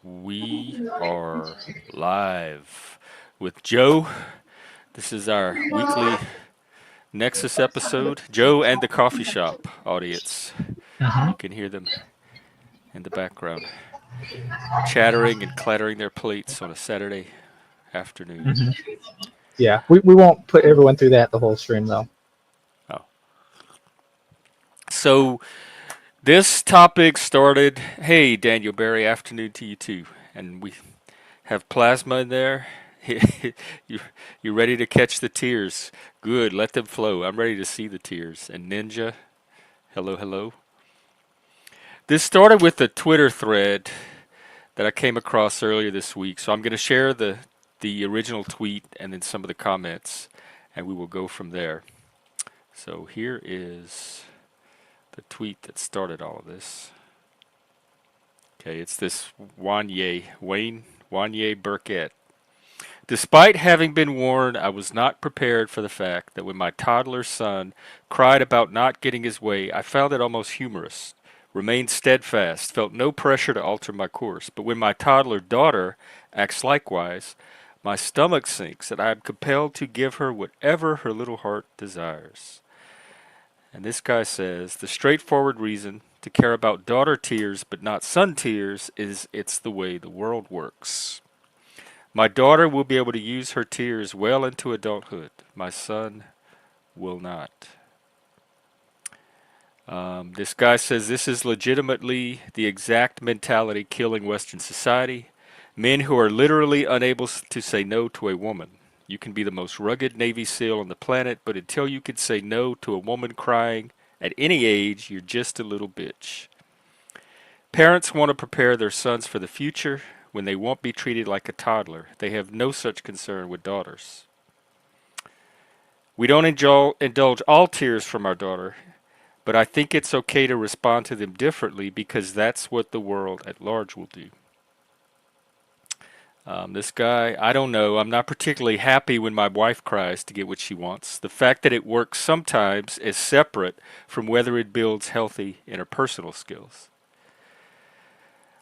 We are live with Joe. This is our weekly Nexus episode. Joe and the coffee shop audience. Uh-huh. You can hear them in the background, chattering and clattering their plates on a Saturday afternoon. Hmm. Yeah, we won't put everyone through that the whole stream though. Oh. So this topic started, hey, Daniel Barry, afternoon to you too. And we have plasma in there. you you ready to catch the tears? Good, let them flow. I'm ready to see the tears. And Ninja, hello, hello. This started with a Twitter thread that I came across earlier this week. So I'm going to share the original tweet and then some of the comments, and we will go from there. So here is the tweet that started all of this. Okay, it's this Wayne Wanye Burkett. Despite having been warned, I was not prepared for the fact that when my toddler son cried about not getting his way, I found it almost humorous, remained steadfast, felt no pressure to alter my course. But when my toddler daughter acts likewise, my stomach sinks and I am compelled to give her whatever her little heart desires. And this guy says the straightforward reason to care about daughter tears but not son tears is it's the way the world works. My daughter will be able to use her tears well into adulthood. My son will not. This guy says this is legitimately the exact mentality killing Western society. Men who are literally unable to say no to a woman. You can be the most rugged Navy SEAL on the planet, but until you can say no to a woman crying at any age, you're just a little bitch. Parents want to prepare their sons for the future when they won't be treated like a toddler. They have no such concern with daughters. We don't indulge all tears from our daughter, but I think it's okay to respond to them differently because that's what the world at large will do. This guy, I don't know. I'm not particularly happy when my wife cries to get what she wants. The fact that it works sometimes is separate from whether it builds healthy interpersonal skills.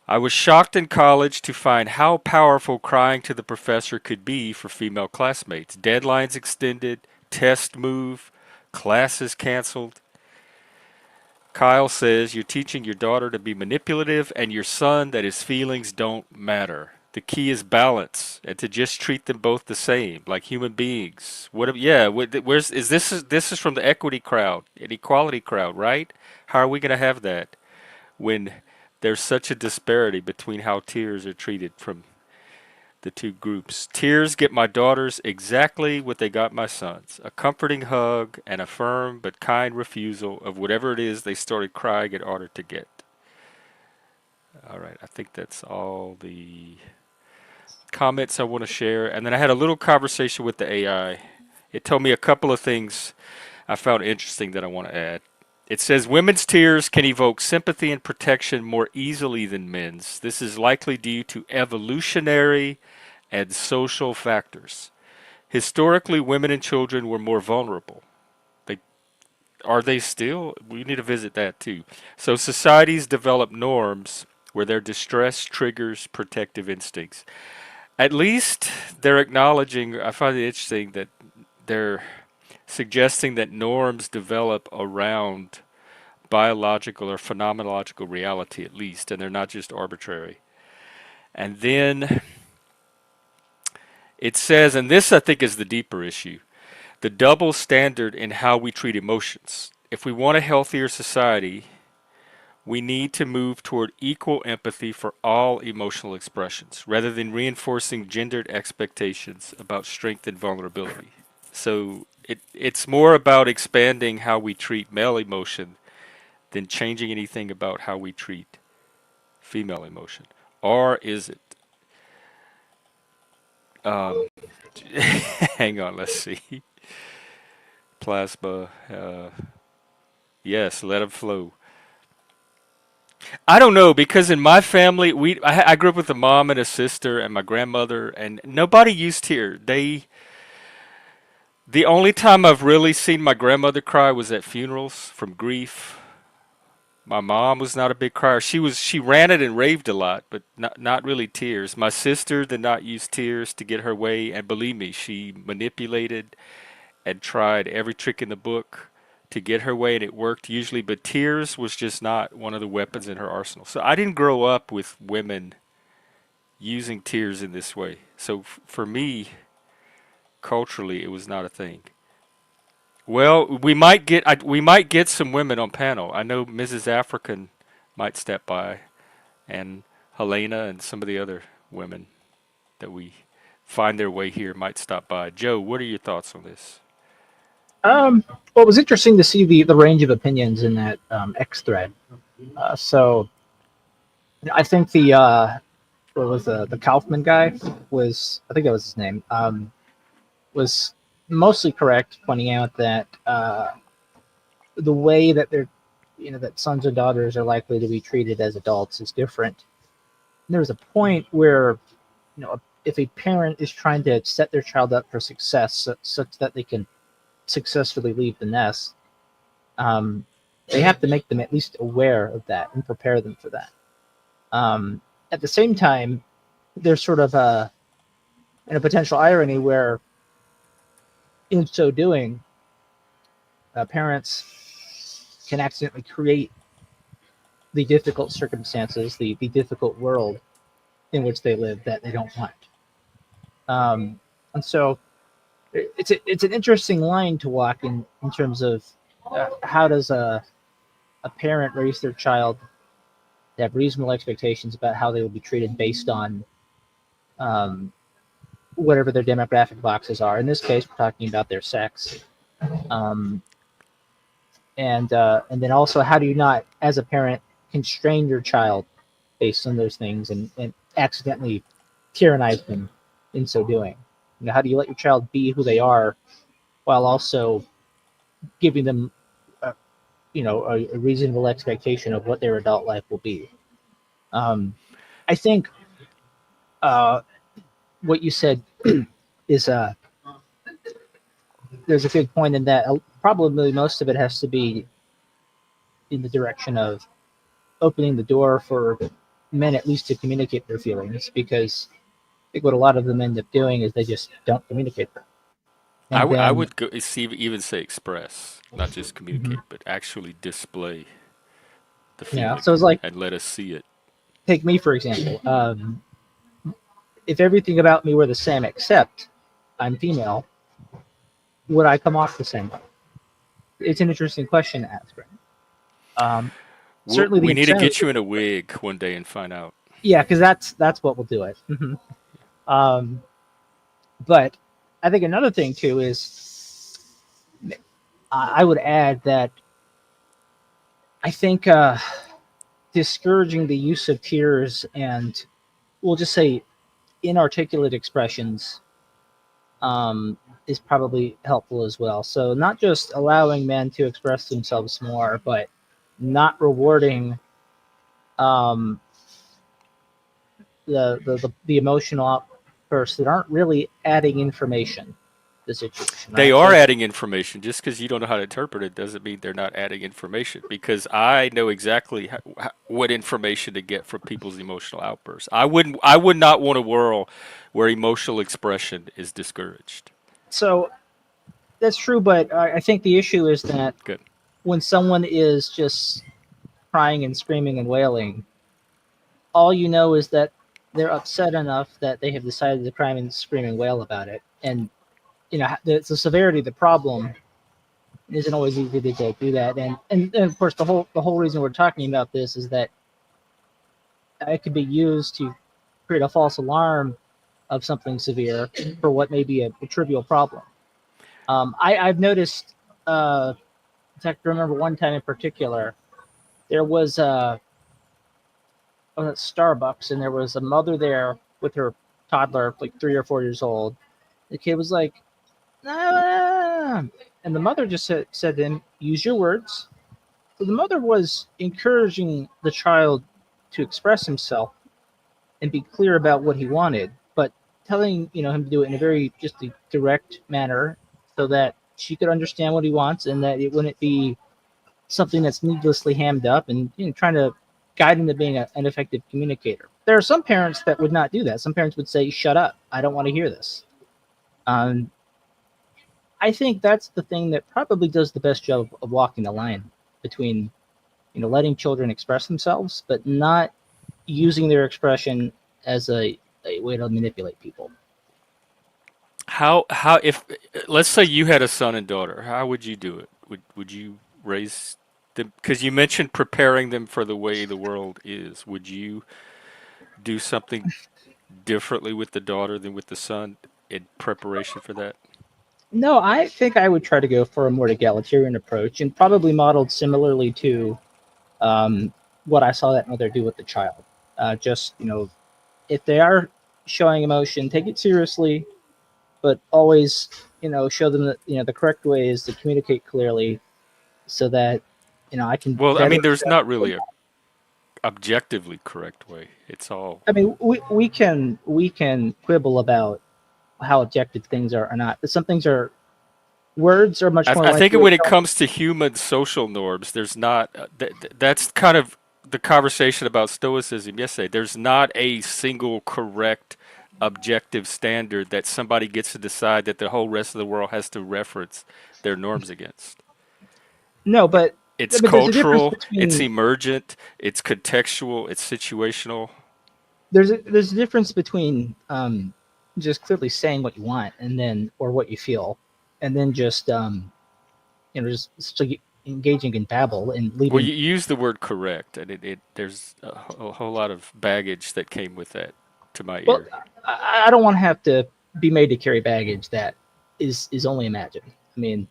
I was shocked in college to find how powerful crying to the professor could be for female classmates. Deadlines extended, tests move, classes canceled. Kyle says you're teaching your daughter to be manipulative and your son that his feelings don't matter. The key is balance and to just treat them both the same, like human beings. Where's is this? This is from the equity crowd, an equality crowd, right? How are we going to have that when there's such a disparity between how tears are treated from the two groups? Tears get my daughters exactly what they got my sons: a comforting hug and a firm but kind refusal of whatever it is they started crying in order to get. All right, I think that's all the comments I want to share. And then I had a little conversation with the AI. It told me a couple of things I found interesting that I want to add. It says women's tears can evoke sympathy and protection more easily than men's. This is likely due to evolutionary and social factors. Historically, women and children were more vulnerable. They are they still? We need to visit that too. So societies develop norms where their distress triggers protective instincts. At least they're acknowledging, I find it interesting that they're suggesting that norms develop around biological or phenomenological reality at least, and they're not just arbitrary. And then it says, and this I think is the deeper issue, the double standard in how we treat emotions. If we want a healthier society, we need to move toward equal empathy for all emotional expressions rather than reinforcing gendered expectations about strength and vulnerability. So it's more about expanding how we treat male emotion than changing anything about how we treat female emotion. Or is it? Um, hang on, let's see. Plasma. Yes, let them flow. I don't know because in my family, I grew up with a mom and a sister and my grandmother, and nobody used tears. The only time I've really seen my grandmother cry was at funerals from grief. My mom was not a big crier. She ranted and raved a lot, but not really tears. My sister did not use tears to get her way, and believe me, she manipulated and tried every trick in the book to get her way, and it worked usually. But tears was just not one of the weapons in her arsenal. So I didn't grow up with women using tears in this way. So for me, culturally, it was not a thing. Well, we might get some women on panel. I know Mrs. African might step by, and Helena and some of the other women that we find their way here might stop by. Joe, what are your thoughts on this? Well, it was interesting to see the range of opinions in that X thread. So I think the what was the Kaufman guy was, I think that was his name, was mostly correct, pointing out that the way that they're, that sons and daughters are likely to be treated as adults is different. And there's a point where, if a parent is trying to set their child up for success, such that they can successfully leave the nest, um, they have to make them at least aware of that and prepare them for that. At the same time, there's sort of a potential irony where, in so doing, parents can accidentally create the difficult circumstances, the difficult world in which they live that they don't want. And so it's an interesting line to walk in terms of how does a parent raise their child to have reasonable expectations about how they will be treated based on um, whatever their demographic boxes are. In this case, we're talking about their sex. Um, and then also, how do you not, as a parent, constrain your child based on those things and accidentally tyrannize them in so doing? How do you let your child be who they are while also giving them a reasonable expectation of what their adult life will be? um, I think uh, what you said is there's a good point in that. Probably most of it has to be in the direction of opening the door for men at least to communicate their feelings, because I think what a lot of them end up doing is they just don't communicate them. And I then, would go, even say express, not just mhm, communicate, but actually display the feeling so it's like, and let us see it. take me for example. If everything about me were the same except I'm female, would I come off the same way? It's an interesting question to ask, right? Certainly the We need to incentive. get you in a wig one day and find out. Yeah, because that's what will do it. Um, but I think another thing too is, I would add that I think discouraging the use of tears and, we'll just say, inarticulate expressions is probably helpful as well. So not just allowing men to express themselves more, but not rewarding um, the emotional outbursts that aren't really adding information to the situation, They right? are So adding information. Just because you don't know how to interpret it doesn't mean they're not adding information. Because I know exactly what information to get from people's emotional outbursts. I would not want a world where emotional expression is discouraged. so that's true, but I think the issue is that Good. when someone is just crying and screaming and wailing, all you know is that they're upset enough that they have decided to cry and scream and wail about it. And the severity of the problem isn't always easy to do that. And of course, the whole reason we're talking about this is that it could be used to create a false alarm of something severe for what may be a trivial problem. I've noticed. In fact, I remember one time in particular, there was a Starbucks, and there was a mother there with her toddler, like 3 or 4 years old. The kid was like, ah, and the mother just said to him, "Use your words." So the mother was encouraging the child to express himself and be clear about what he wanted, but telling him to do it in a very just a direct manner, so that she could understand what he wants and that it wouldn't be something that's needlessly hammed up, and trying to guide them to being an effective communicator. There are some parents that would not do that. Some parents would say, "Shut up! I don't want to hear this." Um, I think that's the thing that probably does the best job of walking the line between letting children express themselves, but not using their expression as a way to manipulate people. How if let's say you had a son and daughter, how would you do it? Would you raise them? Because you mentioned preparing them for the way the world is. Would you do something differently with the daughter than with the son in preparation for that? No, I think I would try to go for a more egalitarian approach, and probably modeled similarly to um, what I saw that mother do with the child. Just if they are showing emotion, take it seriously, but always show them that the correct way is to communicate clearly, so that I can Well, I better mean, there's assess not what. really a objectively correct way. It's all. I mean, we can quibble about how objective things are or not, but some things are words are much more I think likely to when it tell. comes to human social norms, there's not. That's kind of the conversation about stoicism yesterday. There's not a single correct objective standard that somebody gets to decide that the whole rest of the world has to reference their norms against. No, but It's there's a difference cultural, it's between emergent, it's contextual, it's situational. there's a difference between just clearly saying what you want and then or what you feel, and then just just like engaging in babble and Well, leaving. you use the word correct, and it there's a whole lot of baggage that came with that to my Well, ear. I don't want to have to be made to carry baggage that is only imagined. I mean,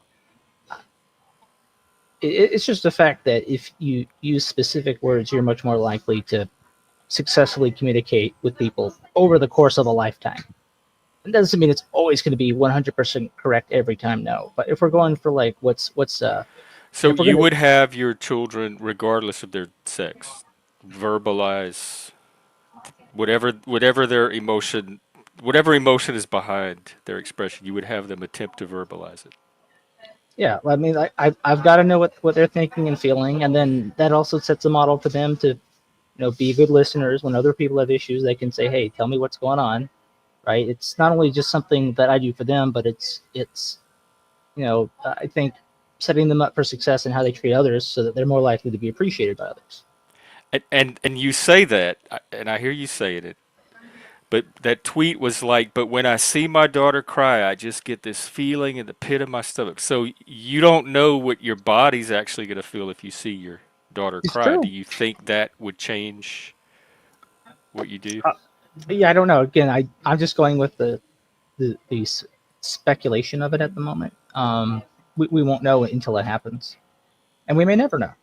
it's just the fact that if you use specific words, you're much more likely to successfully communicate with people over the course of a lifetime. It doesn't mean it's always going to be 100% correct every time, no. But if we're going for like So if we're you going to would have your children, regardless of their sex, verbalize whatever emotion is behind their expression. You would have them attempt to verbalize it. yeah, I mean, I've got to know what they're thinking and feeling, and then that also sets a model for them to be good listeners. When other people have issues, they can say, "Hey, tell me what's going on." Right? It's not only just something that I do for them, but it's I think setting them up for success in how they treat others, so that they're more likely to be appreciated by others. And you say that, and I hear you saying it. But that tweet was like, but when I see my daughter cry, I just get this feeling in the pit of my stomach. So you don't know what your body's actually going to feel if you see your daughter It's cry. Do true. you think that would change what you do? Uh, yeah, I don't know. Again, I'm just going with the speculation of it at the moment. We won't know until it happens, and we may never know.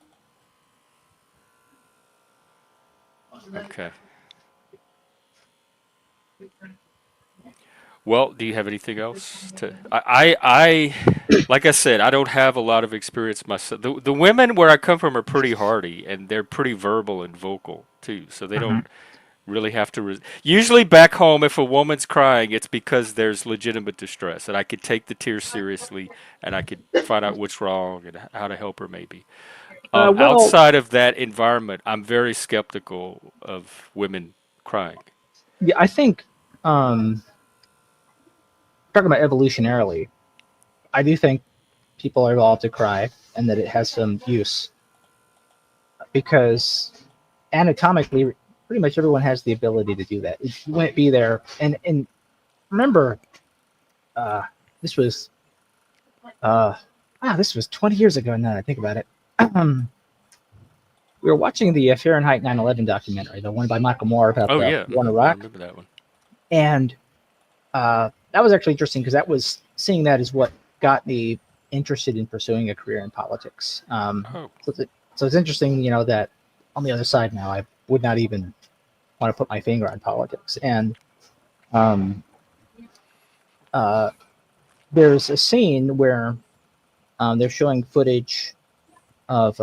Okay. Well, do you have anything else to? Like I said, I don't have a lot of experience myself. The women where I come from are pretty hardy and they're pretty verbal and vocal too, so they don't Mhm. really have to. Usually back home, if a woman's crying, it's because there's legitimate distress, and I could take the tears seriously, and I could find out what's wrong and how to help her maybe. Well, Outside of that environment, I'm very skeptical of women crying. yeah, I think talking about evolutionarily, I do think people are evolved to cry, and that it has some use because anatomically, pretty much everyone has the ability to do that. It wouldn't be there. And remember, uh, this was uh, this was 20 years ago. Now that I think about it, we were watching the Fahrenheit 9/11 documentary, the one by Michael Moore about Oh the yeah, war in I Iraq, remember that one. and that was actually interesting because that was seeing that is what got me interested in pursuing a career in politics. Oh, So it's interesting, that on the other side now, I would not even want to put my finger on politics. And um, uh, there's a scene where they're showing footage of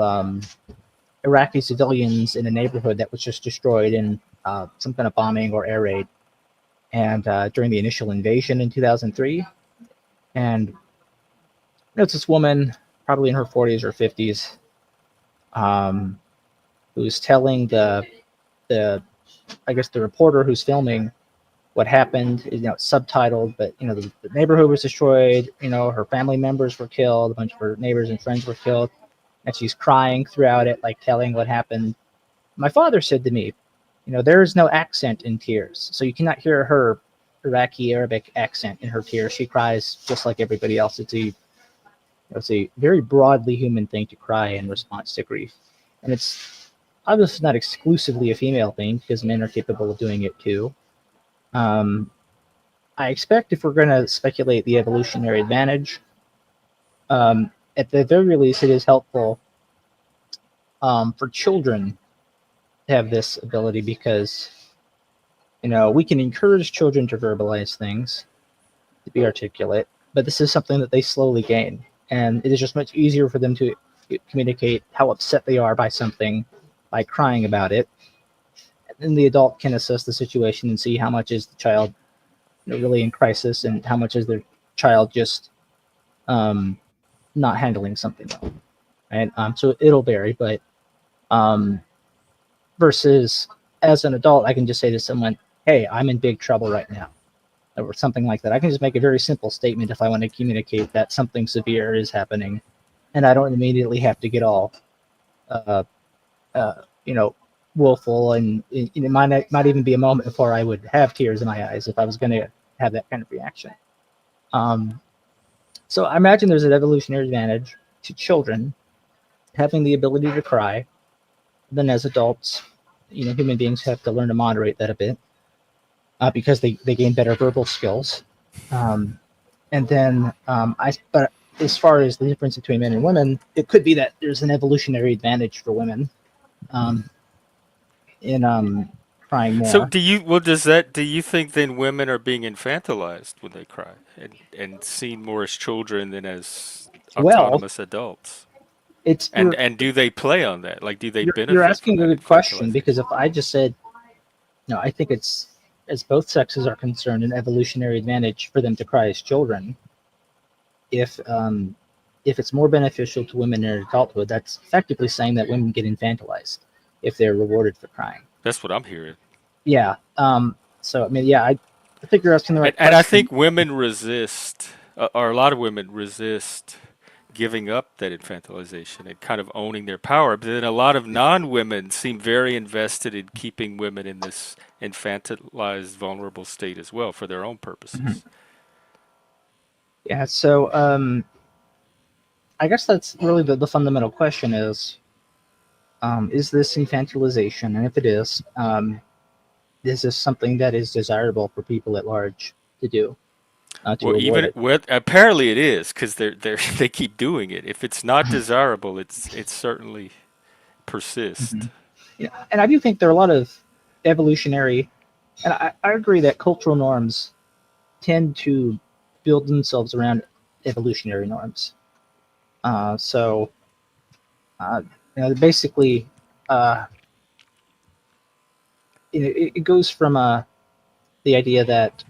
Iraqi civilians in a neighborhood that was just destroyed in some kind of bombing or air raid, and during the initial invasion in 2003. And it's this woman, probably in her 40s or 50s. um, who's telling the I guess the reporter who's filming what happened. It's subtitled, but the neighborhood was destroyed. Her family members were killed. A bunch of her neighbors and friends were killed, and she's crying throughout it, like telling what happened. My father said to me, there is no accent in tears, so you cannot hear her Iraqi Arabic accent in her tears. She cries just like everybody else. It's a very broadly human thing to cry in response to grief, and it's obviously not exclusively a female thing because men are capable of doing it too. Um, I expect if we're going to speculate the evolutionary advantage, at the very least, it is helpful for children to have this ability because we can encourage children to verbalize things, to be articulate, but this is something that they slowly gain, and it is just much easier for them to communicate how upset they are by something by crying about it. And then the adult can assess the situation and see how much is the child really in crisis and how much is their child just um, not handling something well. Right? So it'll vary, but um, versus as an adult, I can just say to someone, "Hey, I'm in big trouble right now," or something like that. I can just make a very simple statement if I want to communicate that something severe is happening, and I don't immediately have to get all, uh, uh, you know, willful, and it might even be a moment before I would have tears in my eyes if I was going to have that kind of reaction. Um, so I imagine there's an evolutionary advantage to children having the ability to cry. Then as adults, human beings have to learn to moderate that a bit because they gain better verbal skills. Um, and then but as far as the difference between men and women, it could be that there's an evolutionary advantage for women um, in crying So more. do you, well, does that, do you think then women are being infantilized when they cry and seen more as children than as Well, autonomous adults? it's And do they play on that? Like, do they you're benefit from asking a that good question because infantilization? if I just said I think it's as both sexes are concerned, an evolutionary advantage for them to cry as children. If it's more beneficial to women in adulthood, that's effectively saying that women get infantilized if they're rewarded for crying. That's what I'm hearing. Yeah. So I mean, yeah, I think you're asking the right And I question. think women resist, or a lot of women resist giving up that infantilization and kind of owning their power. But then a lot of non-women seem very invested in keeping women in this infantilized, vulnerable state as well for their own Mhm. purposes. Yeah. So I guess that's really the fundamental question is this infantilization, and if it is this something that is desirable for people at large to do to Well, avoid even it? with, apparently it is because they're they keep doing it. If it's not desirable, it's certainly persist. Mhm. Yeah, and I do think there are a lot of evolutionary, and I agree that cultural norms tend to build themselves around evolutionary norms. So, uh, basically, uh, it goes from the idea that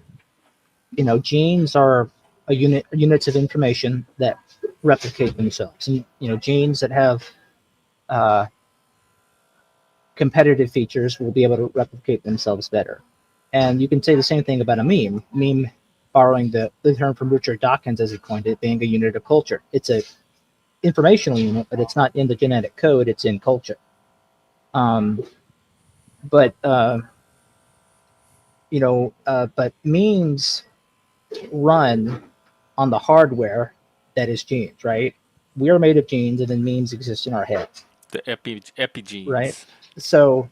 genes are units of information that replicate themselves, and genes that have uh, competitive features will be able to replicate themselves better. And you can say the same thing about a meme. Meme, borrowing the term from Richard Dawkins as he coined it, being a unit of culture. It's a informational unit, but it's not in the genetic code. It's in culture. Um, but memes run on the hardware that is genes, right? We are made of genes, and then memes exist in our heads, The right? epigenes. So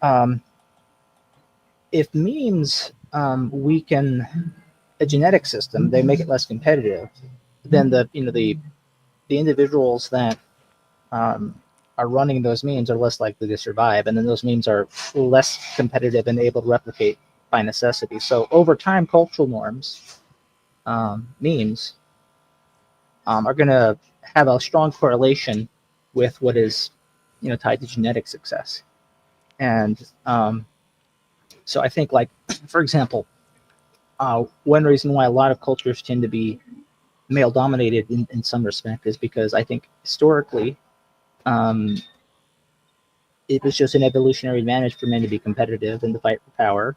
um, if memes weaken a genetic system, they make it less competitive. Then the individuals that um, are running those memes are less likely to survive, and then those memes are less competitive and able to replicate by necessity. So over time, cultural norms, memes, are going to have a strong correlation with what is tied to genetic success. And so I think, like, for example, one reason why a lot of cultures tend to be male dominated in some respect is because I think historically Um, it was just an evolutionary advantage for men to be competitive and to fight for power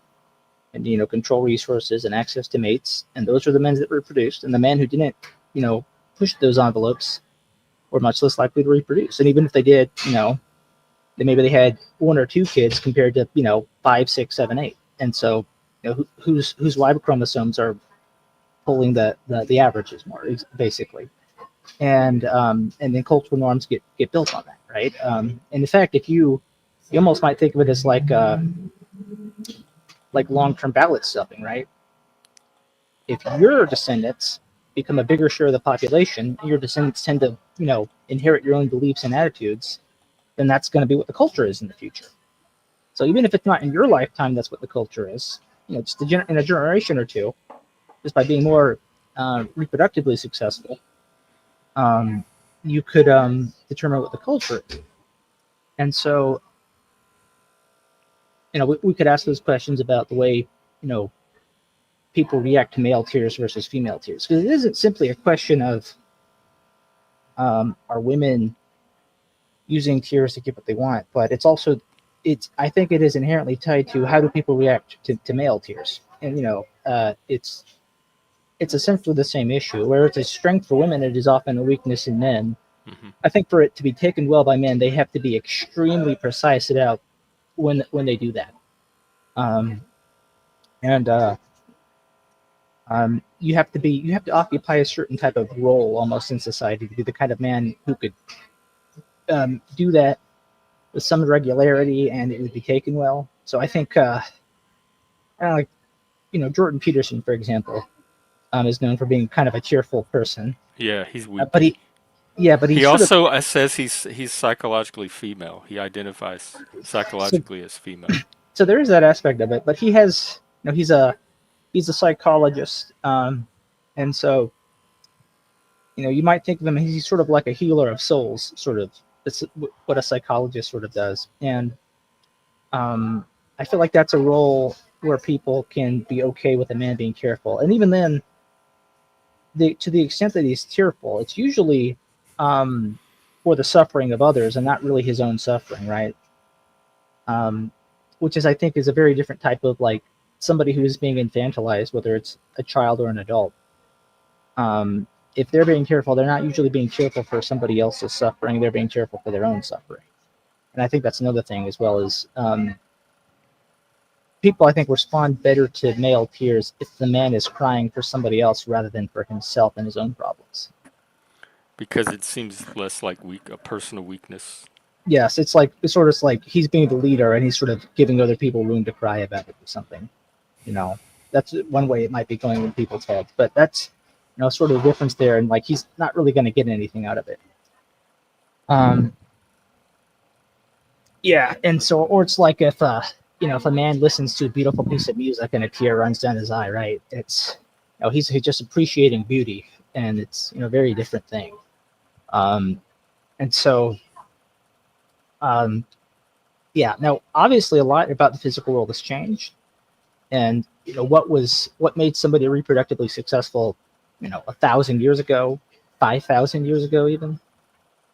and control resources and access to mates. And those were the men that reproduced. And the men who didn't, push those envelopes were much less likely to reproduce. And even if they did, maybe they had one or two kids compared to five, six, seven, eight. And so whose Y chromosomes are pulling the averages more basically. And then cultural norms get built on that, right? And in fact, if you almost might think of it as like long term ballot stuffing, right? If your descendants become a bigger share of the population, your descendants tend to inherit your own beliefs and attitudes, then that's going to be what the culture is in the future. So even if it's not in your lifetime, that's what the culture is. Just in a generation or two, just by being more reproductively successful, um, you could determine what the culture is. And so, we could ask those questions about the way, people react to male tiers versus female tiers. Because it isn't simply a question of are women using tiers to get what they want, but I think it is inherently tied to how do people react to male tiers. And, it's essentially the same issue. Where it's a strength for women, it is often a weakness in men. Hmm. I think for it to be taken well by men, they have to be extremely precise about when they do that. Um, and you have to occupy a certain type of role almost in society to be the kind of man who could do that with some regularity and it would be taken well. So I think like Jordan Peterson, for example, is known for being kind of a cheerful person, Yeah, he's but weepy. but He he's sort of also says he's psychologically female. He identifies so psychologically as female. so there is that aspect of it. But he has he's a psychologist, and so you might think of him. He's sort of like a healer of souls, sort of. That's what a psychologist sort of does, and um, I feel like that's a role where people can be okay with a man being tearful, and even then, to the extent that he's tearful, it's usually um, for the suffering of others and not really his own suffering, right? Um, which is, I think, is a very different type of like somebody who is being infantilized, whether it's a child or an adult. Um, if they're being tearful, they're not usually being tearful for somebody else's suffering; they're being tearful for their own suffering. And I think that's another thing, as well as people, I think, respond better to male tears if the man is crying for somebody else rather than for himself and his own problems. Because it seems less like a personal weakness. Yes, it's sort of like he's being the leader and he's sort of giving other people room to cry about it or something. You know, that's one way it might be going in people's heads, but that's sort of the difference there, and like he's not really going to get anything out of it. Um, yeah, and so or it's like if a man listens to a beautiful piece of music and a tear runs down his eye, right? It's he's just appreciating beauty, and it's a very different thing. Um, and so um, yeah, now obviously a lot about the physical world has changed, and what made somebody reproductively successful, 1,000 years ago, 5,000 years ago, even.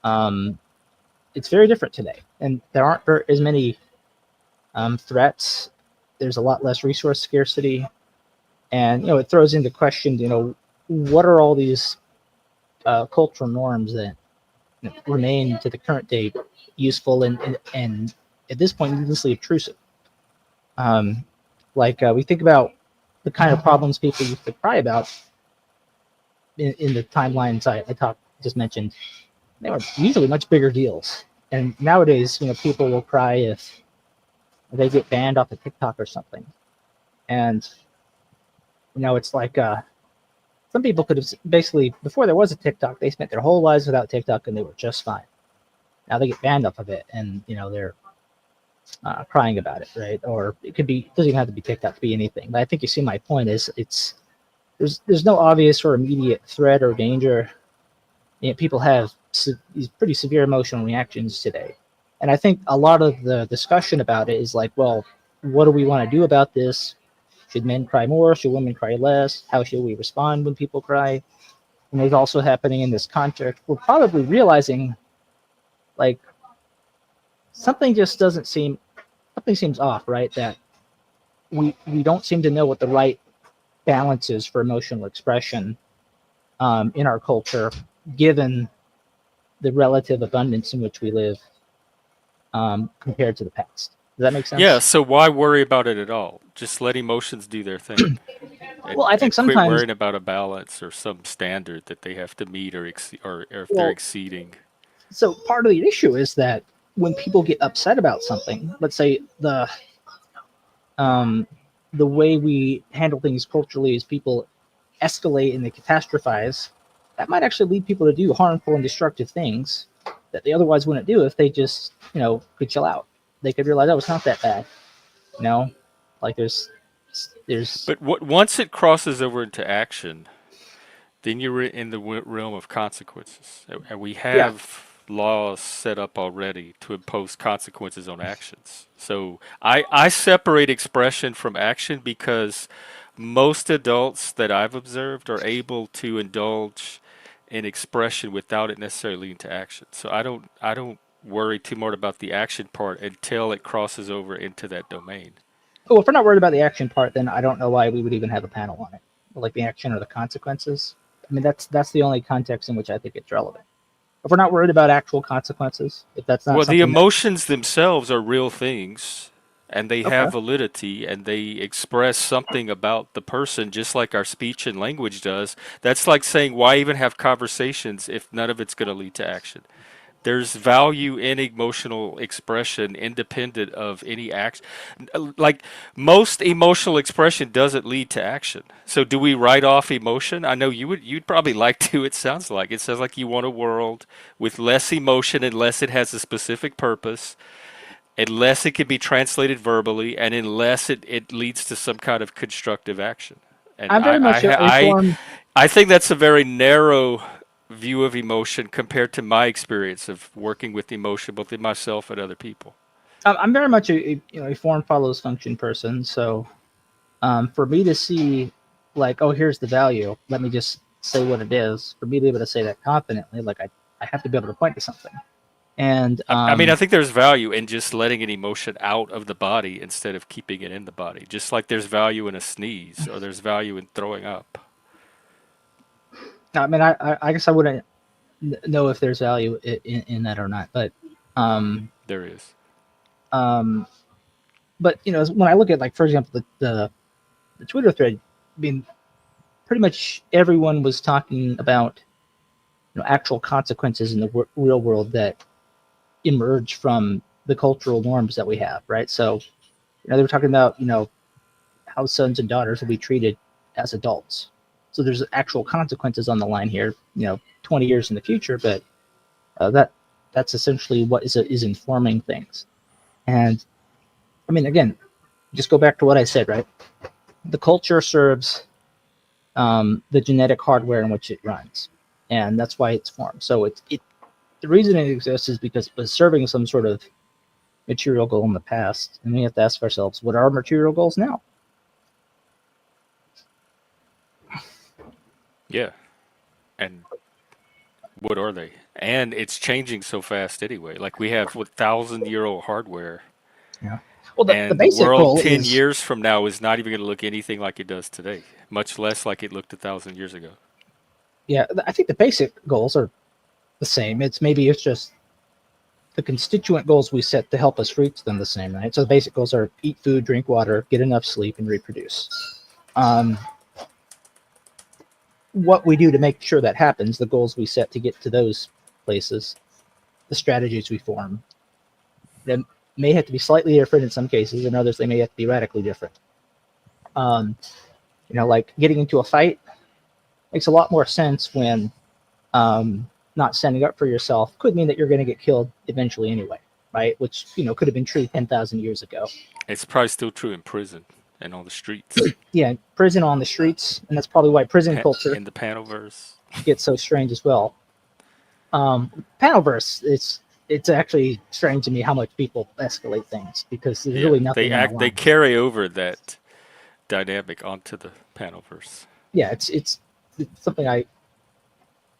Um, it's very different today, and there aren't as many threats. There's a lot less resource scarcity, and it throws into question, what are all these cultural norms that remain to the current day useful and at this point needlessly obtrusive. Um, we think about the kind of problems people used to cry about in the timelines I just mentioned. They were usually much bigger deals, and nowadays, people will cry if they get banned off of TikTok or something, and it's like some people could have basically before there was a TikTok, they spent their whole lives without TikTok and they were just fine. Now they get banned off of it, and they're crying about it, right? Or it could be it doesn't even have to be TikTok, to be anything. But I think you see my point is there's no obvious or immediate threat or danger. People have these pretty severe emotional reactions today, and I think a lot of the discussion about it is like, well, what do we want to do about this? Should men cry more? Should women cry less? How should we respond when people cry? And it's also happening in this context. We're probably realizing Like something just doesn't seem something seems off, right? That we don't seem to know what the right balance is for emotional expression in our culture, given the relative abundance in which we live compared to the past. Does that make Yeah, sense? so why worry about it at all? Just let emotions do their thing, Well, I think and quit sometimes, worrying about a balance or some standard that they have to meet or if they're well, exceeding. so part of the issue is that when people get upset about something, let's say um, the way we handle things culturally is people escalate and they catastrophize, that might actually lead people to do harmful and destructive things that they otherwise wouldn't do if they just, could chill out. They could realize, oh, it's not that bad. You know, like there's, But once it crosses over into action, then you're in the realm of consequences. And we yeah. have laws set up already to impose consequences on actions. So I separate expression from action because most adults that I've observed are able to indulge in expression without it necessarily leading to action. So I don't worry too much about the action part until it crosses over into that domain. Oh, if we're not worried about the action part, then I don't know why we would even have a panel on it, like the action or the consequences. I mean, that's the only context in which I think it's relevant. If we're not worried about actual consequences, if that's not Well, the something that emotions themselves are real things and they okay, have validity and they express something about the person just like our speech and language does. That's like saying, why even have conversations if none of it's going to lead to action? There's value in emotional expression independent of any action. Like most emotional expression doesn't lead to action. So do we write off emotion? I know you'd probably like to. It sounds like you want a world with less emotion unless it has a specific purpose, unless it can be translated verbally, and unless it leads to some kind of constructive action. And I'm very much a reform. I think that's a very narrow view of emotion compared to my experience of working with emotion, both in myself and other people. I'm very much a form follows function person. So for me to see, like, oh, here's the value. Let me just say what it is. For me to be able to say that confidently, like I have to be able to point to something. And I mean, I think there's value in just letting an emotion out of the body instead of keeping it in the body. Just like there's value in a sneeze or there's value in throwing up. I mean, I guess I wouldn't know if there's value in that or not. There is. Um, but when I look at, like, for example, the Twitter thread, I mean, pretty much everyone was talking about actual consequences in the real world that emerge from the cultural norms that we have, right? So they were talking about how sons and daughters will be treated as adults. So there's actual consequences on the line here, 20 years in the future, but that's essentially what is informing things. And I mean, again, just go back to what I said, right? The culture serves the genetic hardware in which it runs, and that's why it's formed. So it the reason it exists is because it was serving some sort of material goal in the past, and we have to ask ourselves, what are our material goals now? Yeah. And what are they? And it's changing so fast anyway. Like we have what 1,000-year-old hardware, Yeah. Well, the and the basic world goal 10 is, years from now is not even going to look anything like it does today, much less like it looked 1,000 years ago. yeah, I think the basic goals are the same. It's just the constituent goals we set to help us reach them the same, right? So the basic goals are eat food, drink water, get enough sleep, and reproduce. Um, what we do to make sure that happens, the goals we set to get to those places, the strategies we form, they may have to be slightly different in some cases, in others they may have to be radically different. Um, like getting into a fight makes a lot more sense when not standing up for yourself could mean that you're going to get killed eventually anyway, right? Which could have been true 10,000 years ago. It's probably still true in prison and on the streets, Yeah, prison on the streets, and that's probably why prison culture in the panelverse. gets so strange as well. Panelverse, it's actually strange to me how much people escalate things because there's Yeah, really nothing on the they line. carry over that dynamic onto the panelverse. Yeah, it's something I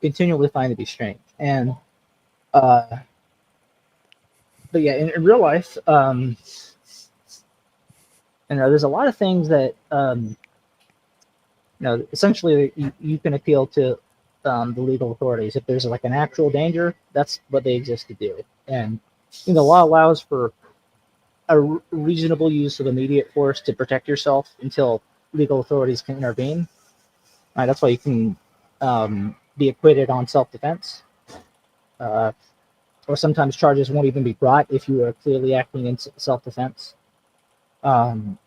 continually find to be strange. And uh, but yeah, in real life, there's a lot of things that essentially you can appeal to the legal authorities if there's like an actual danger. That's what they exist to do, and the law allows for a reasonable use of immediate force to protect yourself until legal authorities can intervene. Right, that's why you can be acquitted on self-defense, uh, or sometimes charges won't even be brought if you are clearly acting in self-defense. Um,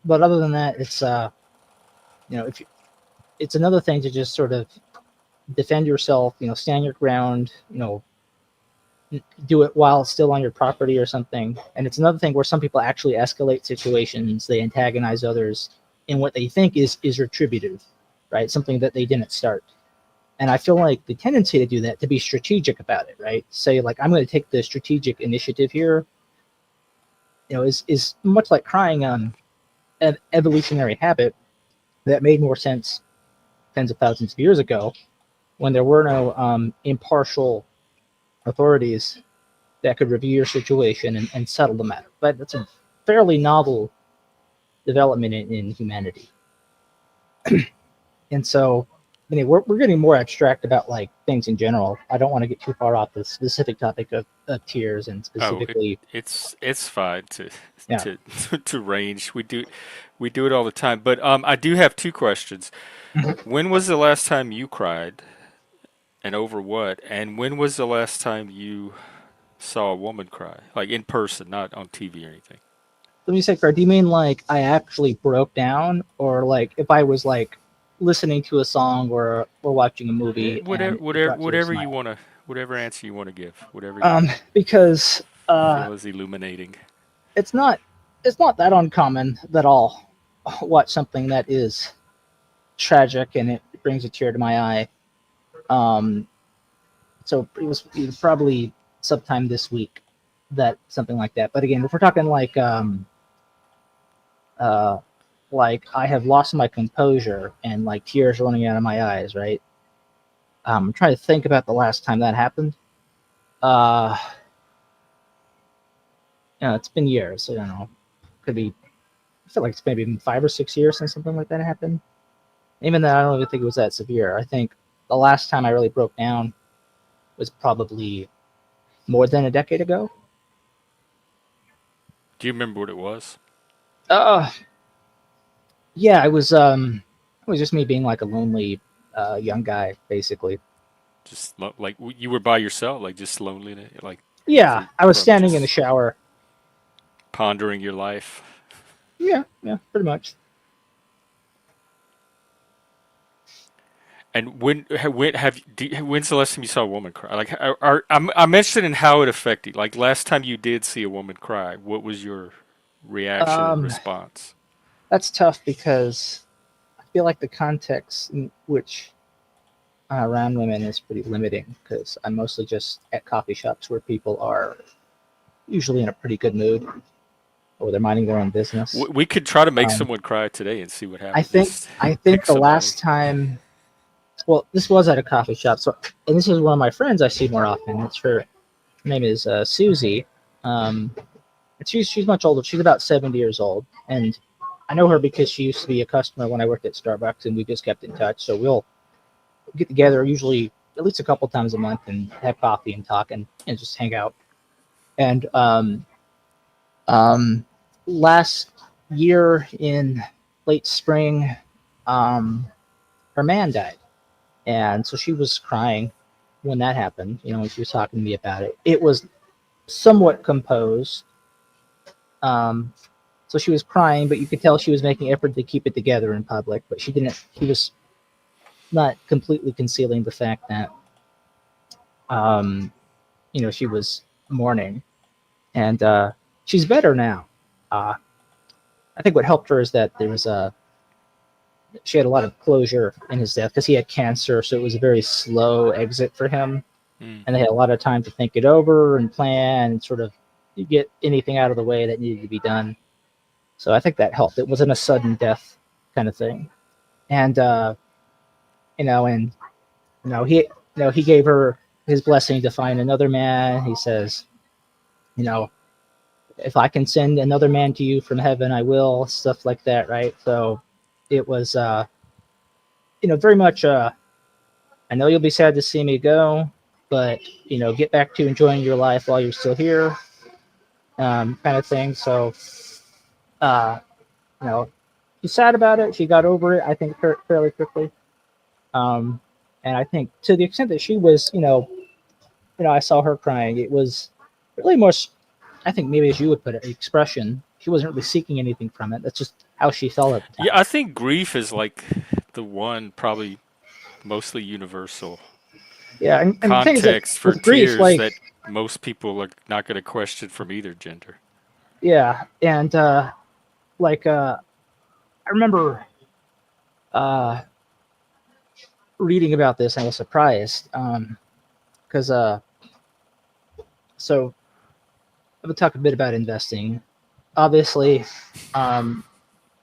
but other than that, it's if you, it's another thing to just sort of defend yourself, stand your ground, do it while still on your property or something. And it's another thing where some people actually escalate situations, they antagonize others in what they think is retributive, right? Something that they didn't start. And I feel like the tendency to do that, to be strategic about it, right? Say like, I'm going to take the strategic initiative here, is much like crying on an evolutionary habit that made more sense tens of thousands of years ago when there were no impartial authorities that could review your situation and settle the matter. But that's a fairly novel development in humanity. And so, we're getting more abstract about like things in general. I don't want to get too far off the specific topic of tears and Oh, specifically, it's fine yeah. to to range. We do it all the time. But I do have two questions. When was the last time you cried, and over what? And when was the last time you saw a woman cry, like in person, not on TV or anything? Let me say, Fred, do you mean like I actually broke down, or like if I was like listening to a song or watching a movie Whatever, and it brought tears to my eyes? whatever answer you want to give, whatever Because you feel is illuminating. it's not it's not that uncommon that I'll watch something that is tragic and it brings a tear to my eye. Um, so it was probably sometime this week that something like that. But again, if we're talking uh, like I have lost my composure and like tears running out of my eyes, right? I'm trying to think about the last time that happened. Uh, it's been years. I don't know. Could be. I feel like it's maybe been 5 or 6 years since something like that happened. Even though I don't even think it was that severe. I think the last time I really broke down was probably more than a decade ago. Do you remember what it was? Uh, yeah, it was just me being like a lonely young guy, basically. Just like you were by yourself, like just lonely, like Yeah, I was from standing in the just shower. pondering your life. Yeah, yeah, pretty much. And when's the last time you saw a woman cry? Like, I'm interested in how it affected. Like, last time you did see a woman cry, what was your reaction or Um, response? that's tough because I feel like the context in which around women is pretty limiting because I'm mostly just at coffee shops where people are usually in a pretty good mood or they're minding their own business. We could try to make Um, someone cry today and see what I happens. think Just I think pick the somebody. last time, well, this was at a coffee shop. So, and this is one of my friends I see more often. It's her name is Susie. Um, and she's much older. She's about 70 years old, and I know her because she used to be a customer when I worked at Starbucks, and we just kept in touch. So we'll get together usually at least a couple times a month and have coffee and talk and just hang out. And um, last year in late spring, um, her man died, and so she was crying when that happened. When she was talking to me about it, it was somewhat composed. Um, so she was crying, but you could tell she was making effort to keep it together in public. But she didn't. She was not completely concealing the fact that um, she was mourning, and she's better now. Uh, I think what helped her is that she had a lot of closure in his death because he had cancer, so it was a very slow exit for him, Mm. and they had a lot of time to think it over and plan and sort of get anything out of the way that needed to be done. So I think that helped. It wasn't a sudden death kind of thing, and and he he gave her his blessing to find another man. He says You know, if I can send another man to you from heaven, I will, stuff like that, right? So it was, very much, I know you'll be sad to see me go, but, get back to enjoying your life while you're still here, kind of thing. So, uh, you know, she's sad about it. She got over it, I think, fairly quickly. Um, and I think to the extent that she was, I saw her crying. It was really more, I think maybe as you would put it, expression. She wasn't really seeking anything from it. That's just how she felt at the Yeah, time. I think grief is like the one probably mostly universal Yeah, and the thing is that context for with grief, tears like, that most people are not going to question from either gender. yeah, and like I remember uh, reading about this and I was surprised because so I'm gonna talk a bit about investing. Obviously, um,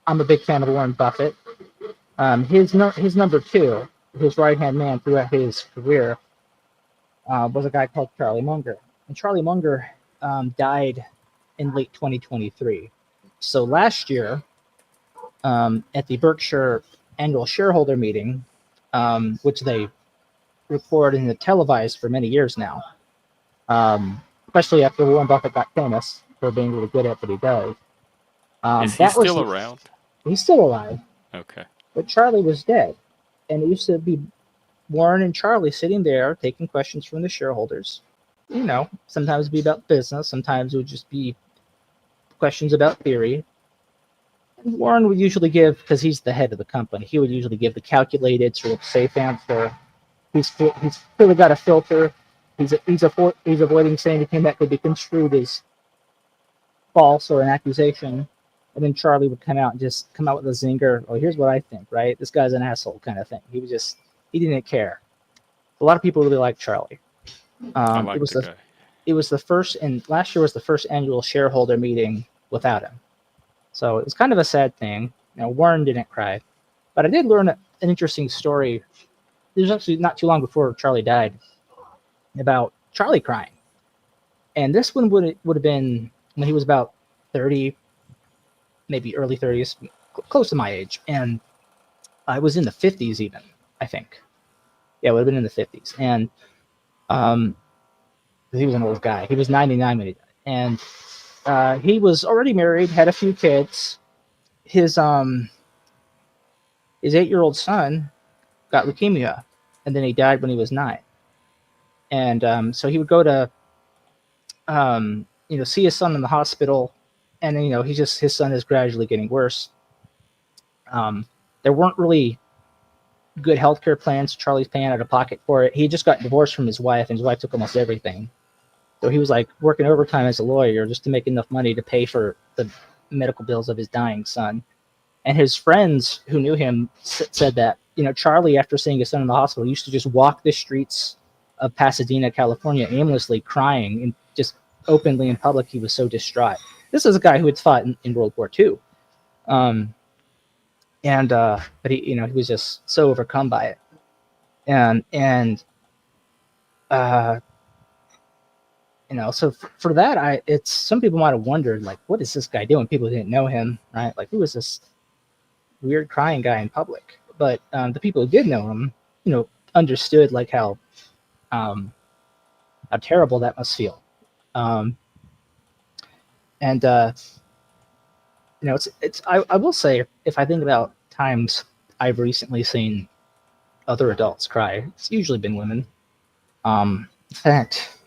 I'm a big fan of Warren Buffett. His number two, his right hand man throughout his career, was a guy called Charlie Munger. And Charlie Munger died in late 2023. So last year, at the Berkshire annual shareholder meeting, which they record and televised for many years now, especially after Warren Buffett got famous for being really good at what he does. Is he That was still around? He's still alive, Okay. but Charlie was dead, and it used to be Warren and Charlie sitting there taking questions from the shareholders. Sometimes it'd be about business, sometimes it would just be questions about theory. And Warren would usually give, because he's the head of the company, he would usually give the calculated, sort of safe answer. He's clearly got a filter. He's avoiding saying anything that could be construed as false or an accusation. And then Charlie would come out and just come out with a zinger. Oh, here's what I think, right? This guy's an asshole, kind of thing. He didn't care. A lot of people really liked Charlie. I It like was the the guy. it was the first, and last year was the first annual shareholder meeting without him. So it was kind of a sad thing. Warren didn't cry, but I did learn an interesting story. It was actually not too long before Charlie died about Charlie crying, and this one would have been when he was about 30, maybe early 30s, close to my age, and I was in the 50s even, I think. Yeah, it would have been in the 50s, and um, he was an old guy. He was 99 when he died, and he was already married, had a few kids. His um his 8-year-old son got leukemia, and then he died when he was 9. And so he would go to see his son in the hospital, and then, his son is gradually getting worse. Um, there weren't really good healthcare plans. Charlie's paying out of pocket for it. He just got divorced from his wife, and his wife took almost everything. So he was like working overtime as a lawyer just to make enough money to pay for the medical bills of his dying son. And his friends who knew him said that, Charlie, after seeing his son in the hospital, used to just walk the streets of Pasadena, California, aimlessly crying and just openly in public. He was so distraught. This is a guy who had fought in World War II. Um, and but he was just so overcome by it. And uh, so for that, it's some people might have wondered, like, what is this guy doing? People didn't know him, right? Like, who is this weird crying guy in public? But the people who did know him, understood like um, how terrible that must feel. Um, and it's I will say, if I think about times I've recently seen other adults cry, it's usually been women. In fact,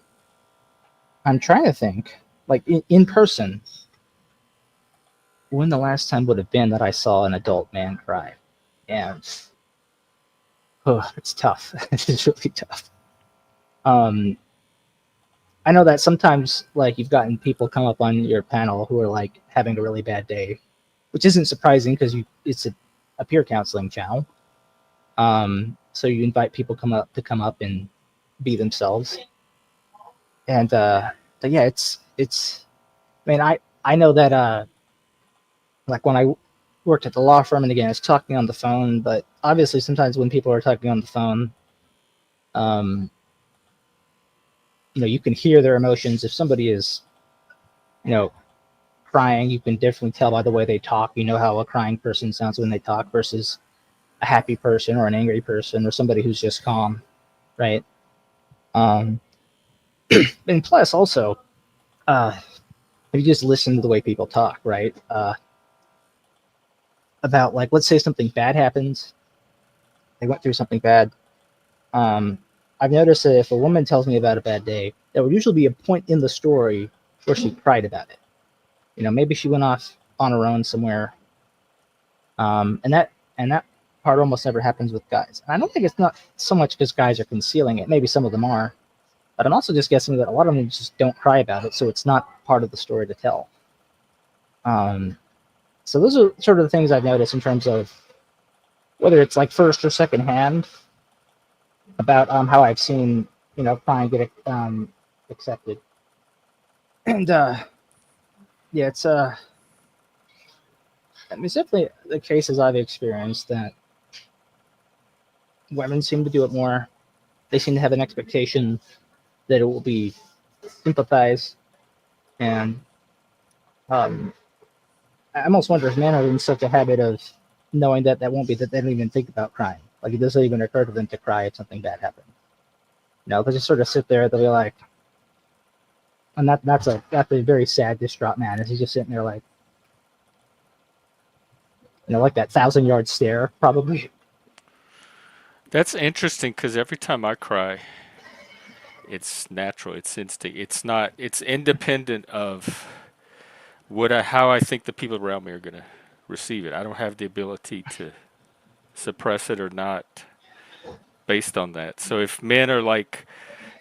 I'm trying to think, like in person, when the last time would have been that I saw an adult man cry. And it's tough. It's really tough. Um, I know that sometimes, like, you've gotten people come up on your panel who are like having a really bad day, which isn't surprising because it's a peer counseling channel. So you invite people come up and be themselves. And but yeah, it's. I mean, I know that like when I worked at the law firm, and again, it's talking on the phone, but obviously sometimes when people are talking on the phone, um, you can hear their emotions. If somebody is you know, crying, you can definitely tell by the way they talk. You know how a crying person sounds when they talk versus a happy person or an angry person or somebody who's just calm, right? Um, and plus, also, if you just listen to the way people talk, right? About like, let's say something bad happens, they went through something bad. Um, I've noticed that if a woman tells me about a bad day, there will usually be a point in the story where she cried about it. Maybe she went off on her own somewhere, and that part almost never happens with guys. And I don't think it's not so much because guys are concealing it. Maybe some of them are, but I'm also just guessing that a lot of them just don't cry about it, so it's not part of the story to tell. Um, so those are sort of the things I've noticed in terms of whether it's like first or second hand about how I've seen crying get accepted. And yeah, I mean, it's definitely the cases I've experienced that women seem to do it more. They seem to have an expectation that it will be sympathized, and um, I almost wonder if men are in such a habit of knowing that that won't be that they don't even think about crying. Like it doesn't even occur to them to cry if something bad happens. They'll just sort of sit there. They'll be like, and that's a very sad, distraught man. As he's just sitting there like like that 1,000 yard stare, probably. That's interesting because every time I cry, it's natural, it's instinct. It's not, it's independent of how I think the people around me are going to receive it. I don't have the ability to suppress it or not based on that. So if men are like,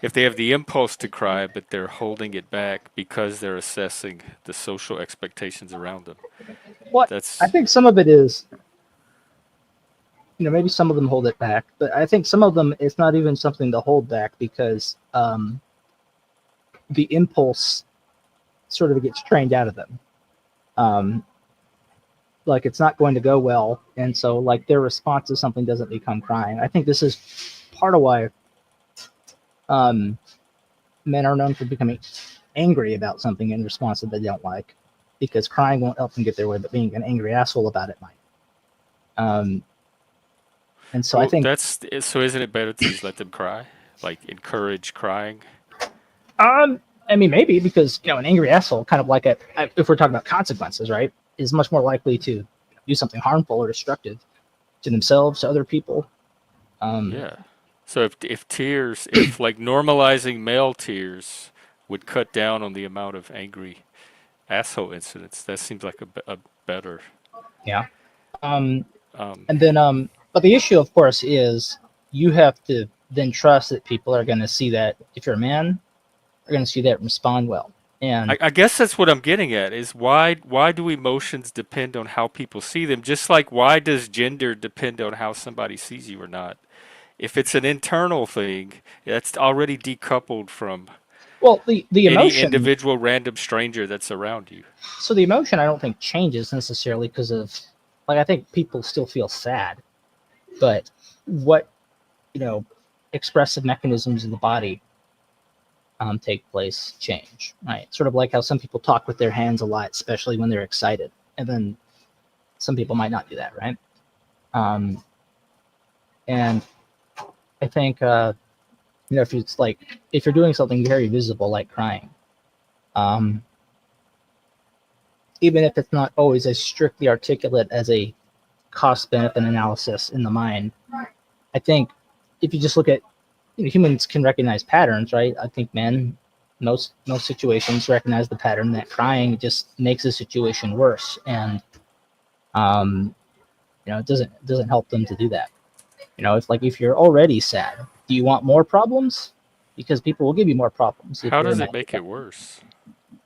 if they have the impulse to cry, but they're holding it back because they're assessing the social expectations around them, What I that's, think some of it is, maybe some of them hold it back, but I think some of them it's not even something to hold back because the impulse sort of gets trained out of them. Um, like it's not going to go well, and so like their response to something doesn't become crying. I think this is part of why um, men are known for becoming angry about something in response that they don't like, because crying won't help them get their way, but being an angry asshole about it might. Um, and so I well, think, that's, so isn't it better to just let them cry? Like encourage crying? um, I mean, maybe because an angry asshole, kind of like if we're talking about consequences, right, is much more likely to do something harmful or destructive to themselves, to other people. Um, Yeah. So if tears, if like normalizing male tears would cut down on the amount of angry asshole incidents, that seems like a better. yeah. Um, Um, and then, but the issue, of course, is you have to then trust that people are going to see that. If you're a man, are going to see that and respond well. And I guess that's what I'm getting at is why do emotions depend on how people see them? Just like why does gender depend on how somebody sees you or not? If it's an internal thing, that's already decoupled from well, the any emotion. individual random stranger that's around you. So the emotion, I don't think changes necessarily because of, like, I think people still feel sad, but what you know, expressive mechanisms in the body take place change, right? Sort of like how some people talk with their hands a lot, especially when they're excited, and then some people might not do that, right? Um, and I think if it's like if you're doing something very visible like crying, um, even if it's not always as strictly articulate as a cost benefit analysis in the mind, I think if you just look at humans can recognize patterns, right? I think men most situations recognize the pattern that crying just makes the situation worse, and um, it doesn't help them to do that. It's like if you're already sad, do you want more problems? Because people will give you more problems if How you're a does man it who make cries. it worse?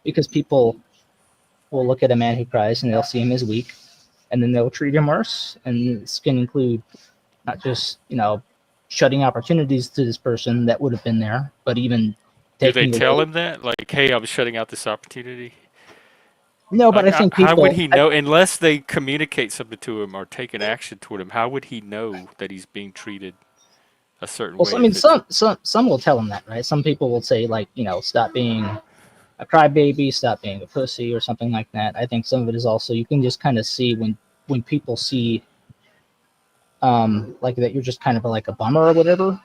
Because people will look at a man who cries and they'll see him as weak, and then they'll treat him worse. And this can include not just shutting opportunities to this person that would have been there, but even Do they taking tell away. him that? Like, hey, I'm shutting out this opportunity? No, but Like, I think how would people. he know, unless they communicate something to him or take an action toward him, how would he know that he's being treated a certain Well, so, way I mean, if it's, some will tell him that, right? Some people will say like, stop being a crybaby, stop being a pussy, or something like that. I think some of it is also you can just kind of see when people see like that you're just kind of like a bummer or whatever,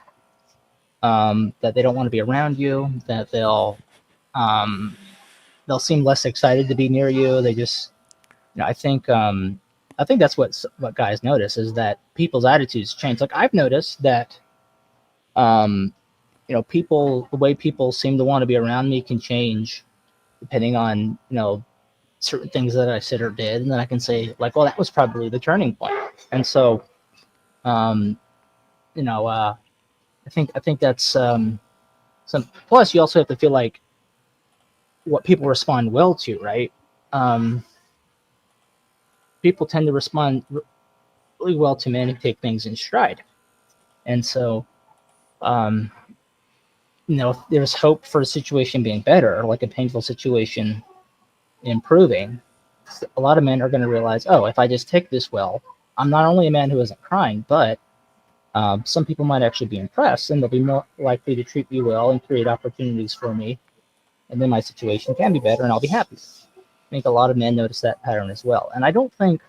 that they don't want to be around you, that um, they'll seem less excited to be near you. They just, I think that's what guys notice is that people's attitudes change. Like I've noticed that, um, people, the way people seem to want to be around me can change depending on, certain things that I said or did, and then I can say like, well, that was probably the turning point. And so, um, you know, uh, I think that's some. Plus, you also have to feel like what people respond well to, right? Um, People tend to respond really well to men who take things in stride, and so, um, if there's hope for a situation being better, like a painful situation improving, a lot of men are going to realize, oh, if I just take this well, I'm not only a man who isn't crying, but some people might actually be impressed, and they'll be more likely to treat me well and create opportunities for me, and then my situation can be better, and I'll be happy. I think a lot of men notice that pattern as well, and I don't think.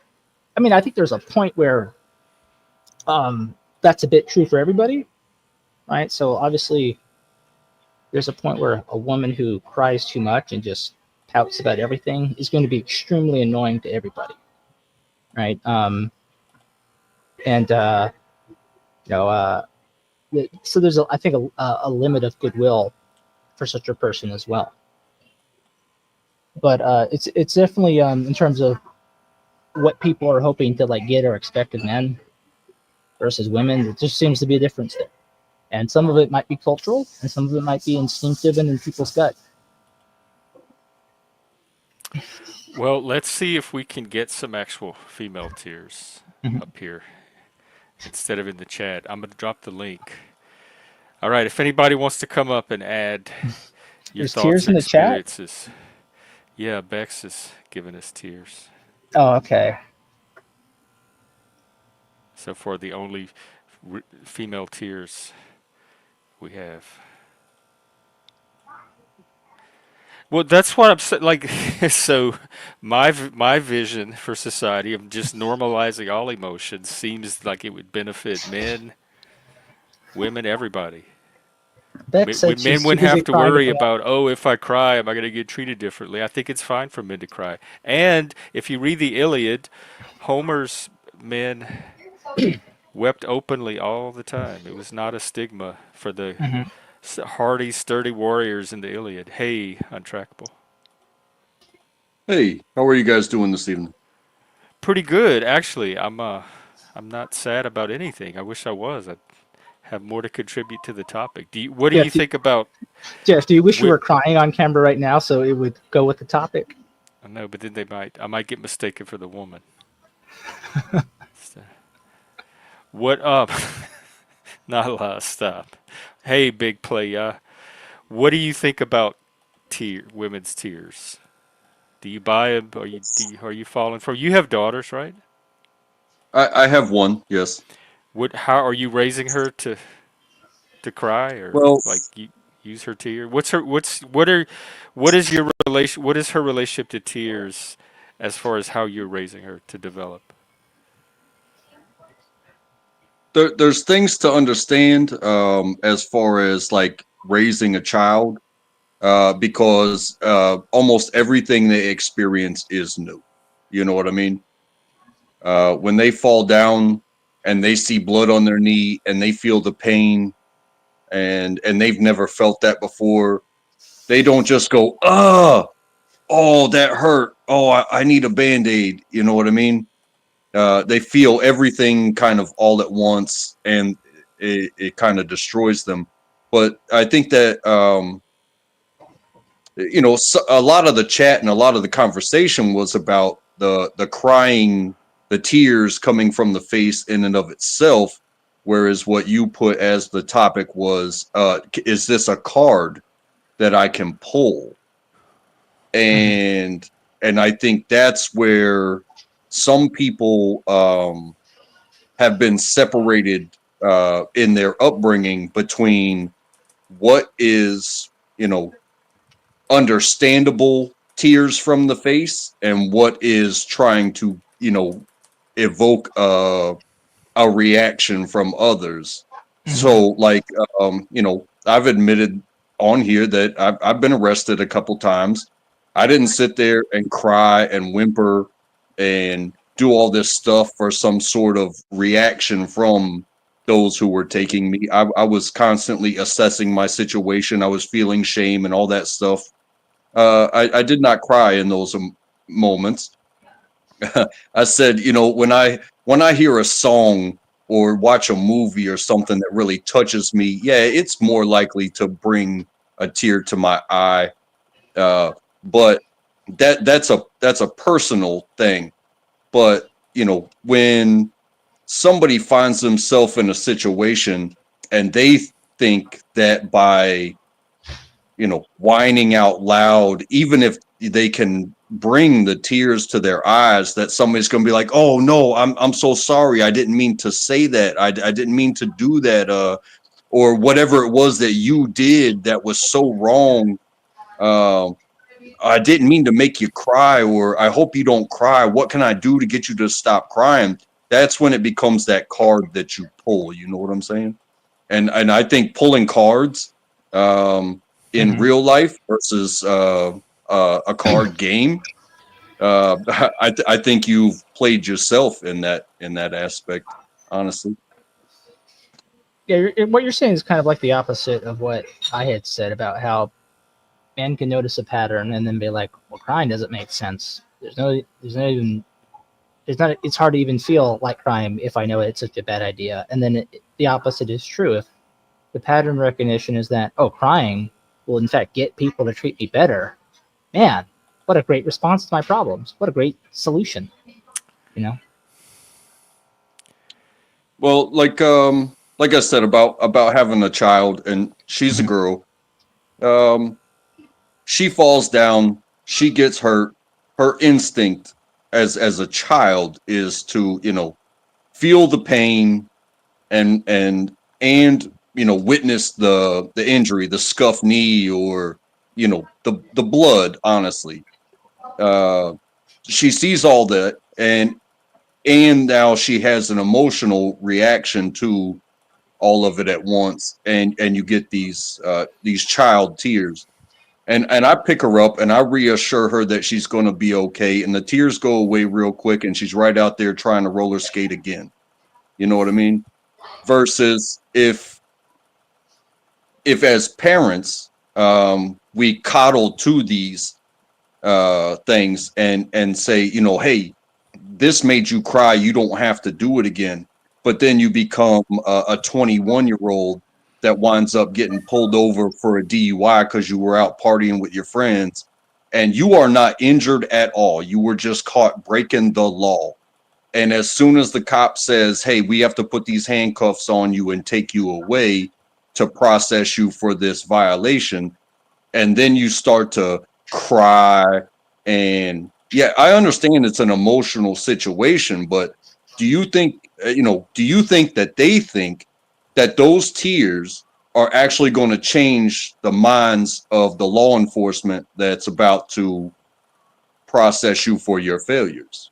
I mean, I think there's a point where that's a bit true for everybody, right? So obviously, there's a point where a woman who cries too much and just pouts about everything is going to be extremely annoying to everybody, right? And you know, so there's I think a limit of goodwill for such a person as well. But it's definitely in terms of what people are hoping to like get or expect of men versus women. It just seems to be a difference there, and some of it might be cultural, and some of it might be instinctive and in people's gut. Well, let's see if we can get some actual female tears Mhm. up here instead of in the chat. I'm going to drop the link. All right, if anybody wants to come up and add your There's thoughts tears and in the chat. experiences. Yeah, Bex is giving us tears. Oh, okay. So far, the only female tears we have. Well, that's what I'm saying. Like, so my vision for society of just normalizing all emotions seems like it would benefit men, women, everybody. Beck said Men she's too wouldn't busy have to crying to worry come up. about, oh, if I cry, am I going to get treated differently? I think it's fine for men to cry. And if you read the Iliad, Homer's men wept openly all the time. It was not a stigma for the Hmm. hardy, sturdy warriors in the Iliad. Hey, untrackable. Hey, how are you guys doing this evening? Pretty good, actually. I'm not sad about anything. I wish I was. I have more to contribute to the topic. What do you Jeff, think about? Jeff, do you wish you Wi- were crying on camera right now so it would go with the topic? I know, but then I might get mistaken for the woman. So, what up? Not a lot of stuff. Hey, big playa. What do you think about women's tears? Do you buy them? Are you falling for? You have daughters, right? I have one, yes. How are you raising her to cry or Well, like you use her tear? What is your relation? What is her relationship to tears, as far as how you're raising her to develop? there's things to understand as far as like raising a child, because almost everything they experience is new. You know what I mean? When they fall down and they see blood on their knee and they feel the pain and they've never felt that before, they don't just go, oh, that hurt. Oh, I need a band-aid. You know what I mean? They feel everything kind of all at once, and it kind of destroys them. But I think that a lot of the chat and a lot of the conversation was about the crying, the tears coming from the face in and of itself. Whereas what you put as the topic was, is this a card that I can pull? Hmm. And I think that's where some people have been separated in their upbringing between what is, you know, understandable tears from the face and what is trying to, evoke a reaction from others. Hmm. So, like, I've admitted on here that I've been arrested a couple times. I didn't sit there and cry and whimper and do all this stuff for some sort of reaction from those who were taking me. I was constantly assessing my situation. I was feeling shame and all that stuff. I did not cry in those moments. I said, when I hear a song or watch a movie or something that really touches me, yeah, it's more likely to bring a tear to my eye. But that's a personal thing. But when somebody finds themselves in a situation and they think that by whining out loud, even if they can bring the tears to their eyes, that somebody's going to be like, "Oh no, I'm so sorry. I didn't mean to say that. I didn't mean to do that." Or whatever it was that you did that was so wrong. Um, I didn't mean to make you cry, or I hope you don't cry. What can I do to get you to stop crying? That's when it becomes that card that you pull. You know what I'm saying? And I think pulling cards in Hmm. real life versus a card game, I think you've played yourself in that aspect. Honestly, Yeah, what you're saying is kind of like the opposite of what I had said about how man can notice a pattern and then be like, "Well, crying doesn't make sense. There's no even, there's not. It's hard to even feel like crying if I know it's such a bad idea." And then the opposite is true. If the pattern recognition is that, oh, crying will in fact get people to treat me better, man, what a great response to my problems. What a great solution, you know? well, like I said about having a child, and she's a Mhm. girl. Um, she falls down, she gets hurt. Her instinct as a child is to feel the pain and witness the injury, the scuffed knee, or the blood. Honestly, uh she sees all that, and now she has an emotional reaction to all of it at once, and you get these child tears. And I pick her up and I reassure her that she's going to be okay, and the tears go away real quick, and she's right out there trying to roller skate again. You know what I mean? Versus if as parents, we coddle to these things and say, hey, this made you cry, you don't have to do it again. But then you become a 21-year old that winds up getting pulled over for a DUI because you were out partying with your friends, and you are not injured at all. You were just caught breaking the law. And as soon as the cop says, "Hey, we have to put these handcuffs on you and take you away to process you for this violation," and then you start to cry. And yeah, I understand it's an emotional situation, but do you think that they think that those tears are actually going to change the minds of the law enforcement that's about to process you for your failures?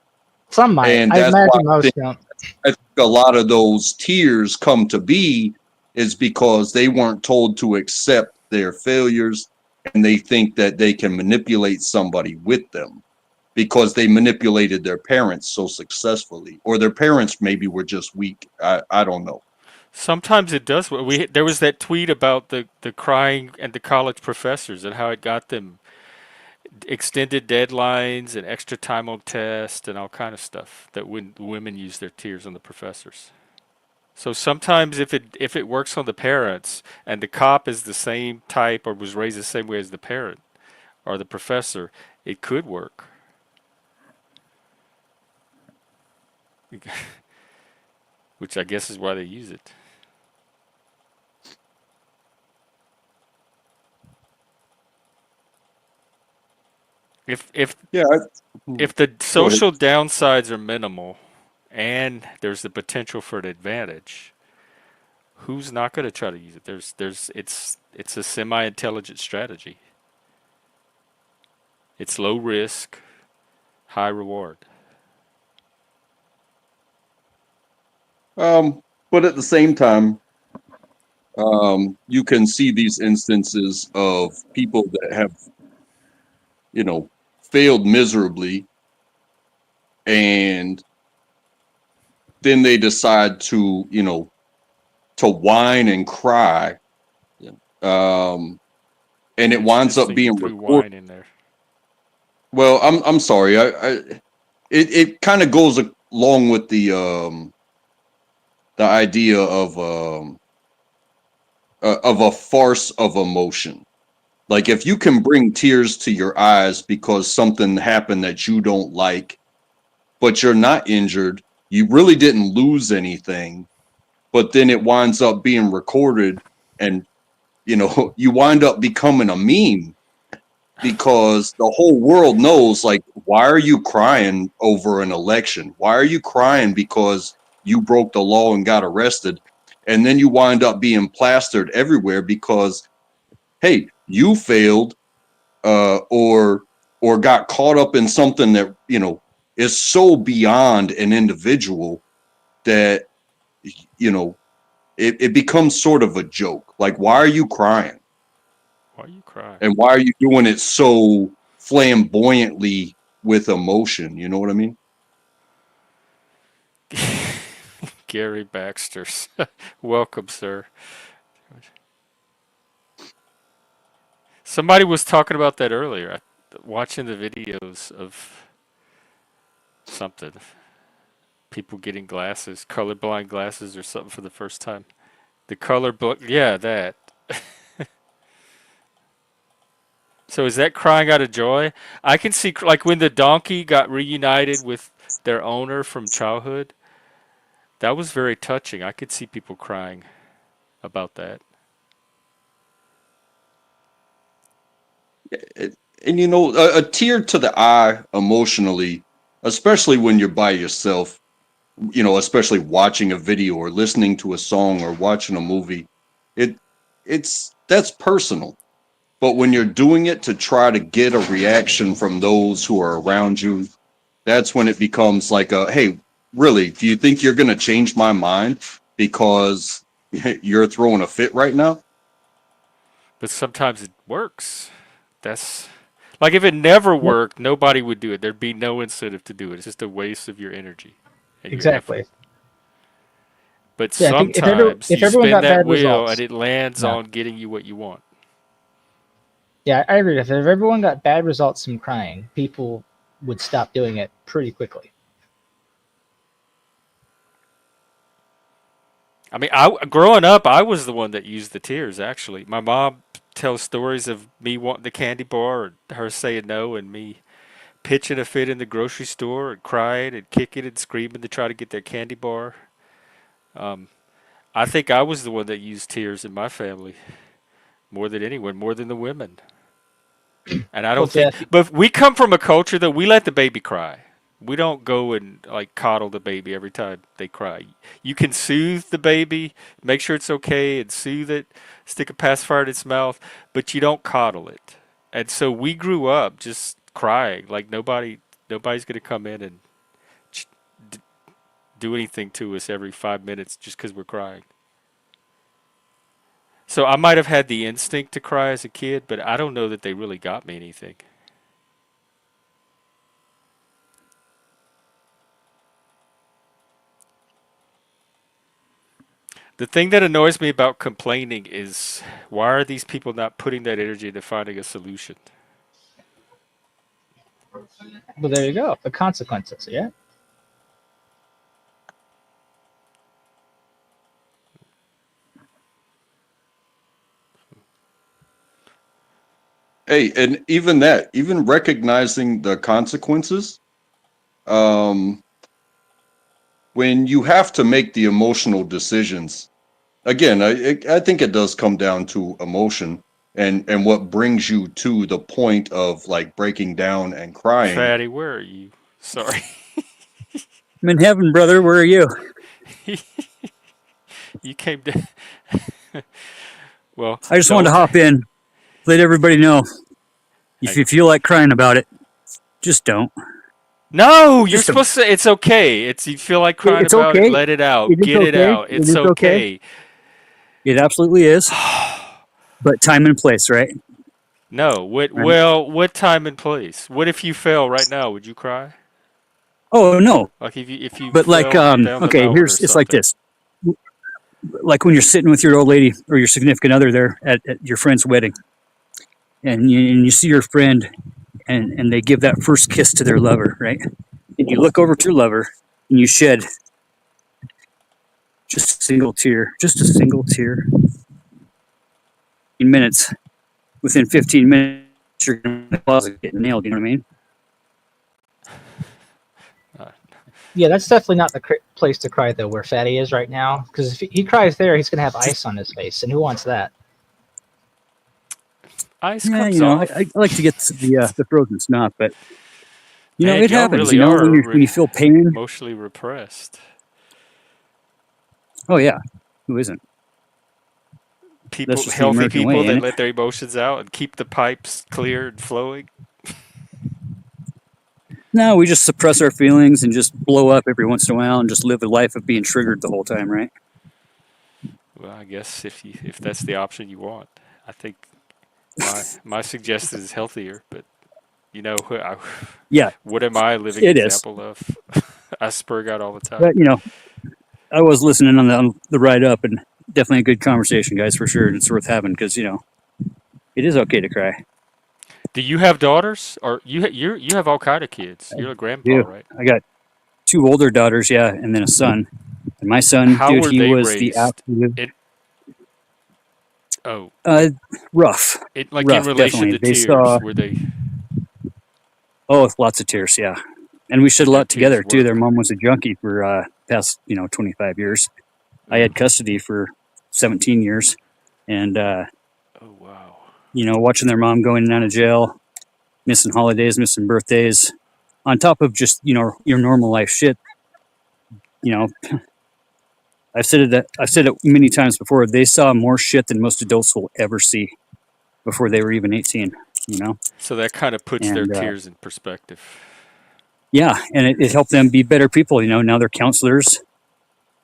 Some might. And I that's why imagine most don't. I think a lot of those tears come to be is because they weren't told to accept their failures, and they think that they can manipulate somebody with them because they manipulated their parents so successfully, or their parents maybe were just weak. I don't know. Sometimes it does. There was that tweet about the crying and the college professors and how it got them extended deadlines and extra time on tests and all kind of stuff that when women use their tears on the professors. So sometimes if it works on the parents and the cop is the same type or was raised the same way as the parent or the professor, it could work. Which I guess is why they use it. If Yeah, if the go ahead. social downsides are minimal and there's the potential for an advantage, who's not going to try to use it? It's a semi-intelligent strategy. It's low risk, high reward. But at the same time, you can see these instances of people that have, you know, failed miserably, and then they decide to, to whine and cry. Yeah. And it winds up Interesting. You being threw recorded. wine in there. Well, I'm sorry. It kind of goes along with the idea of a farce of emotion. Like if you can bring tears to your eyes because something happened that you don't like, but you're not injured, you really didn't lose anything, but then it winds up being recorded, and you wind up becoming a meme because the whole world knows, like, why are you crying over an election? Why are you crying because you broke the law and got arrested? And then you wind up being plastered everywhere because, hey, you failed, or got caught up in something that is so beyond an individual that you know it becomes sort of a joke. Like, why are you crying? Why are you crying? And why are you doing it so flamboyantly with emotion? You know what I mean? Gary Baxter's. Welcome, sir. Somebody was talking about that earlier. Watching the videos of something. People getting glasses, colorblind glasses or something for the first time. The yeah, that. So is that crying out of joy? I can see, like when the donkey got reunited with their owner from childhood. That was very touching. I could see people crying about that. And a tear to the eye emotionally, especially when you're by yourself, especially watching a video or listening to a song or watching a movie, it that's personal. But when you're doing it to try to get a reaction from those who are around you, that's when it becomes like hey, really, do you think you're going to change my mind because you're throwing a fit right now? But sometimes it works. That's like if it never Yep, worked, nobody would do it. There'd be no incentive to do it. It's just a waste of your energy and your effort. exactly. But Yeah, I think sometimes if you everyone spin got that bad wheel and results, it lands yeah, on getting you what you want. yeah, I agree. If everyone got bad results from crying, people would stop doing it pretty quickly. I mean, growing up, I was the one that used the tears. Actually, my mom tells stories of me wanting the candy bar, and her saying no, and me pitching a fit in the grocery store and crying and kicking and screaming to try to get their candy bar. Um, I think I was the one that used tears in my family more than anyone, more than the women. And I Well, don't think, but we come from a culture that we let the baby cry. We don't go and like coddle the baby every time they cry. You can soothe the baby, make sure it's okay, and soothe it, stick a pacifier in its mouth, but you don't coddle it. And so we grew up just crying, like nobody's gonna come in and ch- do anything to us every 5 minutes just because we're crying. So I might have had the instinct to cry as a kid, but I don't know that they really got me anything. The thing that annoys me about complaining is why are these people not putting that energy into finding a solution? well, there you go. The consequences. Yeah. Hey, and even recognizing the consequences, um, when you have to make the emotional decisions, again, I think it does come down to emotion and what brings you to the point of like breaking down and crying. Fatty, where are you? Sorry. I'm in heaven, brother. Where are you? You came to. Well, I just wanted don't. to hop in, let everybody know. If you feel like crying about it, just don't. No, you're Just don't. supposed to. It's okay. It's you feel like crying It's about it. okay. Let it out. It is Get it okay. out. It It's is okay. okay. It absolutely is. But time and place, right? No. What? Right. Well, what time and place? What if you fell right now? Would you cry? Oh no. Like if you But like, fell down the okay, mountain or it's like something? this. Like when you're sitting with your old lady or your significant other there at your friend's wedding, and you see your friend, and they give that first kiss to their lover, right? And you look over to your lover, and you shed just a single tear. In minutes, within 15 minutes, you're in the closet getting nailed. You know what I mean? Yeah, that's definitely not the place to cry though, where Fatty is right now. Because if he cries there, he's gonna have ice on his face, and who wants that? Ice Yeah, comes I off. like to get the frozen snot, but Man, it y'all happens. really are When you feel pain. emotionally repressed. Oh yeah, who isn't? That's People, just the healthy American way, people ain't that it? let their emotions out and keep the pipes clear and flowing. No, we just suppress our feelings and just blow up every once in a while and just live a life of being triggered the whole time, right? Well, I guess if that's the option you want, I think my suggestion is healthier. But Yeah, what am I a living it is. example of? I spurg out all the time. But I was listening on the ride up, and definitely a good conversation, guys, for sure. And it's worth having because it is okay to cry. Do you have daughters, or you have all kind of kids? You're a grandpa, Do right? I got two older daughters, yeah, and then a son. And my son, How dude, were he they was the raised? absolute It oh, rough, it like in rough, relation definitely. to They saw tears, were they? lots of tears, yeah. And we shed a Did their lot together tears too. Their work? mom was a junkie for past 25 years. I had custody for 17 years, and Oh wow. watching their mom going in and out of jail, missing holidays, missing birthdays, on top of just your normal life shit. You know, I've said it many times before. They saw more shit than most adults will ever see before they were even 18. So that kind of puts their And tears in perspective. yeah, and it helped them be better people. Now they're counselors,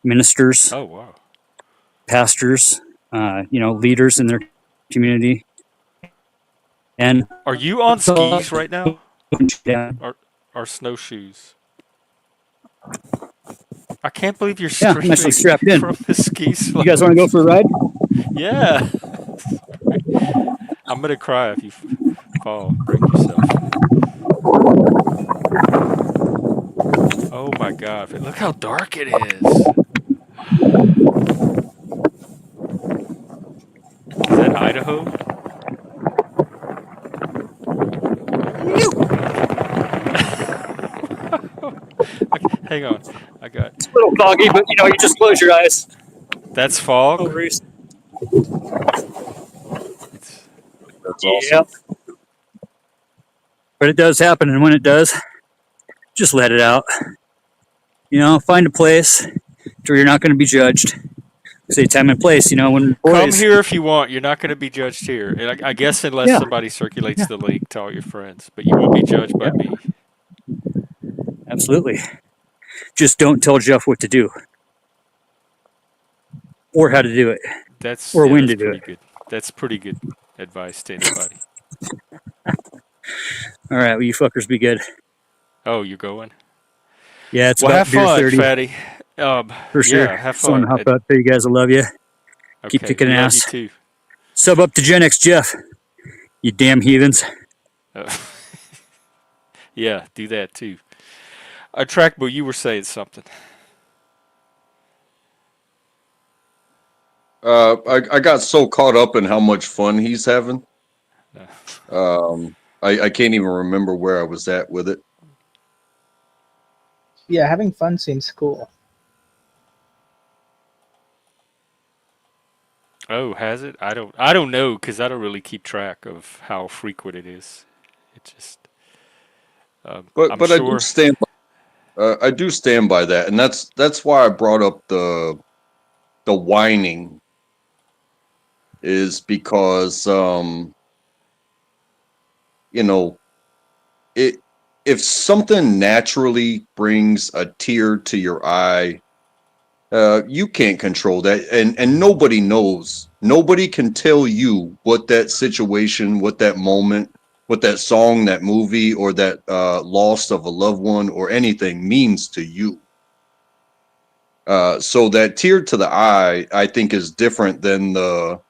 ministers, Oh wow. pastors, leaders in their community, and Are you on skis right now? yeah, Or snowshoes? I can't believe you're I'm actually streaming strapped in. from the ski You guys want to go slopes. for a ride? Yeah. I'm gonna cry if you fall. Break yourself. Oh my god! Look how dark it is. Is that Idaho? Okay, hang on. I got. It's a little foggy, but you just close your eyes. That's fog. Oh, Reese. It's That's awesome. Yep. But it does happen, and when it does, just let it out. Find a place where you're not going to be judged. Say time and place. When come boys. here if you want. You're not going to be judged here. And I guess unless Yeah, somebody circulates yeah, the link to all your friends, but you won't be judged by yeah, me. absolutely. Just don't tell Jeff what to do or how to do it That's or yeah. when That's to do pretty it. good. That's pretty good advice to anybody. All right, well, you fuckers be good. Oh, you're going. Yeah, it's Well, about have beer fun, 30 fatty. for sure. Yeah, have Just want to fun. hop out there. You guys, I love you. Keep Okay, kicking we love you ass. too. Sub up to Gen X Jeff, you damn heathens. Uh, yeah, do that too. Trackbo, you were saying something. I got so caught up in how much fun he's having. I can't even remember where I was at with it. Yeah, having fun seems cool. Oh, has it? I don't know because I don't really keep track of how frequent it is. It just But I'm but sure. I do stand by that, and that's why I brought up the whining is because you know, it if something naturally brings a tear to your eye, you can't control that, and nobody knows. Nobody can tell you what that situation, what that moment, what that song, that movie, or that loss of a loved one or anything means to you. So that tear to the eye, I think, is different than the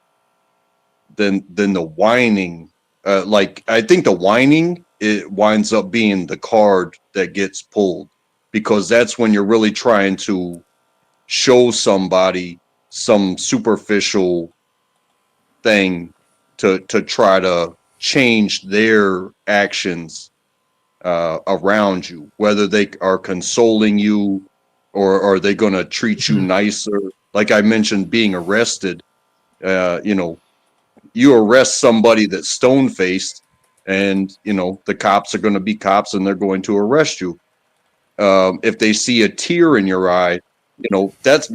whining. Like I think the whining, it winds up being the card that gets pulled, because that's when you're really trying to show somebody some superficial thing to try to change their actions around you, whether they are consoling you or are they going to treat you nicer. Like I mentioned, being arrested, you know, you arrest somebody that's stone faced, and you know the cops are going to be cops and they're going to arrest you. If they see a tear in your eye, you know that's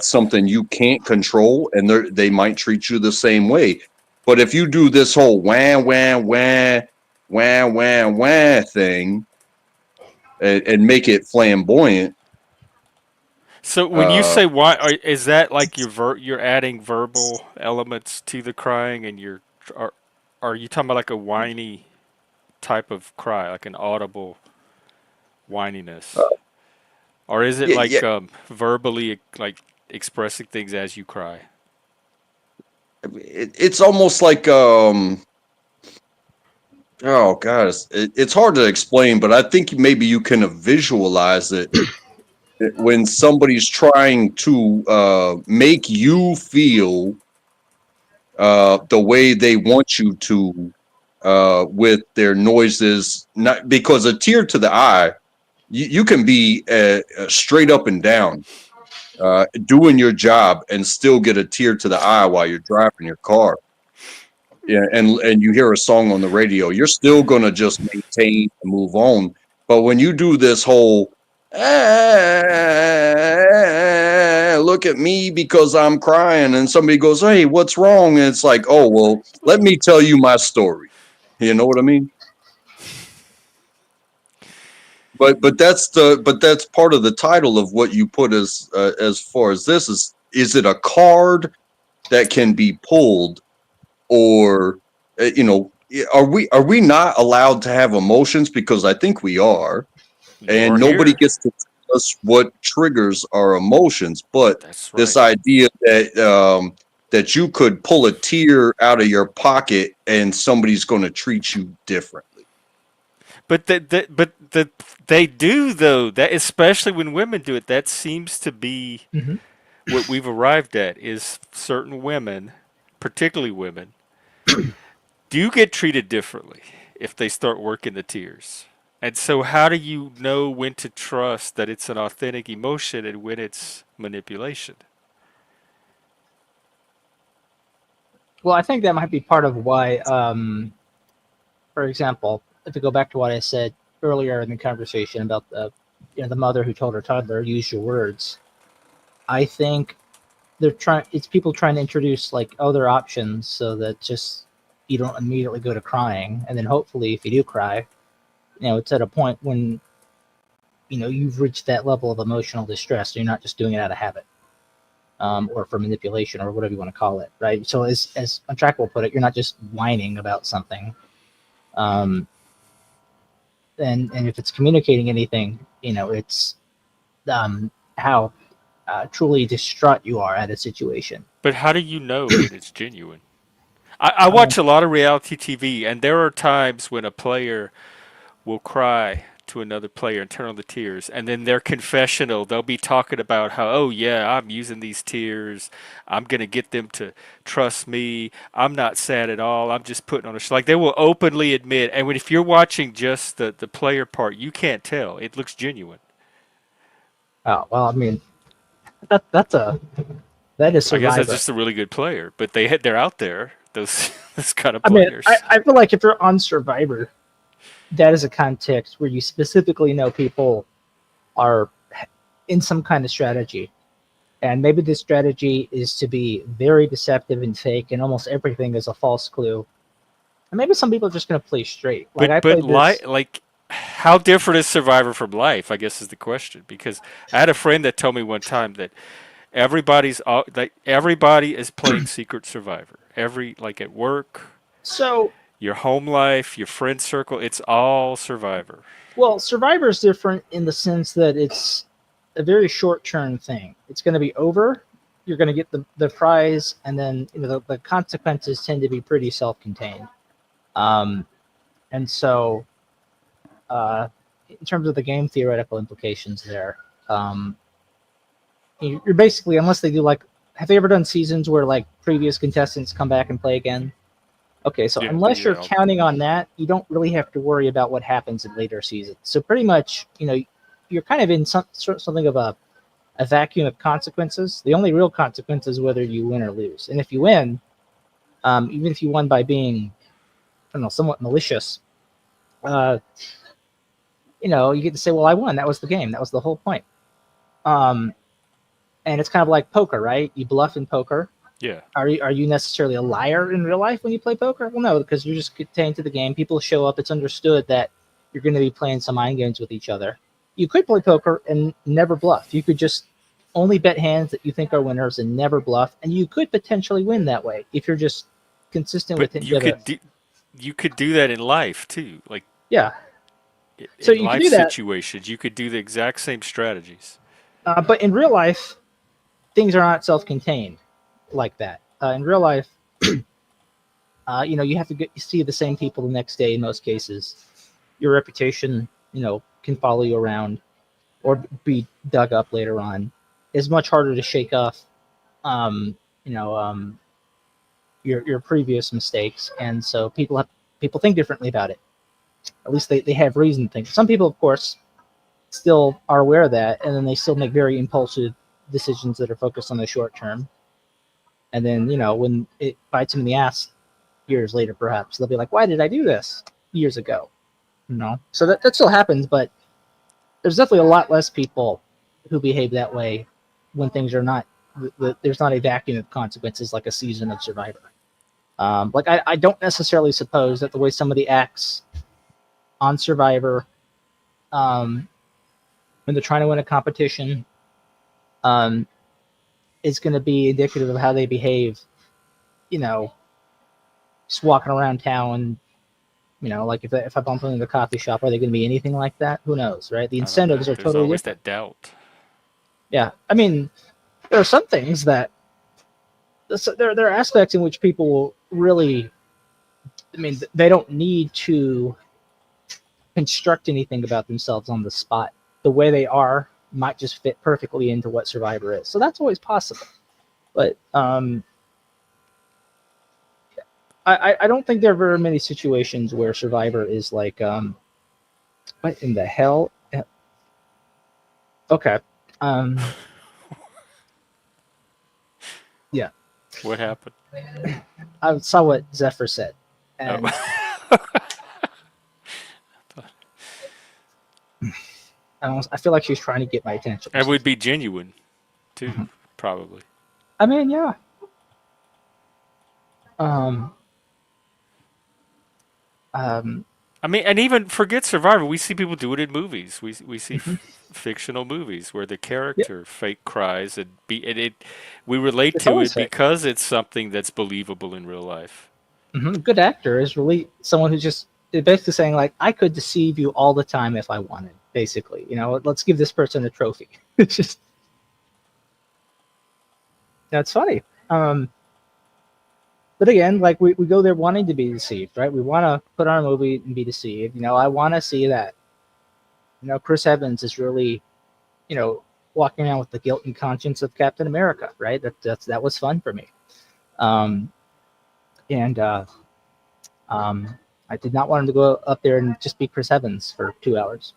something you can't control, and they might treat you the same way. But if you do this whole wah wah wah wah wah wah thing and make it flamboyant, So when you uh, say why, is that like you're adding verbal elements to the crying, and are are you talking about like a whiny type of cry, like an audible whininess, or is it yeah, like yeah, verbally like expressing things as you cry? it's almost like oh gosh, it's hard to explain, but I think maybe you can visualize it when somebody's trying to make you feel the way they want you to with their noises. Not because a tear to the eye, you can be straight up and down doing your job and still get a tear to the eye while you're driving your car. Yeah, and you hear a song on the radio, you're still gonna just maintain and move on. But when you do this whole look at me because I'm crying, and somebody goes, "Hey, what's wrong?" And it's like, "Oh, well, let me tell you my story." You know what I mean? But that's part of the title of what you put as far as this is it a card that can be pulled, or you know, are we not allowed to have emotions? Because I think we are, and You're nobody here. gets to tell us what triggers our emotions. But That's this right. idea that you could pull a tear out of your pocket and somebody's going to treat you differently. But they do though. That especially when women do it, that seems to be Mhm. what we've arrived at. Is certain women, particularly women, do get treated differently if they start working the tears. And so, how do you know when to trust that it's an authentic emotion and when it's manipulation? Well, I think that might be part of why, for example, if we go back to what I said earlier in the conversation about the mother who told her toddler, "Use your words." I think they're trying. It's people trying to introduce like other options so that just you don't immediately go to crying, and then hopefully, if you do cry, it's at a point when you've reached that level of emotional distress. So you're not just doing it out of habit. Or for manipulation or whatever you want to call it, right? So as Untrack will put it, you're not just whining about something, um, and if it's communicating anything, it's how truly distraught you are at a situation. But how do you know when it's genuine? I Um, watch a lot of reality TV, and there are times when a player will cry to another player and turn on the tears, and then their confessional, they'll be talking about how, oh yeah, I'm using these tears, I'm gonna get them to trust me, I'm not sad at all, I'm just putting on a show. Like they will openly admit, and if you're watching just the player part, you can't tell. It looks genuine. oh well, I mean that is I guess that's Survivor. just a really good player, but they're out there. Those those kind of I mean, I, players. I feel like if you're on Survivor, that is a context where you specifically know people are in some kind of strategy. And maybe this strategy is to be very deceptive and fake, and almost everything is a false clue. And maybe some people are just going to play straight. Like I But played this. like how different is Survivor from life? I guess is the question. Because I had a friend that told me one time that everybody is playing Secret Survivor. Every like at work, So, your home life, your friend circle, it's all Survivor. well, Survivor is different in the sense that it's a very short-term thing. It's going to be over. You're going to get the prize, and then the consequences tend to be pretty self-contained. Um, and so, in terms of the game theoretical implications there, um, you're basically, unless they do like, have they ever done seasons where like previous contestants come back and play again? Okay, so Yeah, unless you're yeah. counting on that, you don't really have to worry about what happens in later seasons. So pretty much, you're kind of in something of a vacuum of consequences. The only real consequence is whether you win or lose. And if you win, even if you won by being, I don't know, somewhat malicious, uh, you get to say, well, I won. That was the game. That was the whole point. Um, and it's kind of like poker, right? You bluff in poker. Yeah. Are you necessarily a liar in real life when you play poker? Well, no, because you're just contained to the game. People show up. It's understood that you're going to be playing some mind games with each other. You could play poker and never bluff. You could just only bet hands that you think are winners and never bluff, and you could potentially win that way if you're just consistent But with it. you could do that in life too. Like Yeah, so in you could life do that, situations, you could do the exact same strategies. but in real life, things are not self-contained like that. In real life, you have to see the same people the next day in most cases. Your reputation, can follow you around or be dug up later on. It's much harder to shake off, um, you know, um, your previous mistakes, and so people think differently about it. At least they have reason to think. Some people, of course, still are aware of that, and then they still make very impulsive decisions that are focused on the short term. And then, when it bites them in the ass years later, perhaps they'll be like, "Why did I do this years ago?" So that still happens, but there's definitely a lot less people who behave that way when things are not. There's not a vacuum of consequences like a season of Survivor. Like I don't necessarily suppose that the way somebody acts on Survivor, um, when they're trying to win a competition, um, is going to be indicative of how they behave. You know, just walking around town. Like if I bump into the coffee shop, are they going to be anything like that? Who knows, right? The I don't know. incentives are There's totally always different. that doubt. Yeah, I mean, there are some things that there are aspects in which people will really. I mean, they don't need to construct anything about themselves on the spot. The way they are might just fit perfectly into what Survivor is. So that's always possible. But I don't think there are very many situations where Survivor is like, what in the hell? Okay. Um, yeah. What happened? I saw what Zephyr said, and Oh. I feel like she's trying to get my attention. That would be genuine too, Mhm. probably. I mean, yeah. Um, um, I mean, and even forget Survivor. We see people do it in movies. We see mhm. fictional movies where the Yeah, character fake cries and it we relate it's to always it fake. because it's something that's believable in real life. Good actor is really someone who's just basically saying like, I could deceive you all the time if I wanted. Basically, let's give this person a trophy. It's just that's funny. But again, like we go there wanting to be deceived, right? We want to put on a movie and be deceived. I want to see that. Chris Evans is really, you know, walking around with the guilt and conscience of Captain America, right? That was fun for me. Um, and um, I did not want him to go up there and just be Chris Evans for 2 hours.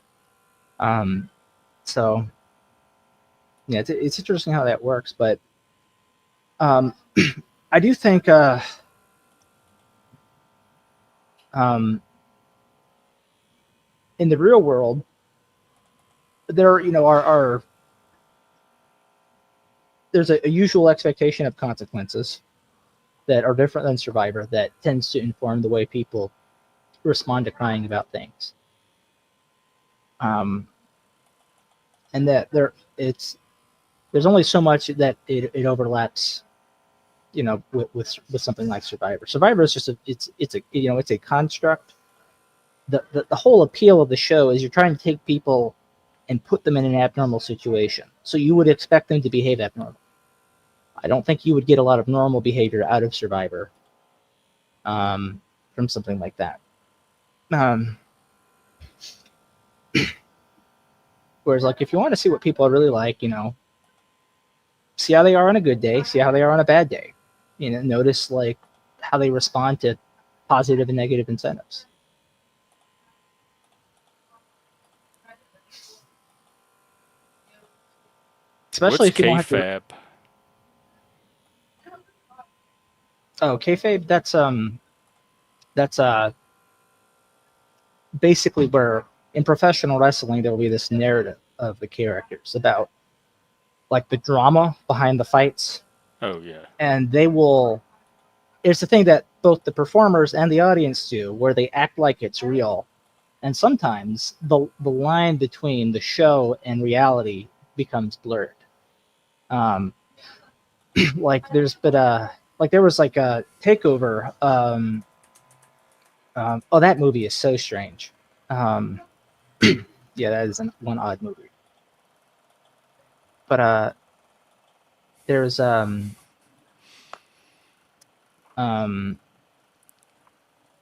Um, so yeah, it's interesting how that works, but um, I do think um, in the real world there, are there's a usual expectation of consequences. that are different than Survivor that tends to inform the way people respond to crying about things. And that there's only so much that it overlaps, with something like Survivor. Survivor is just it's a construct. The whole appeal of the show is you're trying to take people and put them in an abnormal situation. So you would expect them to behave abnormal. I don't think you would get a lot of normal behavior out of Survivor from something like that. Whereas, like, if you want to see what people are really like, see how they are on a good day, see how they are on a bad day. Notice, like, how they respond to positive and negative incentives. Especially What's if you don't have to. kayfabe? Oh, kayfabe. That's basically where in professional wrestling there will be this narrative of the characters about like the drama behind the fights, Oh yeah. and they will. It's the thing that both the performers and the audience do, where they act like it's real, and sometimes the line between the show and reality becomes blurred. Like there was like a takeover. Oh, that movie is so strange. Yeah, that is one odd movie. But there's what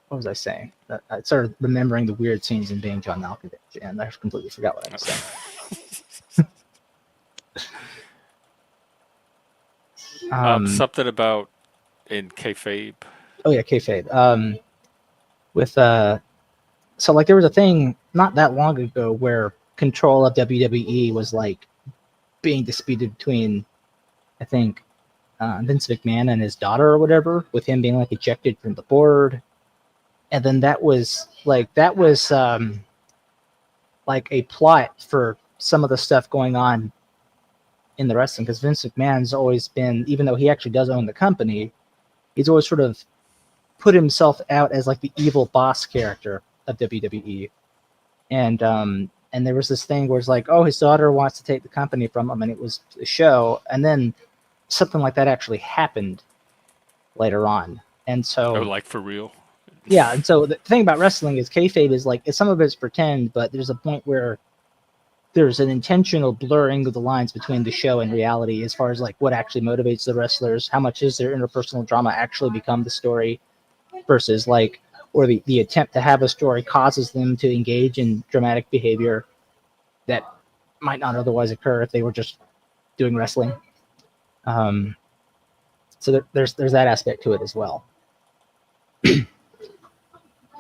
was I saying? I started remembering the weird scenes in being John Malkovich, and I completely forgot what I was saying. Something about in kayfabe. Oh yeah, kayfabe. With so like there was a thing not that long ago where control of WWE was like being disputed between, I think, Vince McMahon and his daughter or whatever, with him being like ejected from the board. And then that was like a plot for some of the stuff going on in the wrestling, because Vince McMahon's always been, even though he actually does own the company, he's always sort of put himself out as like the evil boss character of WWE. And there was this thing where it's like, oh, his daughter wants to take the company from him, and it was a show, and then something like that actually happened later on. And so, Oh, like for real? yeah, and so the thing about wrestling is kayfabe is like some of it's pretend, but there's a point where there's an intentional blurring of the lines between the show and reality as far as like what actually motivates the wrestlers, how much is their interpersonal drama actually become the story, versus like, or the attempt to have a story causes them to engage in dramatic behavior that might not otherwise occur if they were just doing wrestling. So there's that aspect to it as well.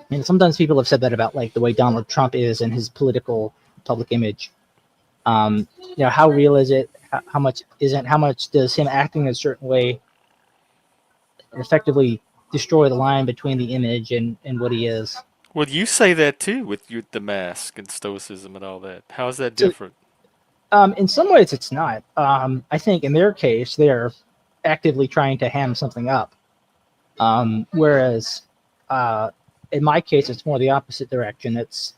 And sometimes people have said that about like the way Donald Trump is and his political public image. How real is it? How much isn't? How much does him acting a certain way effectively destroy the line between the image and what he is? Well, you say that too with the mask and stoicism and all that. How is that So, different? in some ways, it's not. I think in their case, they're actively trying to ham something up. Whereas in my case, it's more the opposite direction. It's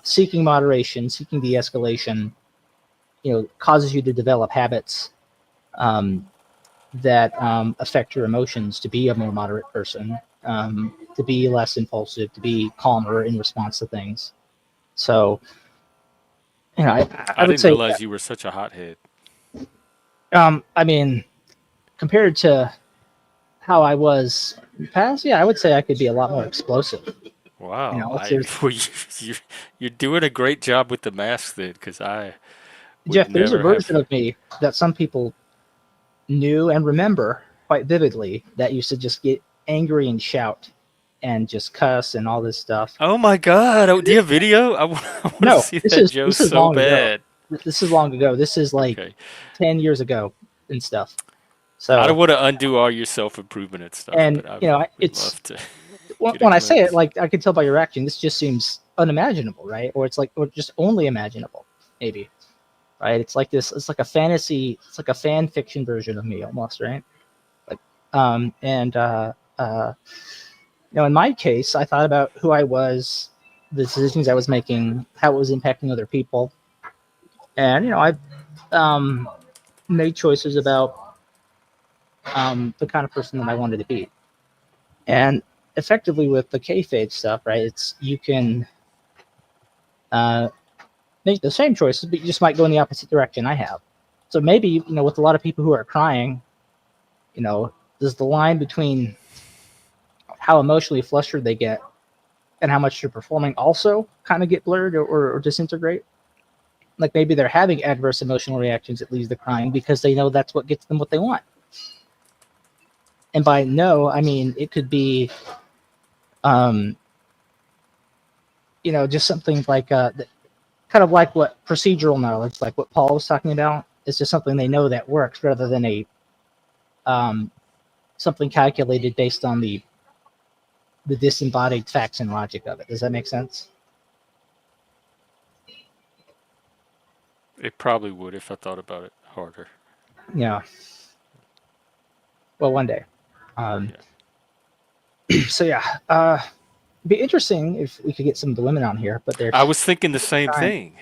seeking moderation, seeking de-escalation. Causes you to develop habits that affect your emotions, to be a more moderate person, to be less impulsive, to be calmer in response to things. So, I I would didn't say, realize you were such a hothead. I mean, compared to how I was in the past, yeah, I would say I could be a lot more explosive. Wow. There's, Well, you're doing a great job with the mask then, because I would Jeff, there's a never have. version of me that some people knew and remember quite vividly that used to just get angry and shout and just cuss and all this stuff. Oh my God! Oh, do you have video? I want to No, see that Joe this is so long ago. bad. This is long ago. This is like Okay. 10 years ago and stuff. I don't So, want to undo all your self-improvement and stuff, and but I would it's love to get a when I say it, glimpse. like I can tell by your reaction, this just seems unimaginable, right? Or it's like, or just only imaginable, maybe, right? It's like this. It's like a fantasy. It's like a fan fiction version of me, almost, right? Like And in my case, I thought about who I was, the decisions I was making, how it was impacting other people, and I made choices about the kind of person that I wanted to be. And effectively, with the kayfabe stuff, right? It's you can uh, make the same choices, but you just might go in the opposite direction I have. So maybe with a lot of people who are crying, does the line between how emotionally flustered they get and how much they're performing also kind of get blurred or disintegrate? Like maybe they're having adverse emotional reactions that leads to crying because they know that's what gets them what they want. And by no, I mean it could be, um, just something like kind of like what procedural knowledge, like what Paul was talking about. It's just something they know that works rather than a something calculated based on the disembodied facts and logic of it. Does that make sense? It probably would if I thought about it harder. Yeah. Well, one day. So yeah, it'd be interesting if we could get some of the women on here, but I was thinking the same thing.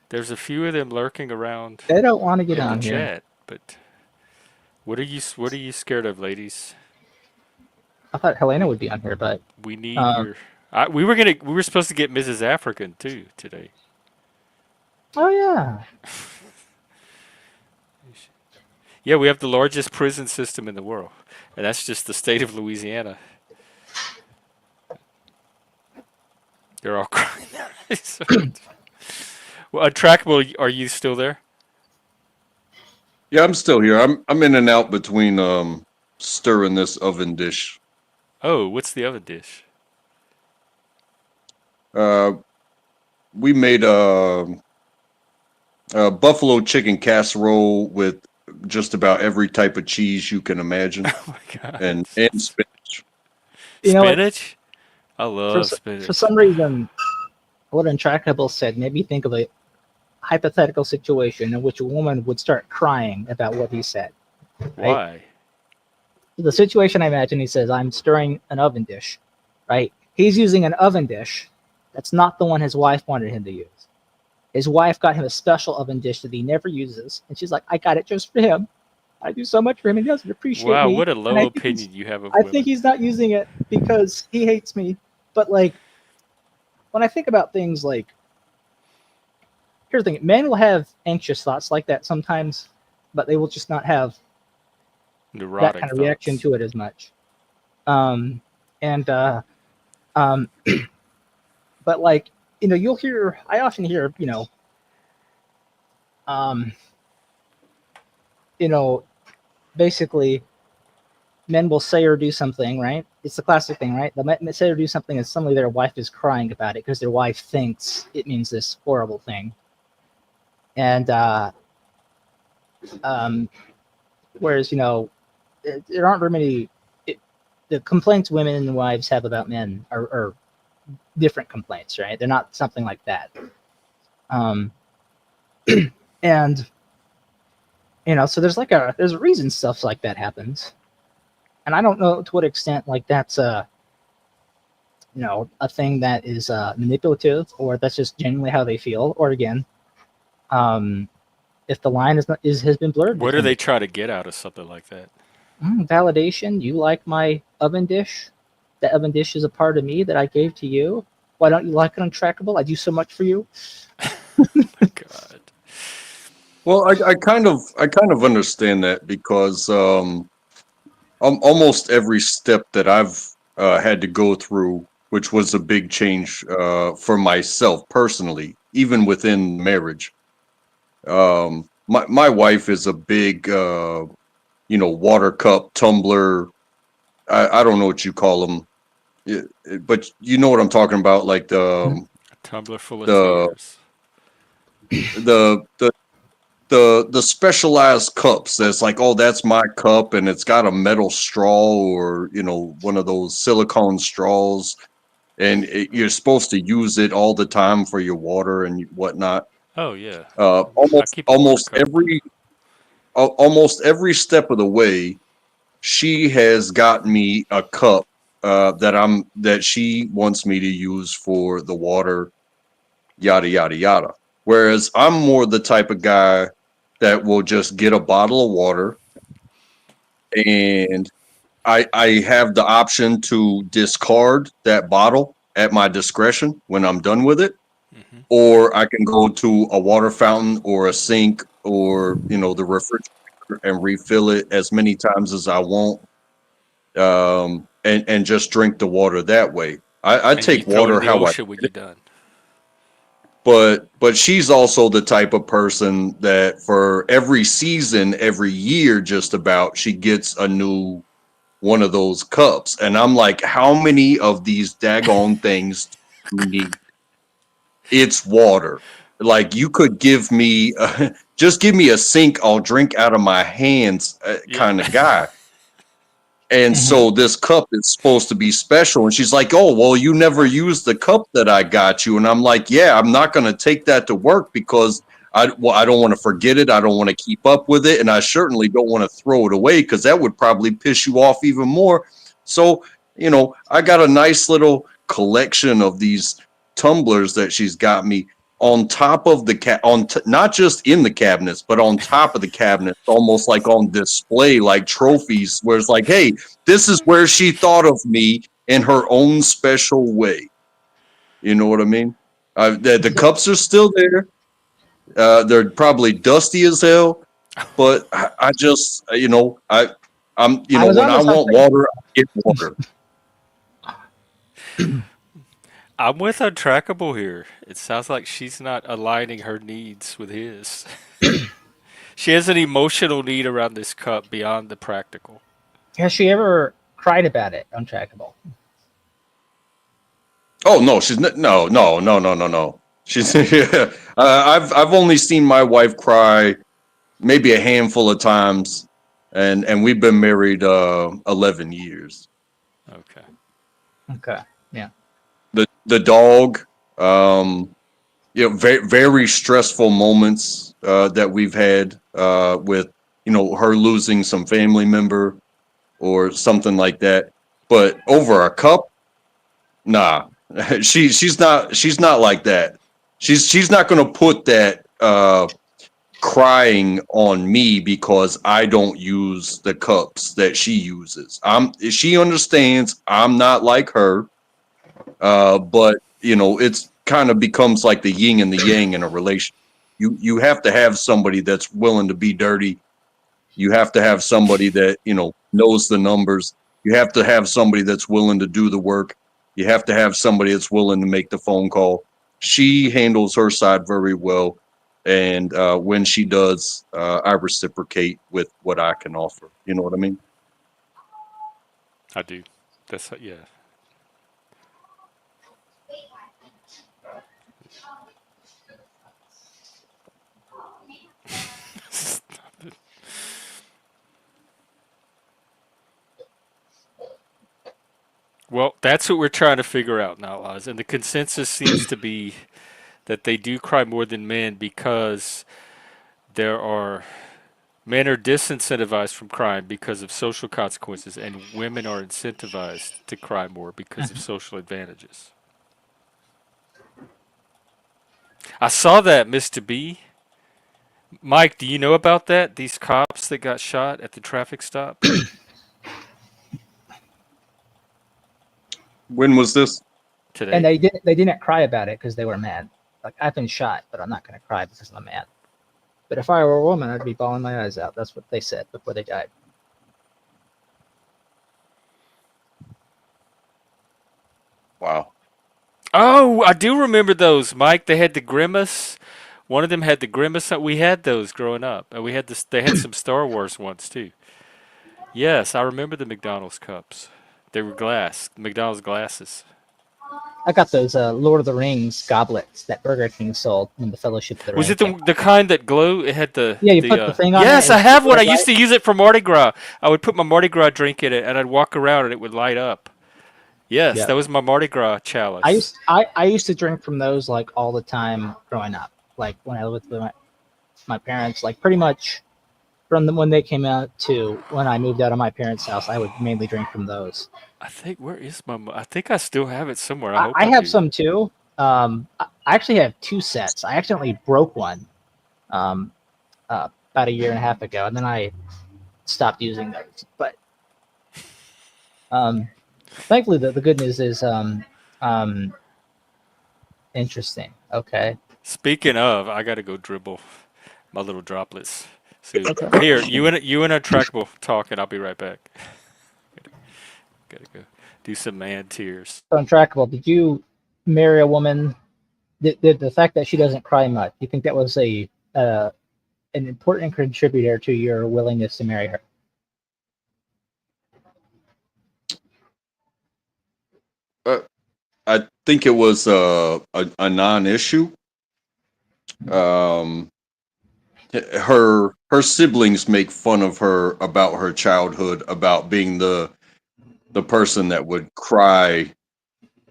There's a few of them lurking around they don't want to get in the on here. chat, but what are you scared of, ladies? I thought Helena would be on here, but We need your. We were supposed to get Mrs. African too today. oh yeah, Yeah, we have the largest prison system in the world, and that's just the state of Louisiana. They're all crying. Well, Untrackable, are you still there? Yeah, I'm still here. I'm in and out between stirring this oven dish. Oh, what's the other dish? We made a buffalo chicken casserole with just about every type of cheese you can imagine, Oh my god. and spinach. Spinach? I for love spinach. for some reason, what Untrackable said made me think of a hypothetical situation in which a woman would start crying about what he said. Right? Why? The situation I imagine, he says, I'm stirring an oven dish, right? He's using an oven dish that's not the one his wife wanted him to use. His wife got him a special oven dish that he never uses, and she's like, I got it just for him. I do so much for him, and he doesn't appreciate Wow, me. what a And low opinion you have of I women. think he's not using it because he hates me. But like, when I think about things like, here's the thing: men will have anxious thoughts like that sometimes, but they will just not have Neurotic that kind of thoughts. reaction to it as much. And but like, you'll hear, I often hear, basically men will say or do something, right? It's the classic thing, right? They'll say or do something and suddenly their wife is crying about it because their wife thinks it means this horrible thing. And whereas, there aren't very many, the complaints women and wives have about men are different complaints, right? They're not something like that. And, so there's a reason stuff like that happens. And I don't know to what extent like that's a thing that is manipulative, or that's just genuinely how they feel, or again, if the line has been blurred. What do they try to get out of something like that? Validation. You like my oven dish? The oven dish is a part of me that I gave to you. Why don't you like it? Untrackable? I do so much for you. My God. Well, I kind of understand that because almost every step that I've had to go through, which was a big change for myself personally, even within marriage. My wife is a big water cup, tumbler. I don't know what you call them, but you know what I'm talking about, like A tumbler full of the tears. the specialized cups that's like, oh, that's my cup, and it's got a metal straw or one of those silicone straws, and you're supposed to use it all the time for your water and whatnot. Oh yeah. I Almost keep a water cup. almost every step of the way, she has got me a cup that she wants me to use for the water, yada yada yada. Whereas I'm more the type of guy that will just get a bottle of water, and I have the option to discard that bottle at my discretion when I'm done with it, Hmm. or I can go to a water fountain or a sink or the refrigerator and refill it as many times as I want, and just drink the water that way. I And you take throw it in water the how I ocean when get you're it, done. but she's also the type of person that for every season, every year, just about, she gets a new one of those cups, and I'm like, how many of these daggone things do you need? It's water. Like, you could give me just give me a sink, I'll drink out of my hands, Yeah. kind of guy. And Hmm. so this cup is supposed to be special. And she's like, oh, well, you never used the cup that I got you. And I'm like, yeah, I'm not going to take that to work because I don't want to forget it. I don't want to keep up with it. And I certainly don't want to throw it away because that would probably piss you off even more. So, I got a nice little collection of these tumblers that she's got me on top of the not just in the cabinets, but on top of the cabinets, almost like on display, like trophies, where it's like, hey, this is where she thought of me in her own special way. You know what I mean? The cups are still there. They're probably dusty as hell, but I just, I was when onto I want something. water, I get water. I'm with Untrackable here. It sounds like she's not aligning her needs with his. She has an emotional need around this cup beyond the practical. Has she ever cried about it? Untrackable. Oh no, she's no, no, no, no, no, no. She's I've only seen my wife cry maybe a handful of times, and we've been married 11 years. Okay. Okay. Yeah. The dog, very very stressful moments that we've had with her losing some family member or something like that. But over a cup, nah. She's not like that. She's not going to put that crying on me because I don't use the cups that she uses. She understands I'm not like her, but it's kind of becomes like the yin and the yang in a relation. You have to have somebody that's willing to be dirty. You have to have somebody that knows the numbers. You have to have somebody that's willing to do the work. You have to have somebody that's willing to make the phone call. She handles her side very well, and when she does, I reciprocate with what I can offer. You know what I mean? I do. That's yeah. Well, that's what we're trying to figure out now, Oz. And the consensus seems to be that they do cry more than men because there are men are disincentivized from crime because of social consequences, and women are incentivized to cry more because of social advantages. I saw that, Mr. B. Mike, do you know about that? These cops that got shot at the traffic stop When was this? And today? they didn't cry about it because they were mad. Like, I've been shot, but I'm not going to cry because I'm mad. But if I were a woman, I'd be bawling my eyes out. That's what they said before they died. Wow. Oh, I do remember those, Mike. They had the grimace. One of them had the grimace. We had those growing up, and we had this. They had some Star Wars ones too. Yes, I remember the McDonald's cups. They were glass, McDonald's glasses. I got those Lord of the Rings goblets that Burger King sold when the Fellowship of the Was Ring it came the out. kind that glow? It had the Yeah, you the. put the thing on it Yes, and I it's have the one. I red used light. to use it for Mardi Gras. I would put my Mardi Gras drink in it, and I'd walk around, and it would light up. Yes, Yeah. that was my Mardi Gras I chalice. used I used to drink from those like all the time growing up. Like when I lived with my parents, like pretty much from when they came out to when I moved out of my parents' house, I would mainly drink from those. I think where is my? I think I still have it somewhere. I hope I I have do. some too. I actually have two sets. I accidentally broke one um, about a year and a half ago, and then I stopped using those. But thankfully, the good news is um, interesting. Okay. Speaking of, I gotta go dribble my little droplets soon. Okay. Here, you and Untrackable talk, and I'll be right back. Gotta go do some man tears. So untrackable. Did you marry a woman? Did the fact that she doesn't cry much? Do you think that was an important contributor to your willingness to marry her? Uh, I think it was a non-issue. Um, her siblings make fun of her about her childhood, about being the person that would cry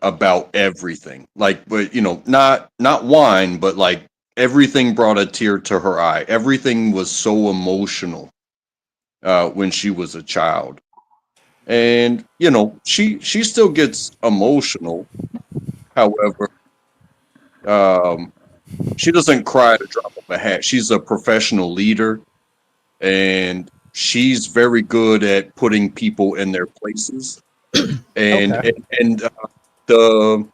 about everything. Like, but not whine, but like everything brought a tear to her eye. Everything was so emotional when she was a child, and she still gets emotional. However, um, she doesn't cry at a drop of a hat. She's a professional leader, and she's very good at putting people in their places. And Okay. the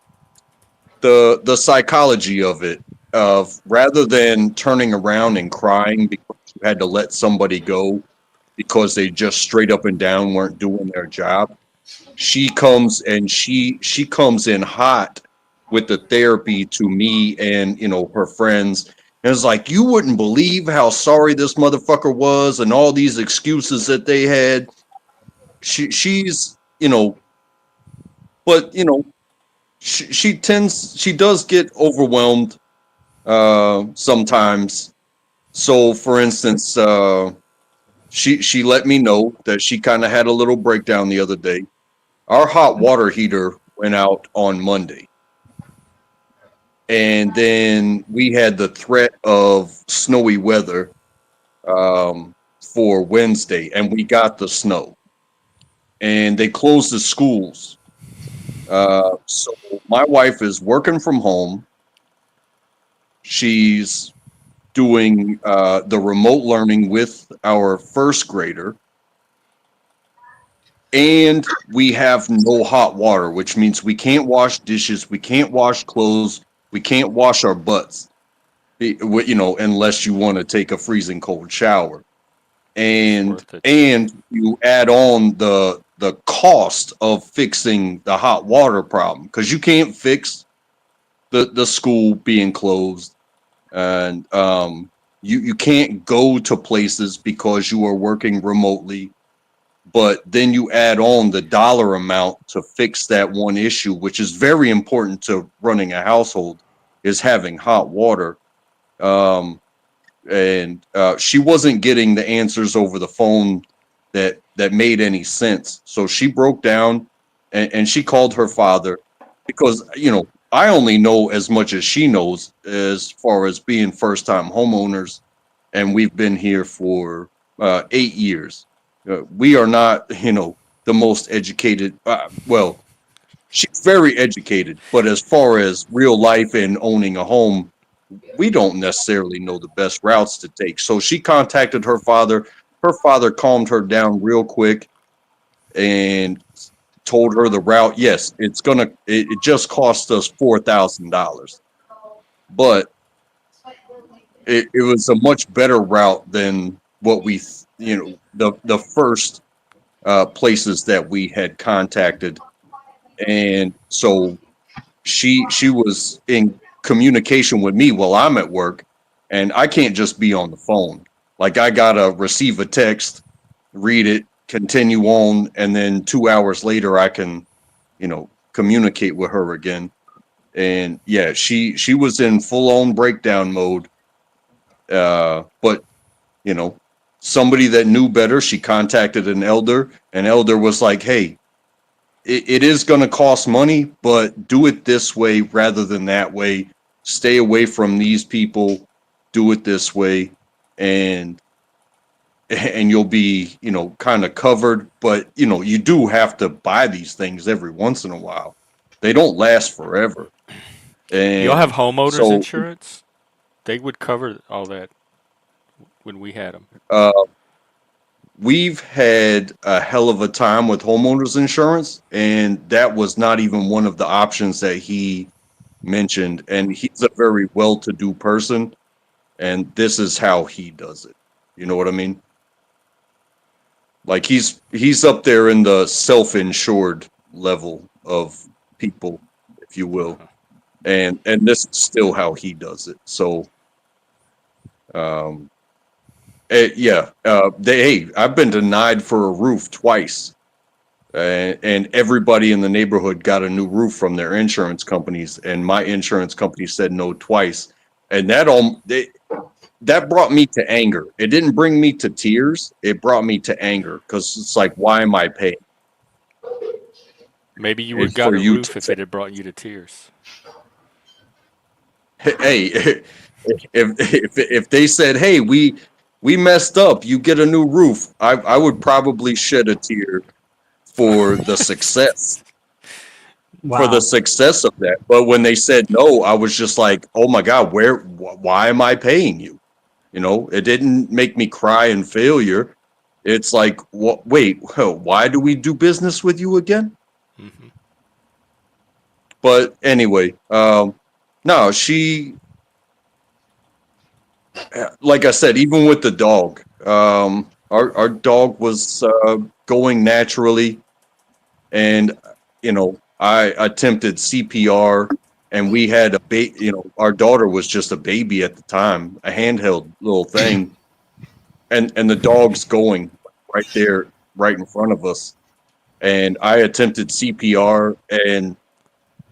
the psychology of it, of rather than turning around and crying because you had to let somebody go because they just straight up and down weren't doing their job, she comes in hot with the therapy to me and her friends, and it's like, you wouldn't believe how sorry this motherfucker was and all these excuses that they had. She's but she does get overwhelmed sometimes. So for instance, she let me know that she kind of had a little breakdown the other day. Our hot water heater went out on Monday, and then we had the threat of snowy weather for Wednesday, and we got the snow, and they closed the schools. So my wife is working from home. She's doing the remote learning with our first grader, and we have no hot water, which means we can't wash dishes, we can't wash clothes, we can't wash our butts, unless you want to take a freezing cold shower. It's And worth it. you add on the cost of fixing the hot water problem, because you can't fix the school being closed, and you can't go to places because you are working remotely. But then you add on the dollar amount to fix that one issue, which is very important to running a household, is having hot water. Um, and she wasn't getting the answers over the phone that made any sense. So she broke down, and she called her father, because I only know as much as she knows as far as being first time homeowners, and we've been here for 8 years. We are not the most educated. Well, she's very educated, but as far as real life and owning a home, we don't necessarily know the best routes to take. So she contacted her father. Her father calmed her down real quick and told her the route. Yes, it just cost us $4,000, but it was a much better route than what the first places that we had contacted. And so she was in communication with me while I'm at work, and I can't just be on the phone. Like, I gotta receive a text, read it, continue on, and then 2 hours later I can communicate with her again. And yeah, she was in full on breakdown mode. But you know somebody that knew better, she contacted an elder. An elder was like, hey, it is going to cost money, but do it this way rather than that way. Stay away from these people. Do it this way. And and you'll be, you know, kind of covered. But, you know, you do have to buy these things every once in a while. They don't last forever. Y'all have And homeowners so insurance? They would cover all that when we had them. uh, we've had a hell of a time with homeowners insurance, and that was not even one of the options that he mentioned. And he's a very well-to-do person, and this is how he does it. You know what I mean? Like he's up there in the self-insured level of people, if you will. And this is still how he does it. So um yeah, hey, I've been denied for a roof twice. And everybody in the neighborhood got a new roof from their insurance companies, and my insurance company said no twice. And that brought me to anger. It didn't bring me to tears. It brought me to anger because it's like, why am I paying? Maybe you would have It's for gotten a you to roof if say, it had brought you to tears. hey, if they said, hey, we messed up, you get a new roof, I would probably shed a tear for the success Wow. of that. But when they said no, I was just like, oh my God, why am I paying you? You know, it didn't make me cry in failure. It's like, what? Wait, why do we do business with you again? Hmm. But anyway, no, she, like I said, even with the dog, our dog was going naturally, and you know, I attempted CPR, and we had you know, our daughter was just a baby at the time, a handheld little thing, and the dog's going right there, right in front of us, and I attempted CPR, and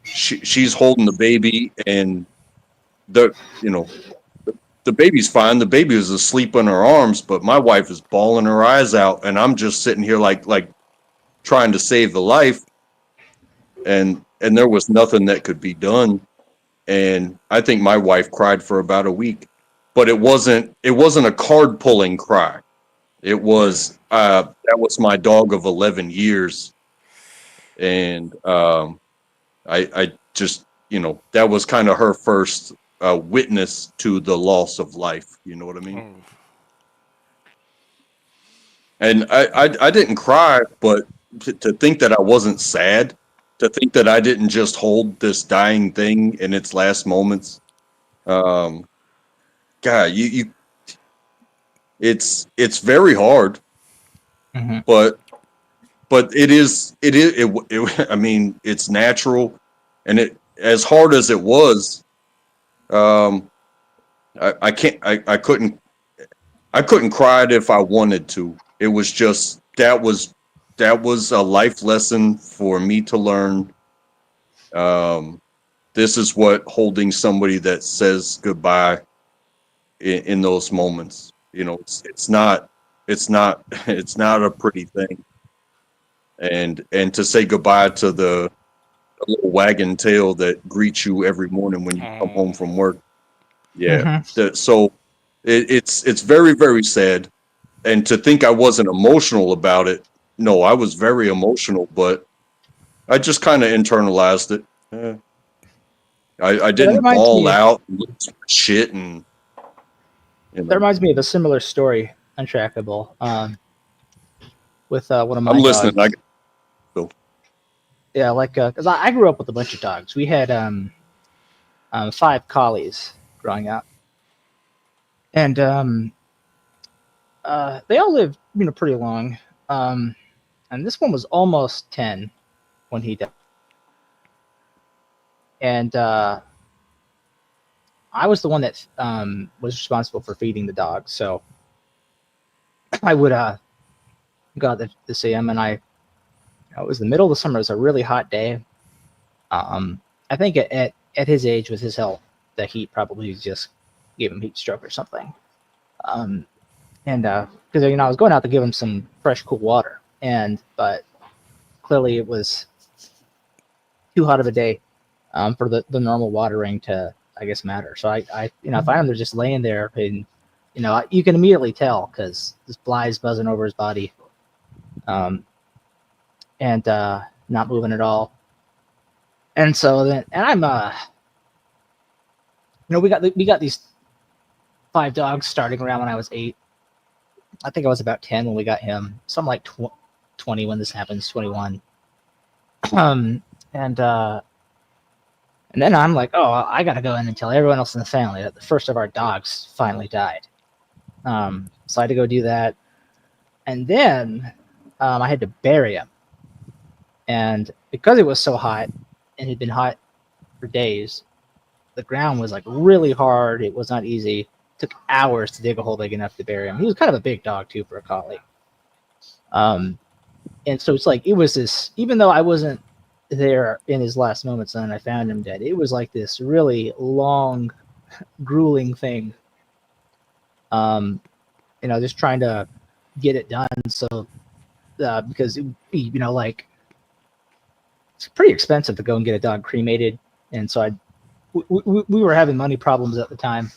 she's holding the baby, and the you know the baby's fine. The baby was asleep in her arms, but my wife is bawling her eyes out, and I'm just sitting here like trying to save the life, and there was nothing that could be done. And I think my wife cried for about a week, but it wasn't a card pulling cry. It Yeah. was that was my dog of 11 years, and I just, you know, that was kind of her first witness to the loss of life. You know what I mean? Oh. And I didn't cry, but to think that I wasn't sad, to think that I didn't just hold this dying thing in its last moments. Um, God, it's very hard, Hmm. but I mean, it's natural, and it as hard as it was, um, I can't, I couldn't cry it if I wanted to. It was just that was a life lesson for me to learn. Um, this is what holding somebody that says goodbye in those moments. You know, it's not, it's not a pretty thing. And to say goodbye to the little wagging tail that greets you every morning when you come home Oh. from work. Yeah. Hmm. So it's very, very sad. And to think I wasn't emotional about it, no, I was very emotional, but I just kind of internalized it. I Yeah, that didn't reminds ball me. out and lose shit, and you That know. reminds me of a similar story, untrackable, with one of I'm my listening. I dogs. so Yeah, like because I grew up with a bunch of dogs. We had 5 collies growing up, and they all lived pretty long. Um, and this one was almost 10 when he died, and I was the one that was responsible for feeding the dog. So I would go out to see him, and it was the middle of the summer. It was a really hot day. I think at his age, with his health, the heat probably just gave him heat stroke or something. Um, and because I was going out to give him some fresh, cool water, but clearly it was too hot of a day for the normal watering to, I guess, matter. So I found him just laying there, and You know, you can immediately tell because this fly's buzzing over his body, and not moving at all. And so then, and I'm you know, we got these 5 dogs starting around when I was 8. I think I was about 10 when we got him. So I'm like 20 when this happens, 21. Um, and then I'm like, oh, I got to go in and tell everyone else in the family that the first of our dogs finally died. So I had to go do that. And then I had to bury him. And because it was so hot and it had been hot for days, the ground was like really hard. It was not easy. It took hours to dig a hole big enough to bury him. He was kind of a big dog too for a collie. And so it's like, it was this, even though I wasn't there in his last moments and I found him dead, it was like this really long, grueling thing. You know, just trying to get it done. So, because it, you know, like, it's pretty expensive to go and get a dog cremated. And so we were having money problems at the time.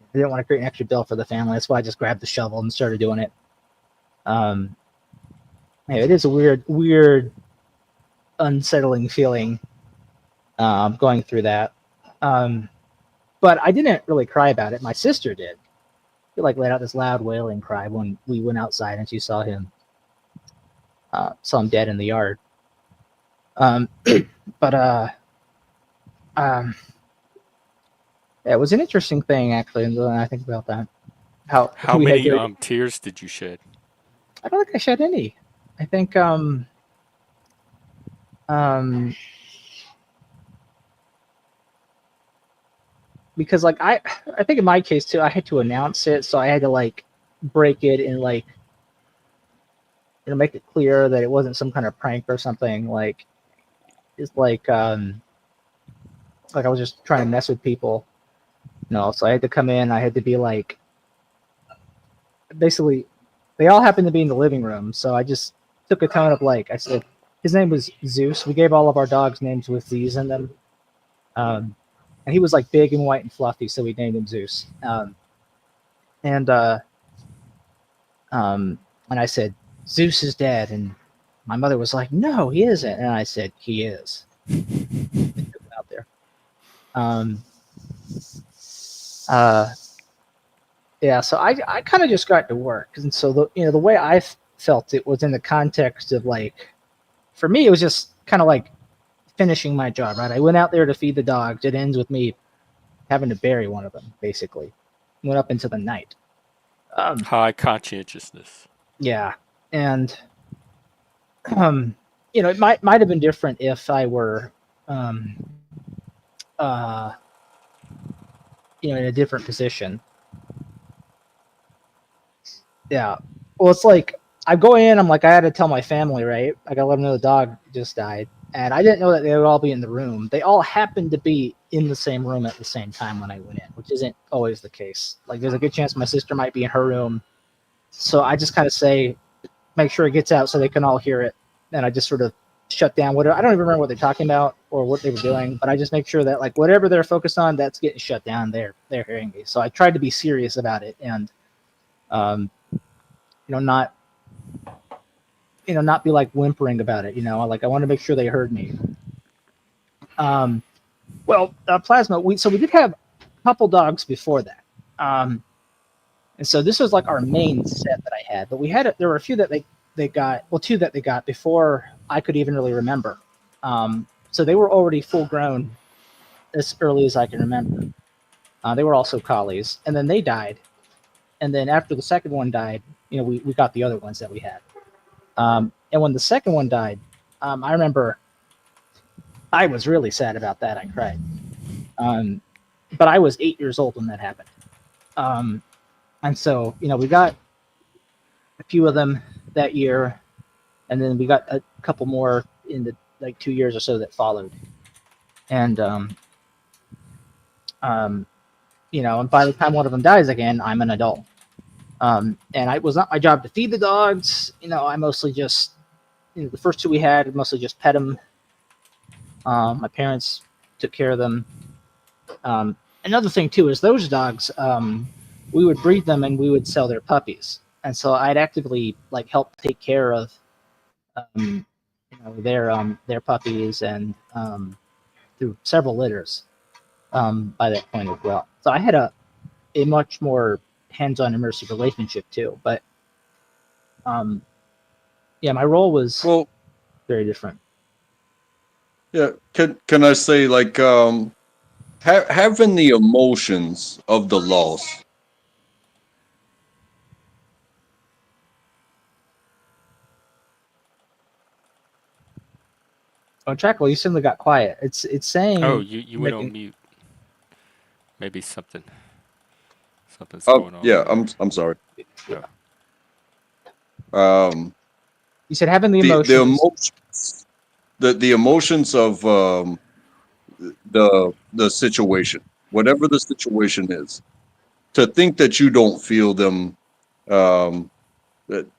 I didn't want to create an extra bill for the family. That's why I just grabbed the shovel and started doing it. Yeah, it is a weird, unsettling feeling going through that. But I didn't really cry about it. My sister did. She like let out this loud wailing cry when we went outside and she saw him dead in the yard. But yeah, it was an interesting thing actually. And when I think about that, how we many had tears did you shed? I don't think I shed any. I think because like I think in my case too, I had to announce it, so I had to like break it and like, you know, make it clear that it wasn't some kind of prank or something. Like it's like I was just trying to mess with people. No, so I had to come in. I had to be like, basically, they all happened to be in the living room, so I just took a tone of like, I said his name was Zeus. We gave all of our dogs names with Z's in them. And he was like big and white and fluffy, so we named him Zeus. And I said, Zeus is dead. And my mother was like, no, he isn't. And I said, he is. Out there. Yeah, so I kind of just got to work. And so the way I felt it was in the context of like, for me, it was just kind of like finishing my job, right? I went out there to feed the dogs. It ends with me having to bury one of them, basically. Went up into the night. High conscientiousness. Yeah, and you know, it might have been different if I were, you know, in a different position. Yeah. Well, it's like I go in. I'm like, I had to tell my family, right? I gotta let them know the dog just died, and I didn't know that they would all be in the room. They all happened to be in the same room at the same time when I went in, which isn't always the case. Like, there's a good chance my sister might be in her room, so I just kind of say, make sure it gets out so they can all hear it, and I just sort of shut down whatever. I don't even remember what they're talking about or what they were doing, but I just make sure that like whatever they're focused on, that's getting shut down. They're hearing me, so I tried to be serious about it and you know, not be like whimpering about it. You know, like I want to make sure they heard me. Well, plasma. We did have a couple dogs before that, and so this was like our main set that I had. But there were a few that they got. Well, 2 that they got before I could even really remember. So they were already full grown as early as I can remember. They were also collies, and then they died. And then after the second one died, you know, we got the other ones that we had. And when the second one died, I remember I was really sad about that. I cried. But I was 8 years old when that happened. And so, you know, we got a few of them that year, and then we got a couple more in the like 2 years or so that followed. And you know, and by the time one of them dies again, I'm an adult. And it was not my job to feed the dogs. You know, I mostly just, you know, the first 2 we had, mostly just pet them. My parents took care of them. Another thing too is those dogs, we would breed them and we would sell their puppies. And so I'd actively like help take care of their puppies and through several litters by that point as well. So I had a much more hands-on immersive relationship too. But yeah, my role was Well, very different. yeah. Can I say like having the emotions of the loss? Oh, Jackal, you suddenly got quiet. It's Oh, saying you went on like mute. Maybe something's going on Yeah. over there. I'm sorry. Oh. Um, you said having the the emotions. emotions the emotions of the situation, whatever the situation is, to think that you don't feel them, um,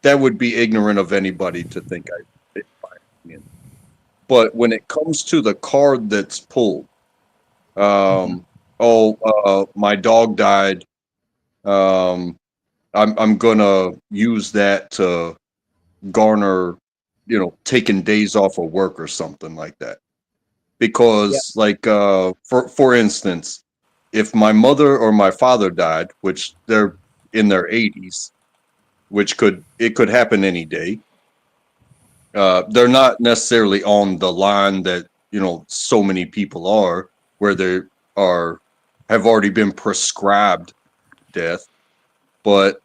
that would be ignorant of anybody to think in my opinion. But when it comes to the card that's pulled, Mhm. my dog died. Um, I'm gonna use that to garner, taking days off of work or something like that. Yeah. Because, like, for instance, if my mother or my father died, which they're in their 80s, which could happen any day. They're not necessarily on the line that so many people are, where they are have already been prescribed death. But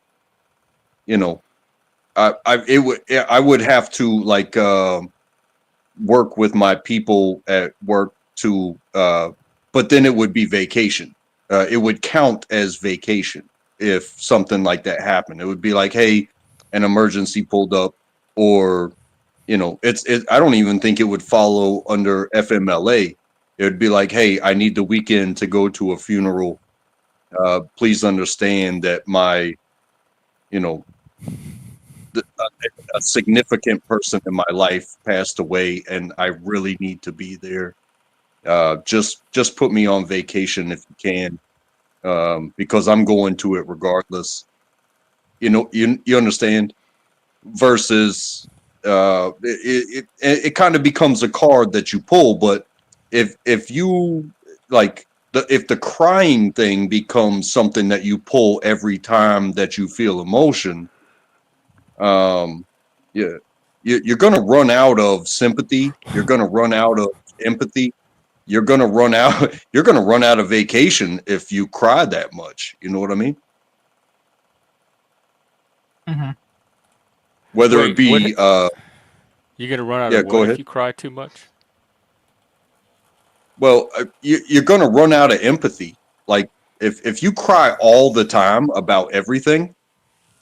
you know, I would have to like work with my people at work to, but then it would be vacation. It would count as vacation if something like that happened. It would be like, hey, an emergency pulled up, or I don't even think it would follow under FMLA. It would be like, hey, I need the weekend to go to a funeral. Please understand that my, you know, a significant person in my life passed away, and I really need to be there. Just put me on vacation if you can, because I'm going to it regardless. You understand? Versus, it kind of becomes a card that you pull. But if you like if the crying thing becomes something that you pull every time that you feel emotion, um, yeah, you're going to run out of sympathy. You're going to run out of empathy. You're going to run out. You're going to run out of vacation if you cry that much. You know what I mean? Mhm. Whether it Wait, what? be, You gonna run out yeah, of go what if ahead. you cry too much? Well, you're going to run out of empathy. Like if you cry all the time about everything,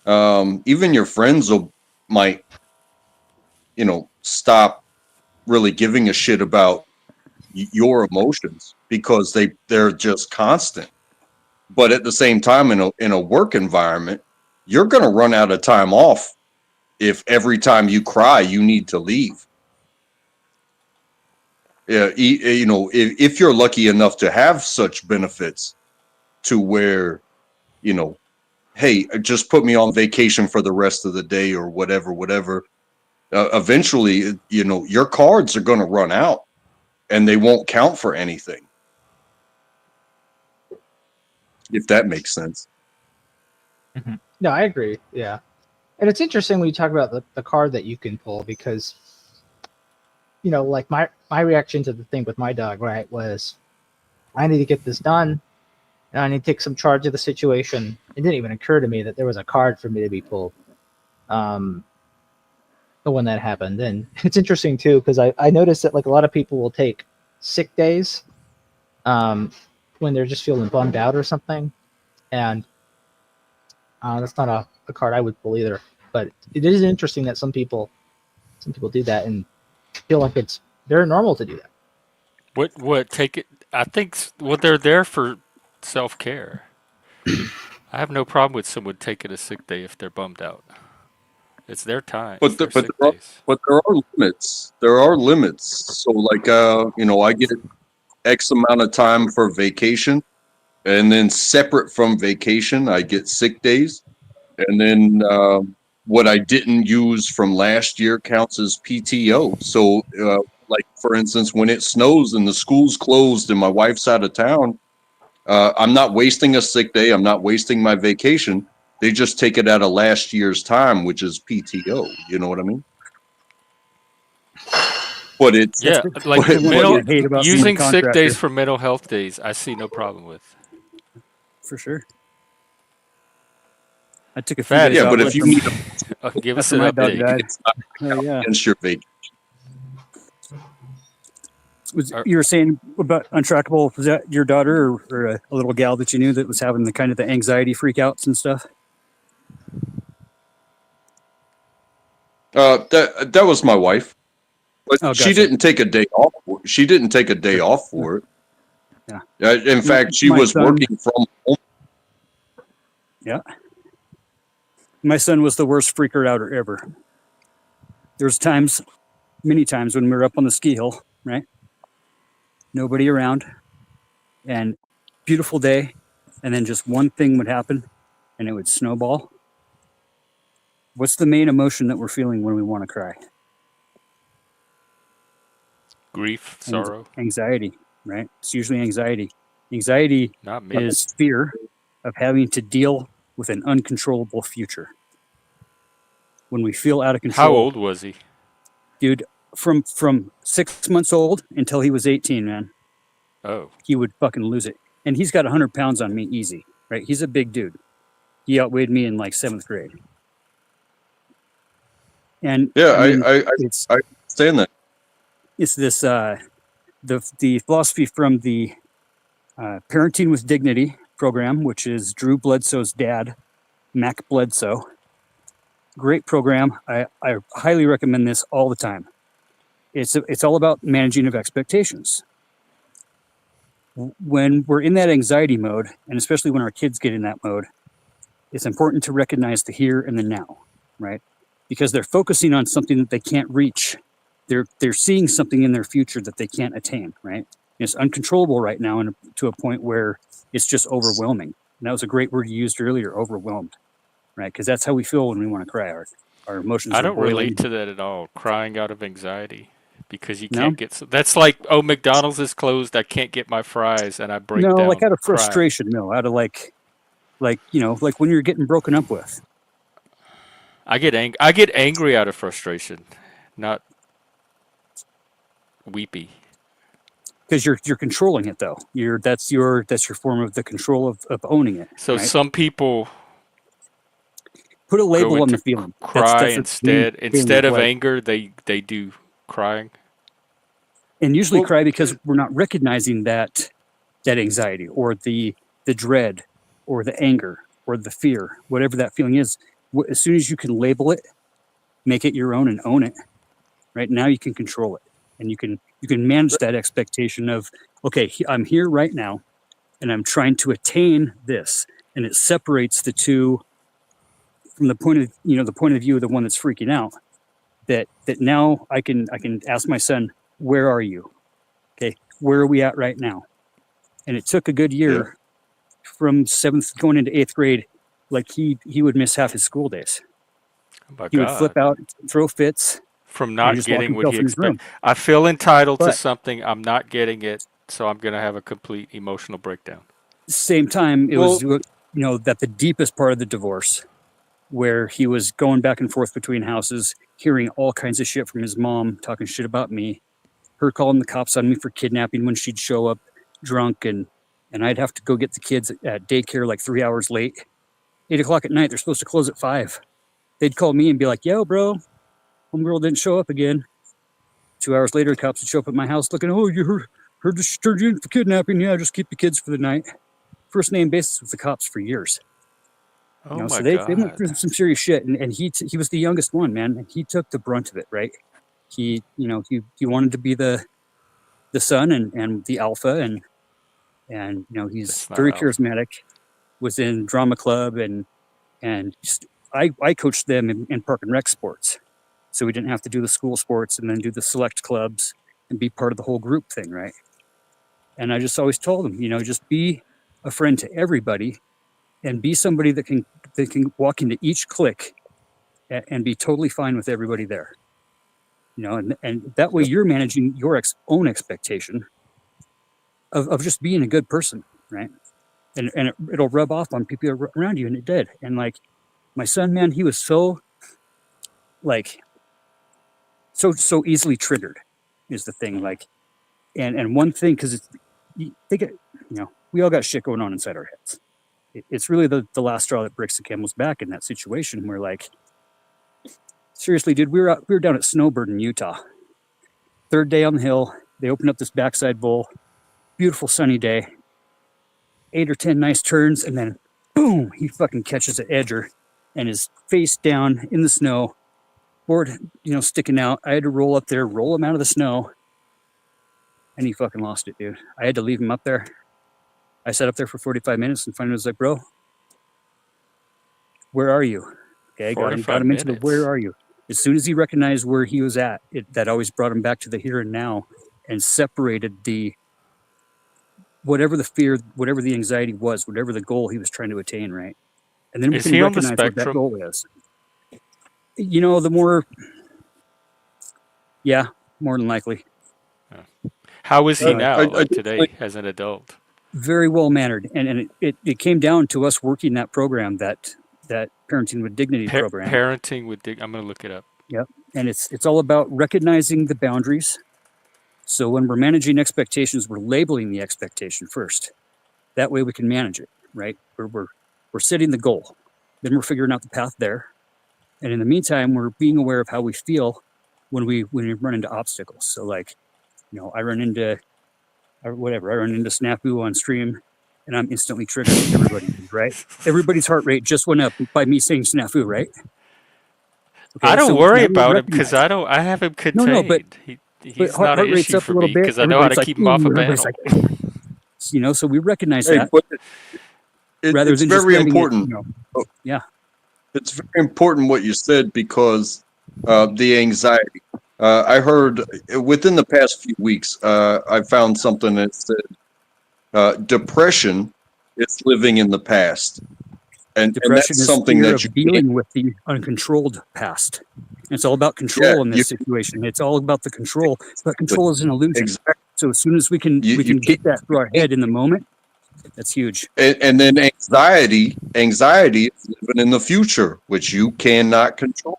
even your friends might stop really giving a shit about your emotions, because they're just constant. But at the same time, in a work environment, you're going to run out of time off if every time you cry you need to leave. Yeah, if you're lucky enough to have such benefits, to where, you know hey, just put me on vacation for the rest of the day, or whatever. Eventually, your cards are going to run out, and they won't count for anything, if that makes sense. Mhm. No, I agree. Yeah. And it's interesting when you talk about the card that you can pull, because like my reaction to the thing with my dog, right, was I need to get this done and I need to take some charge of the situation. It didn't even occur to me that there was a card for me to be pulled um when that happened. And it's interesting too, because I noticed that like a lot of people will take sick days um when they're just feeling bummed out or something. And that's not a card I would pull either. But it is interesting that some people do that and feel like it's very normal to do that. What take it? I think well, they're there for self care. I have no problem with someone taking a sick day if they're bummed out. It's their time. It's But their sick days. there are limits. There are limits. So, like, I get X amount of time for vacation, and then separate from vacation, I get sick days. And then what I didn't use from last year counts as PTO. So, like, for instance, when it snows and the school's closed and my wife's out of town, I'm not wasting a sick day. I'm not wasting my vacation. They just take it out of last year's time, which is PTO. You know what I mean? But it's That's Yeah, the, like that's the one thing mental I hate about being a using sick contractor, days for mental health days, I see no problem with. for sure. I took a few Fatty, days yeah. off But if you need give us after an my dog update. died. it's not Oh yeah. against your vacation. You were saying about untrackable? Was that your daughter or a little gal that you knew that was having the kind of the anxiety freakouts and stuff? That was my wife, but Oh, she gotcha. didn't take a day off. She didn't take a day off for it. Yeah. In fact, she My was son, working from home. yeah, my son was the worst freaker outer ever. There's times, many times when we were up on the ski hill, right? Nobody around, and beautiful day, and then just one thing would happen, and it would snowball. What's the main emotion that we're feeling when we want to cry? Grief, sorrow, Anxiety, right? It's usually anxiety. Anxiety not me. is fear of having to deal with an uncontrollable future. When we feel out of How control, old was he? dude, from 6 months old until he was 18, man, Oh, he would fucking lose it. And he's got 100 pounds on me easy, right? He's a big dude. He outweighed me in like 7th grade. And Yeah, I mean, I it's understand that. this the philosophy from the Parenting with Dignity program, which is Drew Bledsoe's dad, Mac Bledsoe. Great program. I highly recommend this all the time. It's all about managing of expectations. When we're in that anxiety mode, and especially when our kids get in that mode, it's important to recognize the here and the now, right? Because they're focusing on something that they can't reach. They're seeing something in their future that they can't attain, right? And it's uncontrollable right now, and to a point where it's just overwhelming. And that was a great word you used earlier, overwhelmed, right? Because that's how we feel when we want to cry. Our emotions I are don't boiling. relate to that at all. Crying out of anxiety because you No, can't get. That's like, oh, McDonald's is closed. I can't get my fries, and I break no, like down out of crying. frustration. No, out of like like when you're getting broken up with. I get angry out of frustration, not weepy. Because you're controlling it though. That's your form of the control of owning it, So right? some people Put a go label on the into feeling. cry That's a main feeling instead of of life. anger. They do crying. And usually Well, cry because we're not recognizing that anxiety or the dread or the anger or the fear, whatever that feeling is. As soon as you can label it, make it your own and own it, right now you can control it, and you can manage that expectation of, okay, I'm here right now, and I'm trying to attain this, and it separates the two from the point of view of the one that's freaking out. That now I can ask my son, where are you? Okay, where are we at right now? And it took a good yeah. year from 7th going into 8th grade. Like he would miss half his school days. Oh my He would flip God. out, throw fits, From and not just lock getting what he himself in his expect. room. I feel entitled to But something. I'm not getting it, so I'm gonna have a complete emotional breakdown. same time, it was Well, that the deepest part of the divorce, where he was going back and forth between houses, hearing all kinds of shit from his mom, talking shit about me, her calling the cops on me for kidnapping when she'd show up drunk, and I'd have to go get the kids at daycare like 3 hours late. 8 o'clock at night, they're supposed to close at 5. They'd call me and be like, "Yo, bro, homegirl didn't show up again." 2 hours later, cops would show up at my house looking, "Oh, you heard this turned you in for kidnapping. Yeah, just keep the kids for the night." First name basis with the cops for years. Oh my So they went through God. some serious shit, and he was the youngest one, man, and he took the brunt of it, right? He wanted to be the son and the alpha, and he's That's not very alpha. charismatic. Was in drama club, and just, I coached them in park and rec sports, so we didn't have to do the school sports and then do the select clubs and be part of the whole group thing, right? And I just always told them, just be a friend to everybody, and be somebody that can walk into each clique and be totally fine with everybody there. And that way you're managing your own expectation of just being a good person, right? And it'll rub off on people around you, and it did. And like my son, man, he was so like so easily triggered is the thing. Like, and one thing, because they get, we all got shit going on inside our heads. It's really the last straw that breaks the camel's back in that situation where, like, seriously, dude, we were down at Snowbird in Utah. Third day on the hill, they opened up this backside bowl, beautiful sunny day, 8 or 10 nice turns, and then boom, he fucking catches an edger and is face down in the snow, board, sticking out. I had to roll up there, roll him out of the snow, and he fucking lost it, dude. I had to leave him up there. I sat up there for 45 minutes and finally was like, bro, where are you? Okay, I got him into the where are you? As soon as he recognized where he was at, that always brought him back to the here and now and separated whatever the fear, whatever the anxiety was, whatever the goal he was trying to attain, right? And then we can recognize what that goal is. The more, yeah, more than likely. How is he now, today, as an adult? Very well mannered, and it came down to us working that program, that Parenting with Dignity program. Parenting with Dignity. I'm going to look it up. Yep, and it's all about recognizing the boundaries. So when we're managing expectations, we're labeling the expectation first. That way we can manage it, right? We're setting the goal, then we're figuring out the path there, and in the meantime, we're being aware of how we feel when we run into obstacles. So like, I run into snafu on stream, and I'm instantly triggered. Everybody, right? Everybody's heart rate just went up by me saying snafu, right? Okay, I don't worry about him because I have him contained. No, but he's not an issue for me because I know how to keep him off a battle. So we recognize that. It's very important. Yeah, it's very important what you said because the anxiety. I heard within the past few weeks, I found something that said depression is living in the past, and depression that's something that you dealing with the uncontrolled past. It's all about control in this situation. It's all about the control, but control is an illusion. Exactly. So as soon as we can get that through our head in the moment, that's huge. And then anxiety is living in the future, which you cannot control.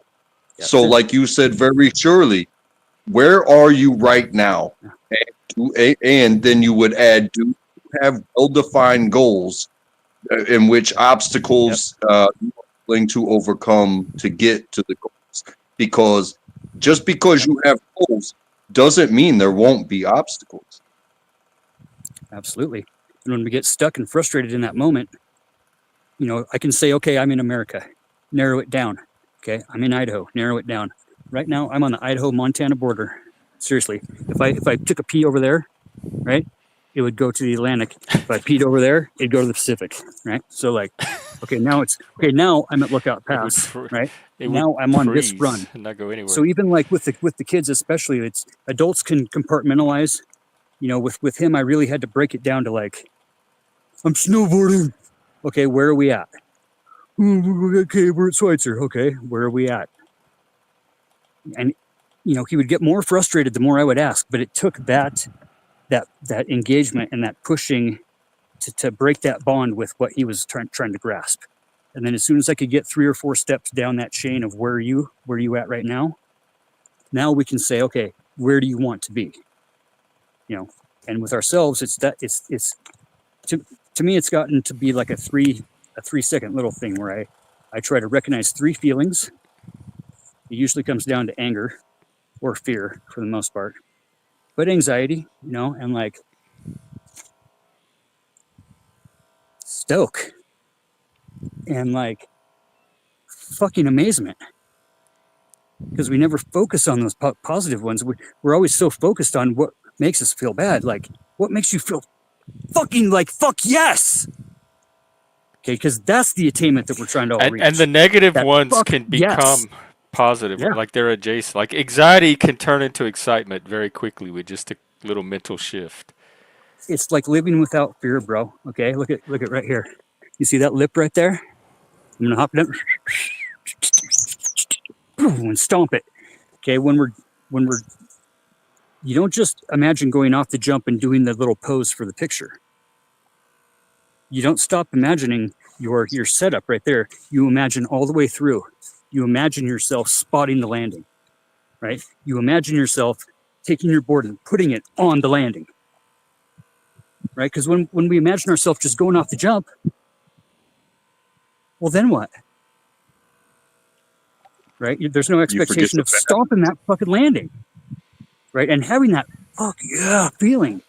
So like you said very surely, where are you right now? And then you would add, do you have well-defined goals in which obstacles you are willing to overcome to get to the goals? Because just because you have goals doesn't mean there won't be obstacles. Absolutely. And when we get stuck and frustrated in that moment, I can say, okay, I'm in America, narrow it down. Okay, I'm in Idaho, narrow it down. Right now, I'm on the Idaho-Montana border. Seriously, if I took a pee over there, right, it would go to the Atlantic. If I peed over there, it'd go to the Pacific, right? So like, now I'm at Lookout Pass, right? Now I'm on this run. And not go anywhere. So even like with the kids, especially, it's adults can compartmentalize. With him, I really had to break it down to like, I'm snowboarding. Okay, where are we at? Okay, we're at Schweitzer. Okay, where are we at? And he would get more frustrated the more I would ask, but it took that engagement and that pushing to break that bond with what he was trying to grasp. And then as soon as I could get 3 or 4 steps down that chain of where are you at right now we can say, okay, where do you want to be? And with ourselves, it's to me, it's gotten to be like a 3-second little thing where I try to recognize 3 feelings. It usually comes down to anger or fear for the most part, but anxiety, and like stoke and like fucking amazement, because we never focus on those positive ones. We're always so focused on what makes us feel bad. Like, what makes you feel fucking like fuck yes? Okay, because that's the attainment that we're trying to all reach. And the negative ones can become positive, like they're adjacent. Like anxiety can turn into excitement very quickly with just a little mental shift. it's like living without fear, bro. Okay, look at right here. You see that lip right there? I'm gonna hop it up and stomp it. Okay, when we're you don't just imagine going off the jump and doing the little pose for the picture. You don't stop imagining your setup right there. You imagine all the way through. You imagine yourself spotting the landing, right? You imagine yourself taking your board and putting it on the landing, right? Because when we imagine ourselves just going off the jump, well, then what? Right? There's no expectation of stopping that fucking landing, right? And having that fuck yeah feeling,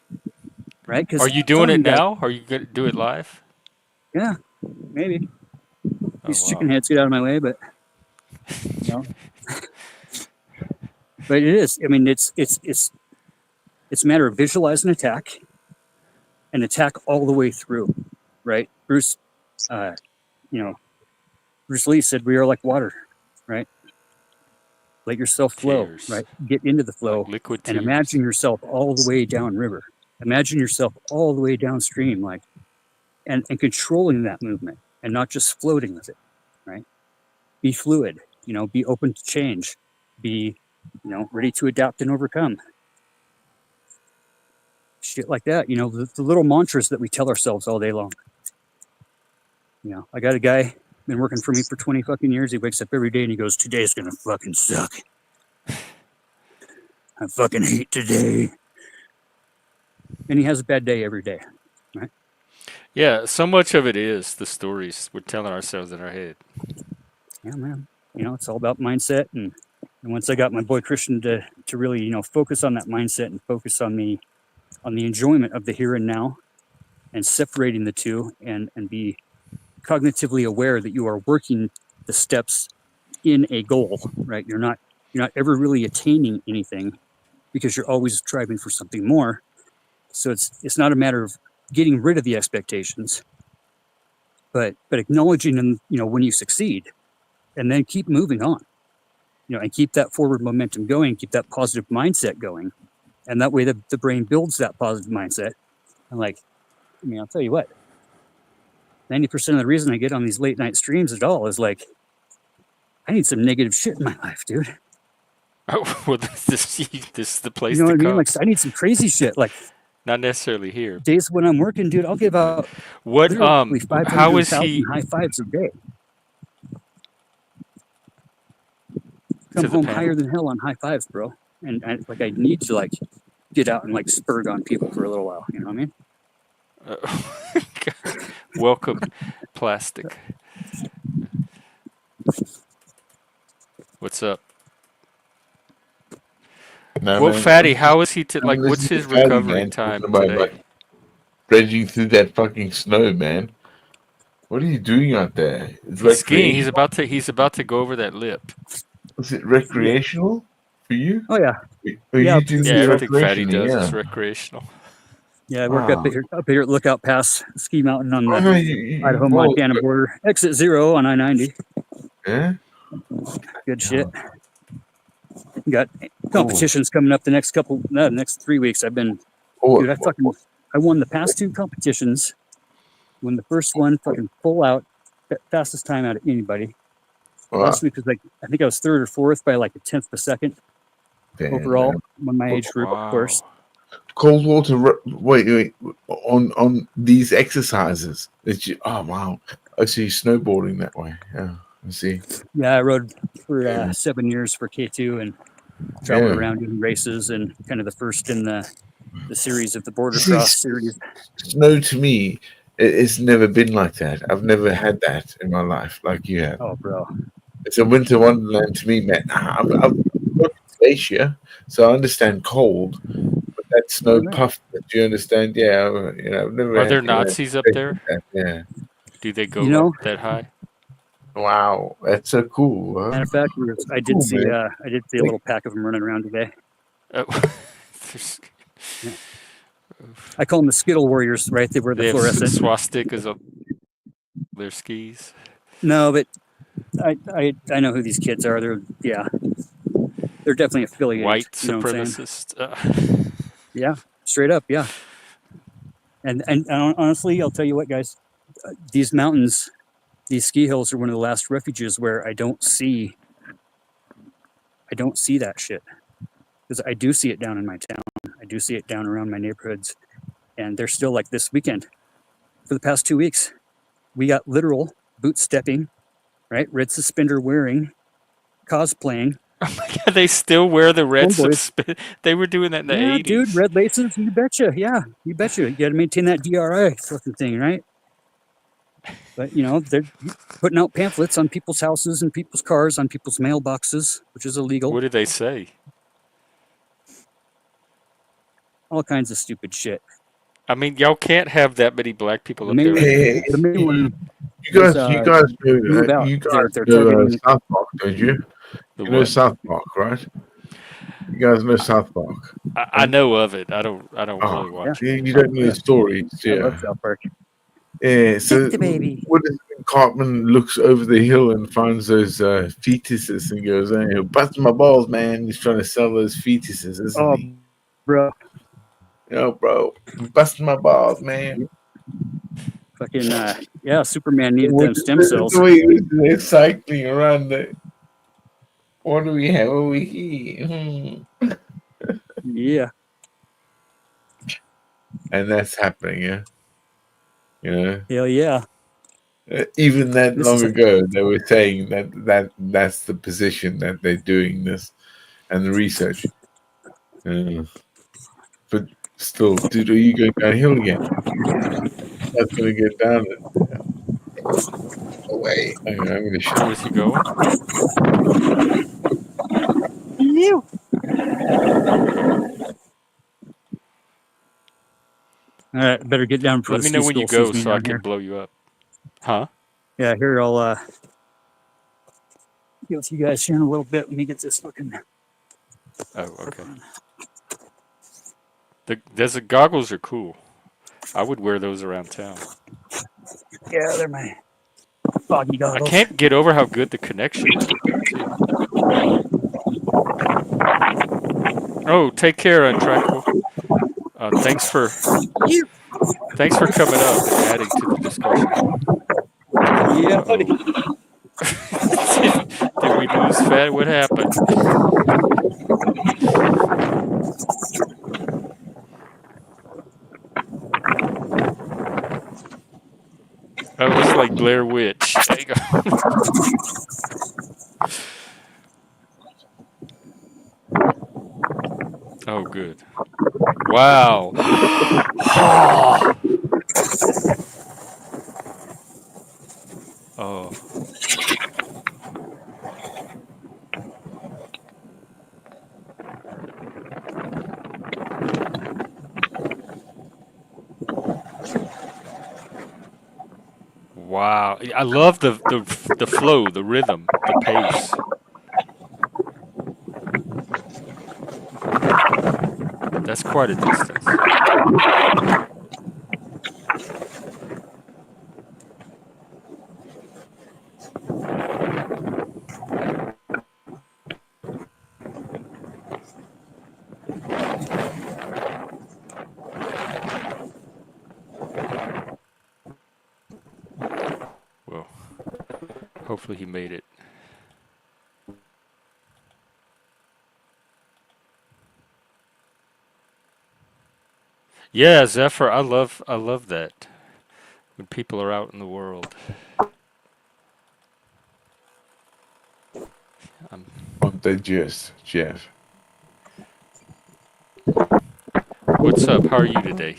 right? Because Are you doing it now? Are you going to do it live? Yeah, maybe. Oh, These wow. chicken heads get out of my way, but you know. But it is. I mean, it's a matter of visualize an attack and attack all the way through, right? Bruce Lee said we are like water, right? Let yourself flow, Tears. right? Get into the flow Like liquid and tears. imagine yourself all the way downriver. Imagine yourself all the way downstream, like, and controlling that movement and not just floating with it, right? Be fluid, be open to change, be, ready to adapt and overcome. Shit like that, the little mantras that we tell ourselves all day long. I got a guy been working for me for 20 fucking years. He wakes up every day and he goes, today's gonna fucking suck. I fucking hate today. And he has a bad day every day, right? Yeah, so much of it is the stories we're telling ourselves in our head. Yeah, man. It's all about mindset. And once I got my boy Christian to really, focus on that mindset and focus on the enjoyment of the here and now and separating the two and be cognitively aware that you are working the steps in a goal, right? You're not ever really attaining anything because you're always striving for something more. So it's not a matter of getting rid of the expectations, but acknowledging them, when you succeed, and then keep moving on, and keep that forward momentum going, keep that positive mindset going, and that way the brain builds that positive mindset. And I'll tell you what, 90% of the reason I get on these late night streams at all is like, I need some negative shit in my life, dude. Oh, well, this is the place You know to what I mean? come. Like, I need some crazy shit. Like, Not necessarily here. days when I'm working, dude, I'll give out What? literally 500, How is 1,000 he high fives a day. to Come the home panel? higher than hell on high fives, bro. And I need to get out and spurg on people for a little while. You know what I mean? Welcome, plastic. What's up? No, Well, man. Fatty, how is he to I'm what's listening his to Fatty, recovery man, time talking about today? like dredging through that fucking snow, man. What are you doing out there? It's He's skiing. He's recreational. about to go over that lip. Is it Yeah. recreational for you? Oh yeah. Are Yeah. you doing Yeah, it everything Fatty recreationally? does is Yeah. recreational. Yeah. I work Wow. up here at Lookout Pass Ski Mountain on Oh the no, you Idaho both. Montana border. Exit 0 on I-90. Yeah. Good shit. Yeah. Got competitions coming up the next 3 weeks. I've been, Oh, dude. I won the past 2 competitions. Won the first one, fucking full out, fastest time out of anybody. Last week was I think I was 3rd or 4th by a 1/10 of a second overall. man. Won my age group, of course. Cold water. Wait. On these exercises. Oh wow. I see you snowboarding that way. Yeah. I see. Yeah, I rode for 7 years for K2 and traveled around doing races and kind of the first in the series of the border cross series. Snow to me, it's never been like that. I've never had that in my life like you have. Oh, bro. It's a winter wonderland to me, man. I've worked in Asia, so I understand cold, but that snow puff that you understand, yeah, I've never Are had there Nazis up there? that, yeah. Do they go up that high? Wow, that's so cool. Huh? Matter of fact, I did Cool, see man. a little pack of them running around today. Oh, Yeah. I call them the Skittle Warriors, right? They wear the they have fluorescent swastikas on their skis. No, but I know who these kids are. They're definitely affiliated. White You know what I'm saying? supremacists. Yeah, straight up. Yeah. And honestly, I'll tell you what, guys, these mountains, these ski hills are one of the last refuges where I don't see that shit. Because I do see it down in my town. I do see it down around my neighborhoods. And they're still like this weekend. For the past 2 weeks, we got literal boot stepping, right? Red suspender wearing, cosplaying. Oh my God, they still wear the red Homeboys. suspend. They were doing that in the Yeah, dude, 80s. red laces, you betcha. Yeah, you betcha. You got to maintain that DRI fucking thing, right? But, you know, they're putting out pamphlets on people's houses and people's cars, on people's mailboxes, which is illegal. What did they say? All kinds of stupid shit. I mean, y'all can't have that many black people The up main, there. Hey, the main one you was guys move know, out. you guys They're know targeting. South Park, don't you? The You know what? South Park, right? You guys know South Park. I know of it. I don't Oh, really watch it. you don't know Yeah. the stories, I yeah. love South Park. Yeah, so Take the baby. when Cartman looks over the hill and finds those fetuses and goes, "Hey, busting my balls, man." He's trying to sell those fetuses, isn't Oh, he? bro. Yo, bro, busting my balls, man. Fucking, yeah, Superman needed What them stem cells. the way they're cycling around the. What do we have over here? Yeah. And that's happening, yeah. You know, Hell yeah. even that This long is ago, they were saying that's the position that they're doing this and the research. But still, dude, are you going downhill again? That's going to get down it. Away. Hang on, I'm going to show Where's he going? you. All right, better get down before Let the me ski know when you school sees go me so I down can here. blow you up. Huh? Yeah, here I'll get with you guys here in a little bit. Let me get this fucking. Oh, okay. The goggles are cool. I would wear those around town. Yeah, they're my foggy I goggles. can't get over how good the connection is with them too. Oh, take care, Untrackable. Thanks for coming up and adding to the discussion. Yeah, buddy. Did we lose Fat? What happened? Oh, it's like Blair Witch. There you go. Oh, good. Wow. Oh. Wow. I love the flow, the rhythm, the pace. That's quite a distance. Well, hopefully he made it. Yeah, Zephyr, I love that when people are out in the world. Aren't they just, Jeff? What's up? How are you today?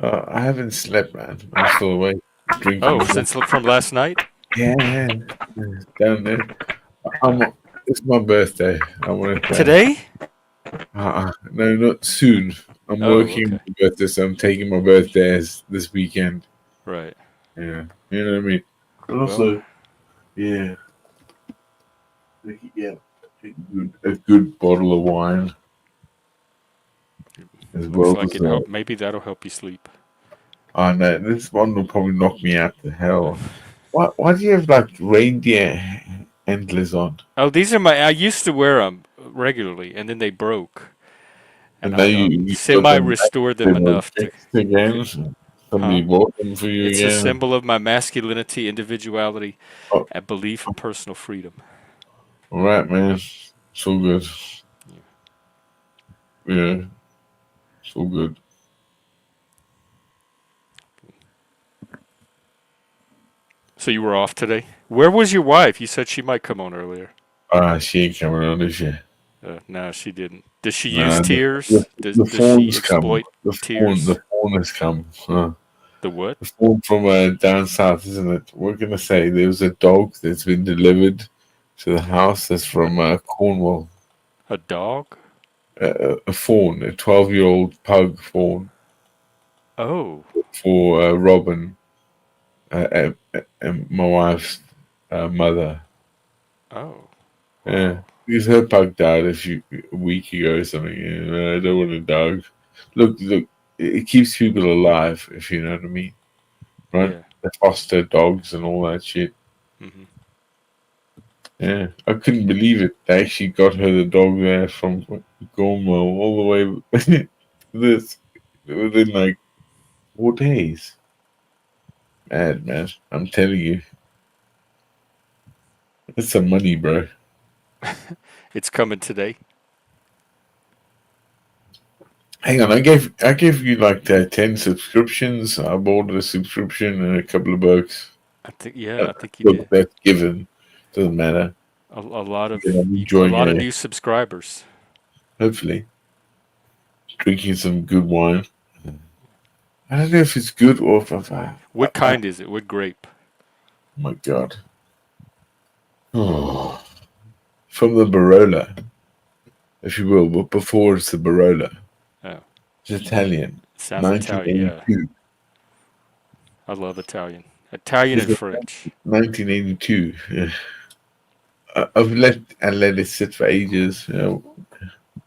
I haven't slept, man. I'm still awake. Drinking. Oh, since from last night? Yeah, down there. It's my birthday. I want to. Today? No, not soon. I'm Oh, working okay. on my birthday, so I'm taking my birthday as this weekend. Right. Yeah, you know what I mean. And also, yeah, we could get a good bottle of wine as well. Looks like it maybe that'll help you sleep. Oh no, this one will probably knock me out to hell. Why do you have like reindeer antlers on? Oh, these are I used to wear them regularly, and then they broke. and And now you got semi them back restore them in enough the to. text again. Huh? Somebody bought them for you It's a again. symbol of my masculinity, individuality, Oh, and belief in personal freedom. all right, man. So good. Yeah, so good. So you were off today? Where was your wife? You said she might come on earlier. She ain't coming on this year. No, she didn't. Does she use Nah, tears? Does she phone's come. exploit tears? The phone has come. The what? The phone from down south, isn't it? We're gonna say there was a dog that's been delivered to the house that's from Cornwall. A dog? A fawn, a 12-year-old pug fawn Oh, for Robin, my wife's mother. oh, Yeah, wow. because her pug died a week ago or something. I don't want a dog. Look, it keeps people alive, if you know what I mean, right? Yeah. The foster dogs and all that shit. Hmm. Yeah, I couldn't believe it. They actually got her the dog there from Cornwall all the way this within like 4 days. Mad man, I'm telling you, it's some money, bro. It's coming today. Hang on, I gave you like 10 subscriptions. I bought a subscription and a couple of bucks. Yeah, I think you Look, did. that's given. Doesn't matter. A lot of I'm enjoying it. new subscribers. Hopefully, drinking some good wine. I don't know if it's good or if What oh kind is it? What grape? my god. Oh, from the Barola, if you will, but before it's the Barola. Oh, It's Italian, sounds Italian. Yeah, 1982. I love Italian. Italian It's and French. 1982. Yeah. I let it sit for ages.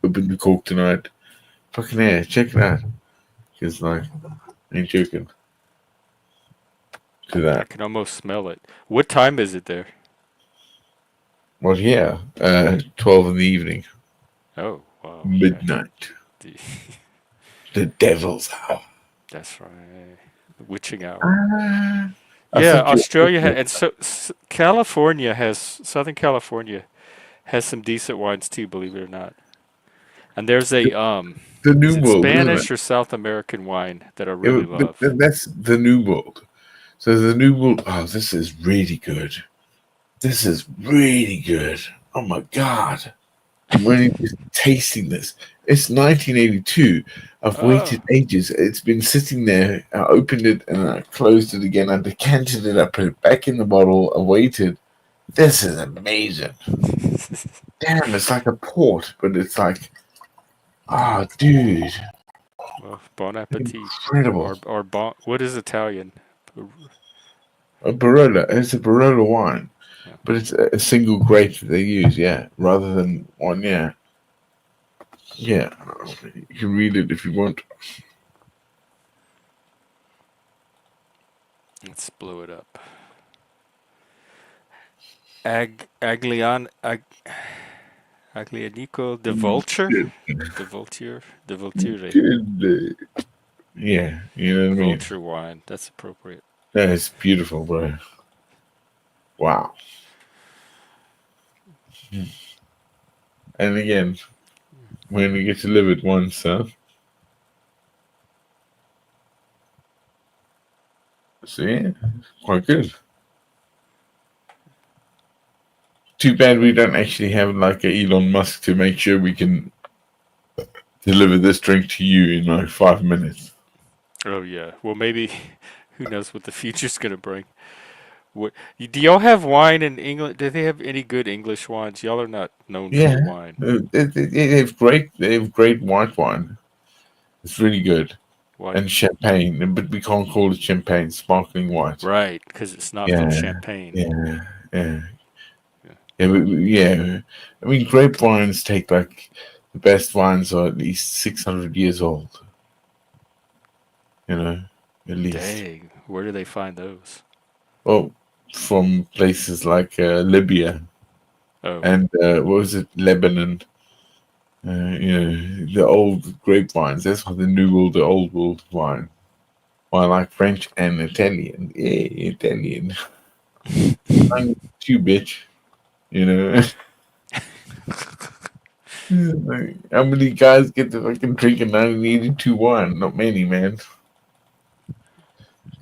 Opened the cork tonight. Fucking yeah, check it out. It's like, ain't joking. To I that. can almost smell it. What time is it there? Well, yeah, 12 in the evening, Oh, wow. Okay. midnight. The devil's hour. That's right. The witching hour. Ah, I Yeah, thought you Australia were and Southern California has some decent wines too, believe it or not. And there's a the is New it World, isn't it? Spanish or South American wine that I really But love? that's the New World. So the New World. Oh, this is really good. This is really good. Oh my god! I'm really just tasting this. It's 1982. I've Oh, waited ages. It's been sitting there. I opened it and I closed it again. I decanted it. I put it back in the bottle. I waited. This is amazing. Damn, it's like a port, but it's like, oh, dude, well, bon appetit. incredible. What is Italian? A Barolo. It's a Barolo wine, Yeah. but it's a single grape that they use, yeah, rather than one, yeah. Yeah, you can read it if you want. Let's blow it up. Aglianico de Vulture? The Vulture? The Vulture. Yeah, you know what I mean? Vulture wine. That's appropriate. Yeah, it's beautiful, bro. Wow. And again, we only get to live it once, huh? So yeah, quite good. Too bad we don't actually have like a Elon Musk to make sure we can deliver this drink to you in like 5 minutes. Oh, yeah. Well, maybe, who knows what the future's going to bring. Do y'all have wine in England? Do they have any good English wines? Y'all are not known for Yeah, wine. they have great white wine. It's really good. White. And champagne, but we can't call it champagne, sparkling white. Right, because it's not from Yeah, Champagne. yeah, yeah. Yeah. Yeah. I mean, grape wines take like the best wines are at least 600 years old. You know, at least. Dang, where do they find those? Well, from places like Libya Oh, and what was it, Lebanon, The old grapevines. That's what the new world, the old world wine. Well, I like French and Italian. Yeah, Italian. I'm you, bitch. You know. Like, how many guys get to fucking drink a 1982 wine? Not many, man.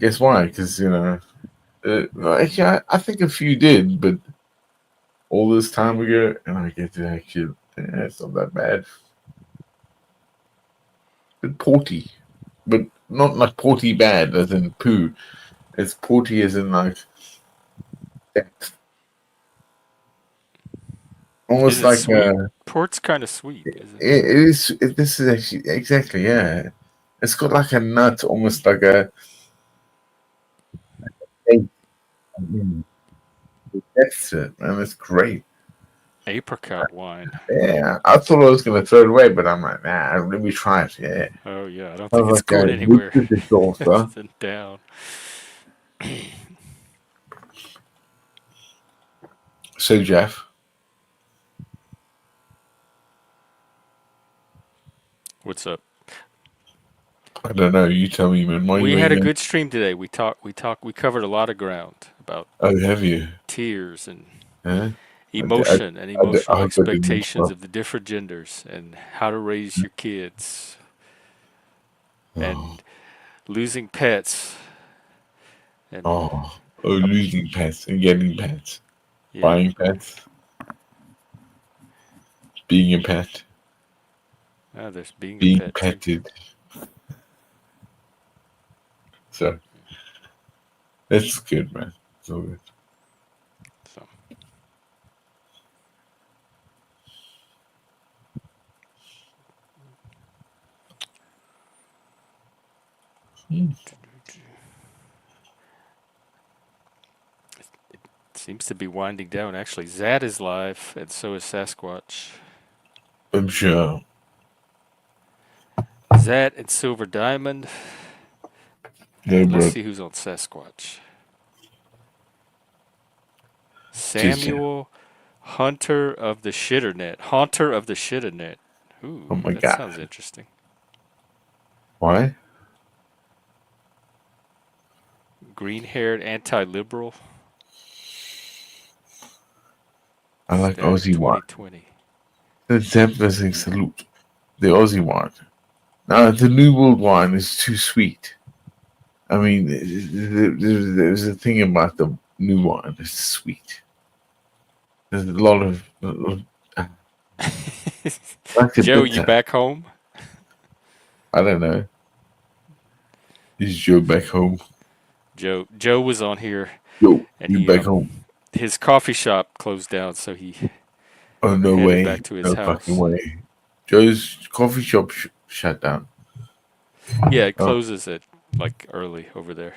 Guess why? Because well, actually, I think a few did, but all this time ago, and I get to actually, it's not that bad. Bit porty, but not like porty bad as in poo. It's porty as in like depth. Is Almost it like sweet? Port's kind of sweet, isn't it? it is. This is actually exactly, yeah. It's got like a nut, almost like a. Depth to it, man. It's great. Apricot wine. Yeah, I thought I was gonna throw it away, but I'm like, nah, let me try it. Yeah, Oh yeah, I don't I think was it's like going a anywhere. good saucer. It's down. So Jeff, What's up? I don't know. You tell me, man. Why We you had ain't a there? good stream today. We covered a lot of ground about Oh, have you? tears and Huh? emotion and I emotional hope I didn't mess expectations up. of the different genders and how to raise your kids Oh, and losing pets and uh, losing pets and getting pets, yeah, buying pets, being a pet, there's being a being pet too. petted. So that's good, man. It's all good. So Hmm. seems to be winding down. Actually, Zad is live, and so is Sasquatch. I'm sure. Zad and Silver Diamond, No, and let's bro. see who's on Sasquatch. Cheers, Jeff. Samuel Hunter of the Shitternet. Haunter of the Shitternet. Oh Ooh, my that god. sounds interesting. Why? Green-haired anti-liberal. I like Static Aussie one. 2020. The Zebra salute. The Aussie one. Now, the New World wine is too sweet. I mean, there's a thing about the new wine. It's sweet. There's a lot of like the Joe, you bitter. back home? I don't know. Is Joe back home? Joe was on here, Yo, and you he back home? his coffee shop closed down, so he Oh no headed back way! to his No fucking house. way! Joe's coffee shop shut down. Yeah, it Oh, closes at like early over there.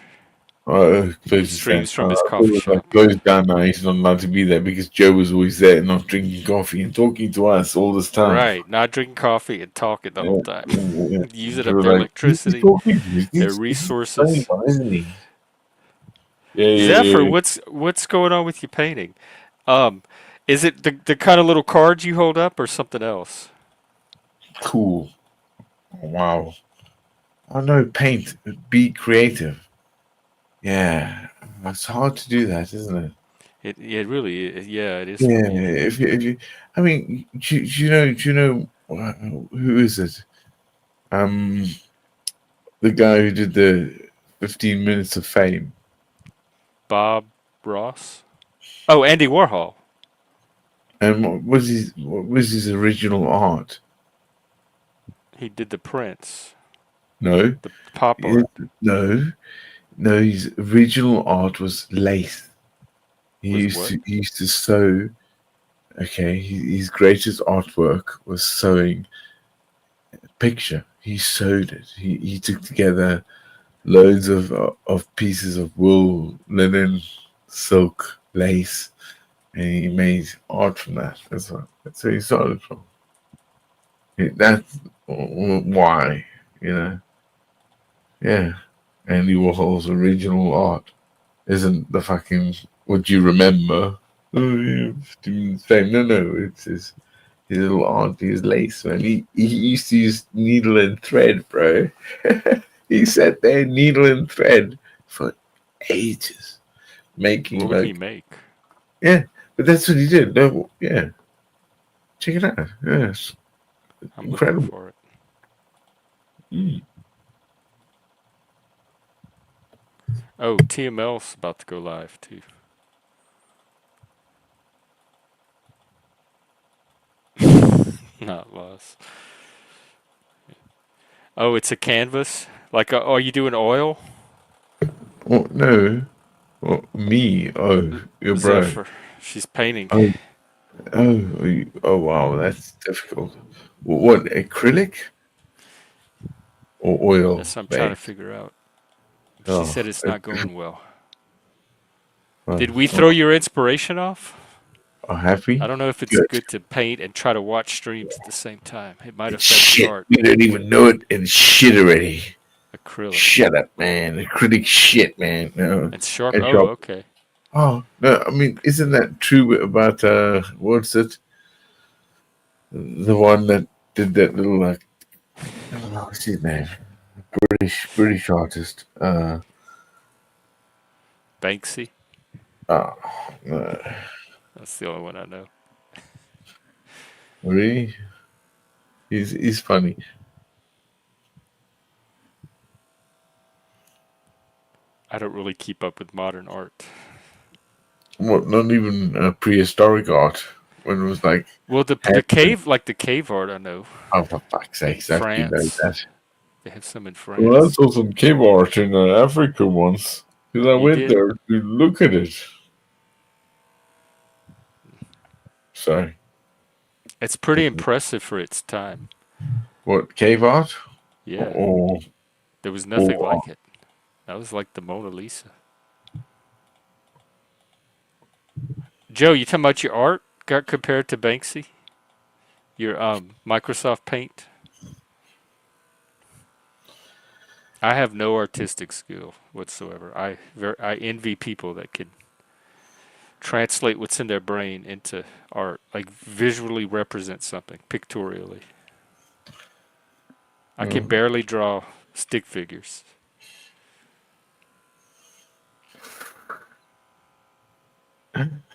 He closes down. streams from his I thought it coffee was like shop. closed down now. He's not allowed to be there because Joe was always there, not drinking coffee and talking to us all this time. Right, not drinking coffee and talking the whole Yeah, time, yeah. using They up were their like, he's electricity, talking. their He's funny resources. one, isn't he? Yeah, Zephyr, yeah. what's going on with your painting? Um, is it the kind of little cards you hold up, or something else? Cool. Oh, wow. I know, paint. Be creative. Yeah, it's hard to do that, isn't it? It really yeah, it is for Yeah. me to. If you I mean, do you know who is it? Um, the guy who did the 15 minutes of fame. Bob Ross. Oh, Andy Warhol. And what was his original art? He did the prints, No, the pop It- art. no, no. His original art was lace. He Was used what? to he used to sew. Okay, his greatest artwork was sewing a picture. He sewed it. He took together loads of pieces of wool, linen, silk, lace, and he made art from that. That's where he started from. That's why, you know. Yeah, Andy Warhol's original art isn't the fucking what you remember. Oh yeah, Steven's fame. No, no, it's his His little auntie is lace, man. He used to use needle and thread, bro. He sat there, needle and thread, for ages, making What would he like, make? yeah. But that's what he did. No, yeah. Check it out. Yes, I'm looking incredible. for it. Mm. Oh, TML's about to go live too. Not lost. Oh, it's a canvas. Like, are you doing oil? Oh no, oh, me. Oh, your Is that bro. for? She's painting. Oh, oh, wow, that's difficult. What, acrylic or oil That's what I'm trying to based? figure out. She Oh, said it's not going well. oh, Did we oh, throw your inspiration off? oh, happy? I don't know if it's Good. good to paint and try to watch streams at the same time. It might It's affect the shit. art. You don't even know it, and shit already. Acrylic. Shut up, man. Acrylic shit, man. No, And sharp. and Oh, sharp. okay. Oh no, I mean, isn't that true about what's it? The one that did that little what's his name? British artist. Banksy. Oh, no. That's the only one I know. Really? He's funny. I don't really keep up with modern art. What? Not even prehistoric art when it was like, Well, the happening. cave, like the cave art, I know. Oh, for fuck's In sake, that you know France, that. they have some in Well, I France. saw some cave art in Africa once because I You went did. there to look at it. Sorry, It's pretty impressive for its time. what cave art Yeah, or there was nothing or like it. That was like the Mona Lisa. Joe, you talking about your art got compared to Banksy? Your Microsoft Paint? I have no artistic skill whatsoever. I envy people that can translate what's in their brain into art, like visually represent something pictorially. I can mm, barely draw stick figures.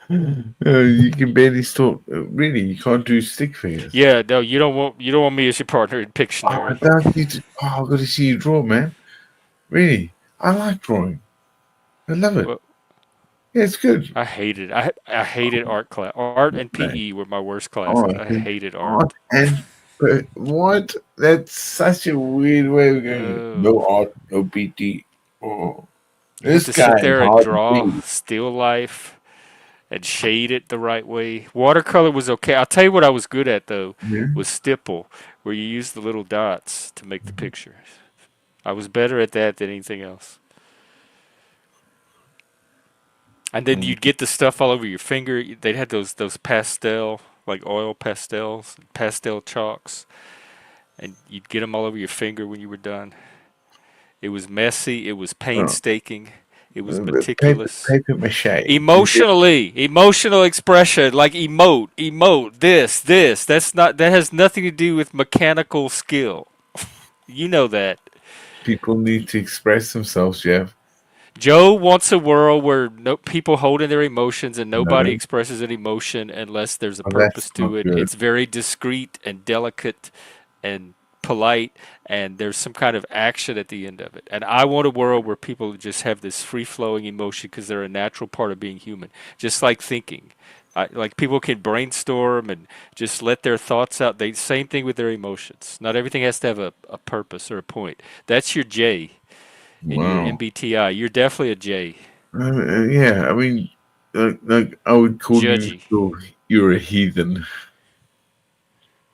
you can barely still really you can't do stick figures. Yeah, no, you don't want me as your partner in Oh, I Pictionary. don't need to. Oh, I've got to see you draw, man. Really, I like drawing. I love it. Well, Yeah, it's good. I hated I hated art class. Art and Man. PE were my worst Oh, classes. I I think hated art art. and what? That's such a weird way of going. Oh, No art, no PT. Oh, you had this to sit guy is there and hard to draw please. still life and shade it the right way. Watercolor was okay. I'll tell you what I was good at though Yeah. was stipple, where you use the little dots to make the pictures. I was better at that than anything else. And then Mm. you'd get the stuff all over your finger. They'd have those pastel, like oil pastels, pastel chalks, and you'd get them all over your finger when you were done. It was messy. It was Oh, painstaking. It was paper, meticulous. paper mache. Emotional expression, like emote, this. That has nothing to do with mechanical skill. You know that. People need to express themselves, Jeff. Joe wants a world where no people hold in their emotions and nobody No, expresses an emotion unless there's a oh, that's purpose not to it. good. It's very discreet and delicate and polite, and there's some kind of action at the end of it. And I want a world where people just have this free flowing emotion because they're a natural part of being human, just like thinking. Like people can brainstorm and just let their thoughts out. They same thing with their emotions. Not everything has to have a purpose or a point. That's your J in your Wow. MBTI. You're definitely a J. Yeah, I mean, like I would call you. Judgy. You're a heathen,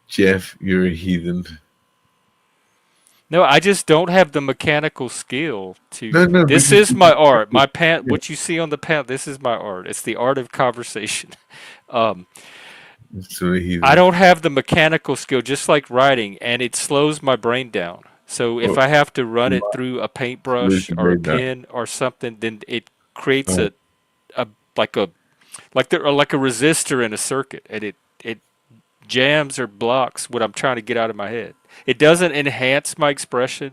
Jeff. You're a heathen. No, I just don't have the mechanical skill to. No, no, This because is my art. My pant. yeah, What you see on the pant. This is my art. It's the art of conversation. Um, so a I heathen. don't have the mechanical skill, just like writing, and it slows my brain down. So if Well, I have to run it my through a paintbrush solution or a made that. pen or something, then it creates Uh, a like a like there like a resistor in a circuit, and it jams or blocks what I'm trying to get out of my head. It doesn't enhance my expression,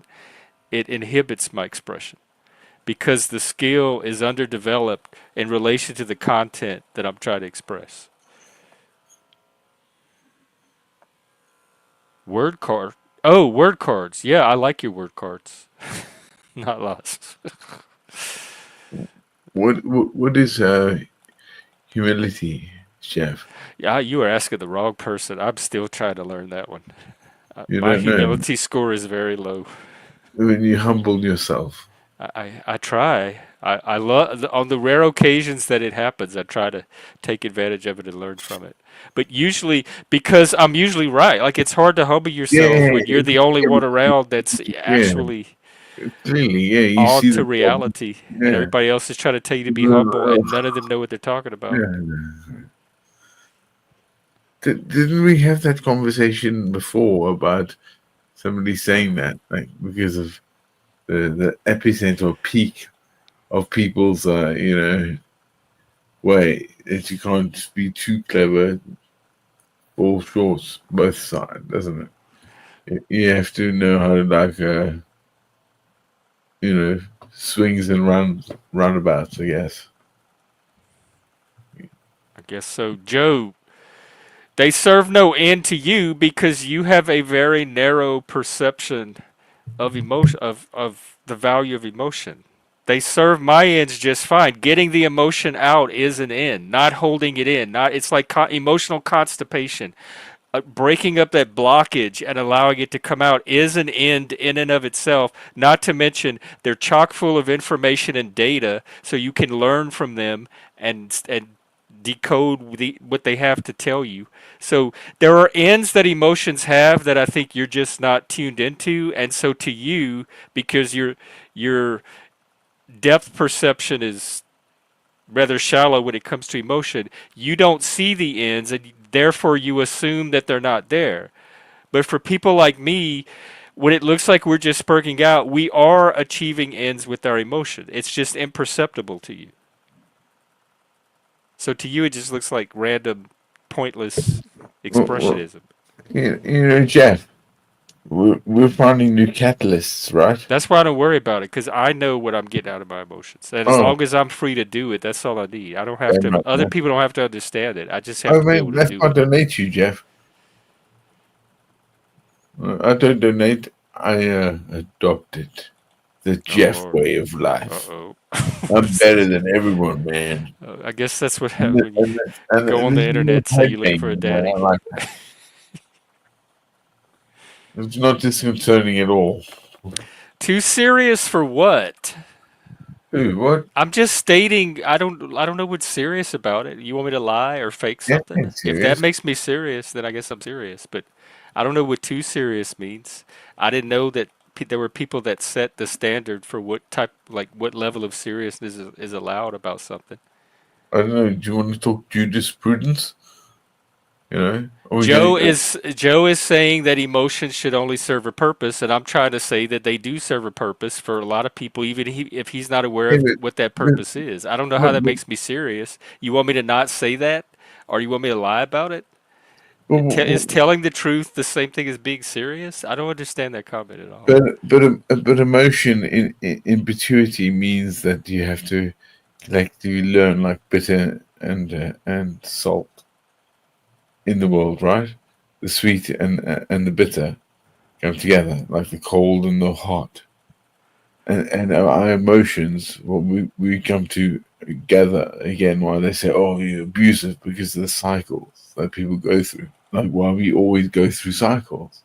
it inhibits my expression because the skill is underdeveloped in relation to the content that I'm trying to express. Word card. Oh, word cards. Yeah, I like your word cards. Not lost. What is humility, Chef? Yeah, you are asking the wrong person. I'm still trying to learn that one. You My don't know humility score is very low. when you humble yourself. I try. I love on the rare occasions that it happens. I try to take advantage of it and learn from it. But usually, because I'm usually right. Like it's hard to humble yourself Yeah, when you're the only one around that's yeah, actually clearly, yeah. You on see to the problem. reality, and Yeah, everybody else is trying to tell you to be humble, and none of them know what they're talking about. yeah. Didn't we have that conversation before about somebody saying that, like because of the epicenter or peak of people's, way that you can't just be too clever, fall short both sides, doesn't it? You have to know how to you know, swings and roundabouts, I guess. I guess so, Joe. They serve no end to you because you have a very narrow perception of emotion of the value of emotion. They serve my ends just fine. Getting the emotion out is an end, not holding it in. Not it's like emotional constipation. Breaking up that blockage and allowing it to come out is an end in and of itself. Not to mention they're chock full of information and data, so you can learn from them and decode what they have to tell you. So there are ends that emotions have that I think you're just not tuned into, and so to you, because your depth perception is rather shallow when it comes to emotion, you don't see the ends, and therefore you assume that they're not there. But for people like me, when it looks like we're just spurging out, we are achieving ends with our emotion. It's just imperceptible to you. So to you, it just looks like random, pointless Well, expressionism. Jeff, we're finding new catalysts, right? That's why I don't worry about it, because I know what I'm getting out of my emotions. And as Oh, long as I'm free to do it, that's all I need. I don't have fair to, enough, other man. people don't have to understand it. I just have Oh, to be able man, to that's do why I it. donate to you, Jeff. I don't donate. I adopted the Oh, Jeff Lord. way of life. Uh-oh. I'm better than everyone, man. I guess that's what And, happens when you go on this the is no internet, say pipe you're looking for a banging, man. I daddy. like that. It's not disconcerting at all. Too serious for what? Ooh, what? I'm just stating I don't know what's serious about it. You want me to lie or fake Yeah, something? If that serious. makes me serious, then I guess I'm serious. But I don't know what too serious means. I didn't know that there were people that set the standard for what type, like what level of seriousness is allowed about something. I don't know. Do you want to talk jurisprudence? Are we Joe getting? is Joe is saying that emotions should only serve a purpose, and I'm trying to say that they do serve a purpose for a lot of people, even if he's not aware Yeah, of what that but, purpose is. I don't know how but, that but, makes me serious. You want me to not say that, or you want me to lie about it? Is but, telling the truth the same thing as being serious? I don't understand that comment at all. but emotion in perpetuity means that you have to collectively learn like bitter and salt in the world, right? The sweet and the bitter come together, like the cold and the hot. And our emotions, what we come to gather again, why they say, oh, you're abusive because of the cycles that people go through. Like why we always go through cycles.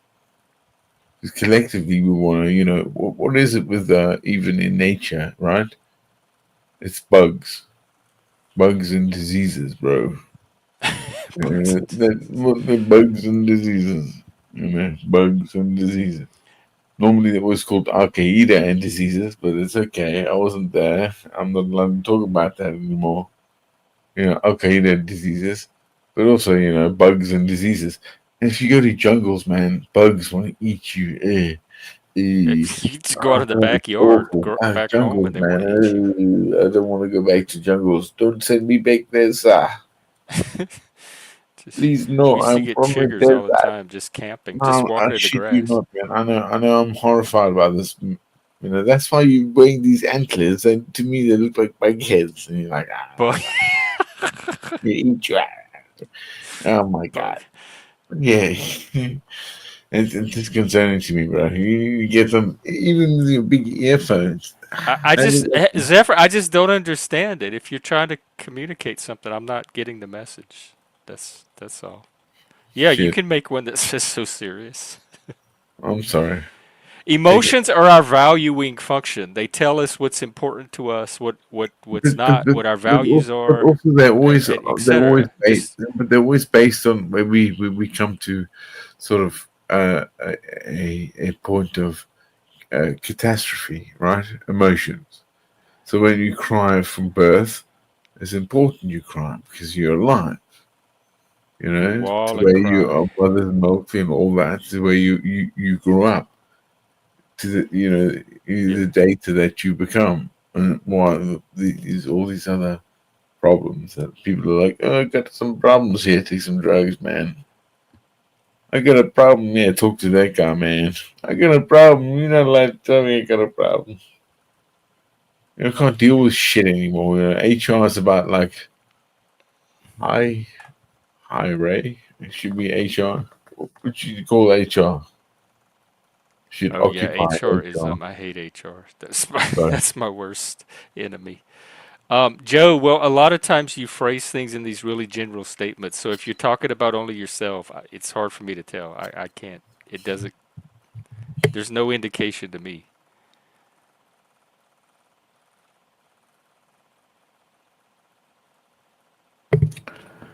Because collectively we want to, what is it with even in nature, right? It's bugs and diseases, bro. Bugs and That's diseases. what the bugs and diseases, bugs and diseases. Normally it was called Al Qaeda and diseases, but it's okay. I wasn't there. I'm not allowed to talk about that anymore. Al Qaeda diseases, but also, bugs and diseases. And if you go to jungles, man, bugs want to eat you. You just go out in the It's backyard, awful. back home, Jungles, and they want man. to eat you. I don't want to go back to jungles. Don't send me back there, sir. Please, We no, used to I'm get from the chiggers all the desert. time just camping, just No, I walking in the shit you grass. not, man. I know I'm horrified by this. You know, that's why you're wearing these antlers, and to me they look like bug heads. And you're like, Bug, you eat your ass. Oh my bug. god. Yeah. It's disconcerting to me, bro. You get some, even with your big earphones. I And just it's like, Zephyr. I just don't understand it. If you're trying to communicate something, I'm not getting the message. That's all. Yeah, you shit, can make one that's just so serious. I'm sorry. Take it. Emotions are our valuing function. They tell us what's important to us, what's not, what our values But are, also they're always etc. based, Just but they're always based on when we come to sort of a point of catastrophe, right? Emotions. So when you cry from birth, it's important you cry because you're alive. You you know, to wawl and where you cry. are mother's milk and all that, to where you grow up, to the Yeah. the data that you become, and why these all these other problems that people are like, oh, I got some problems here, take some drugs, man. I got a problem, yeah, talk to that guy, man. I got a problem, you're not allowed to tell me I got a problem. I can't deal with shit anymore. HR is about like, hi, hi, Ray. It should be HR. What would you call HR? Should Oh yeah, occupy HR is HR. I hate HR. That's my Sorry. that's my worst enemy. Joe, well, a lot of times you phrase things in these really general statements. So if you're talking about only yourself, it's hard for me to tell. I can't. It doesn't. There's no indication to me.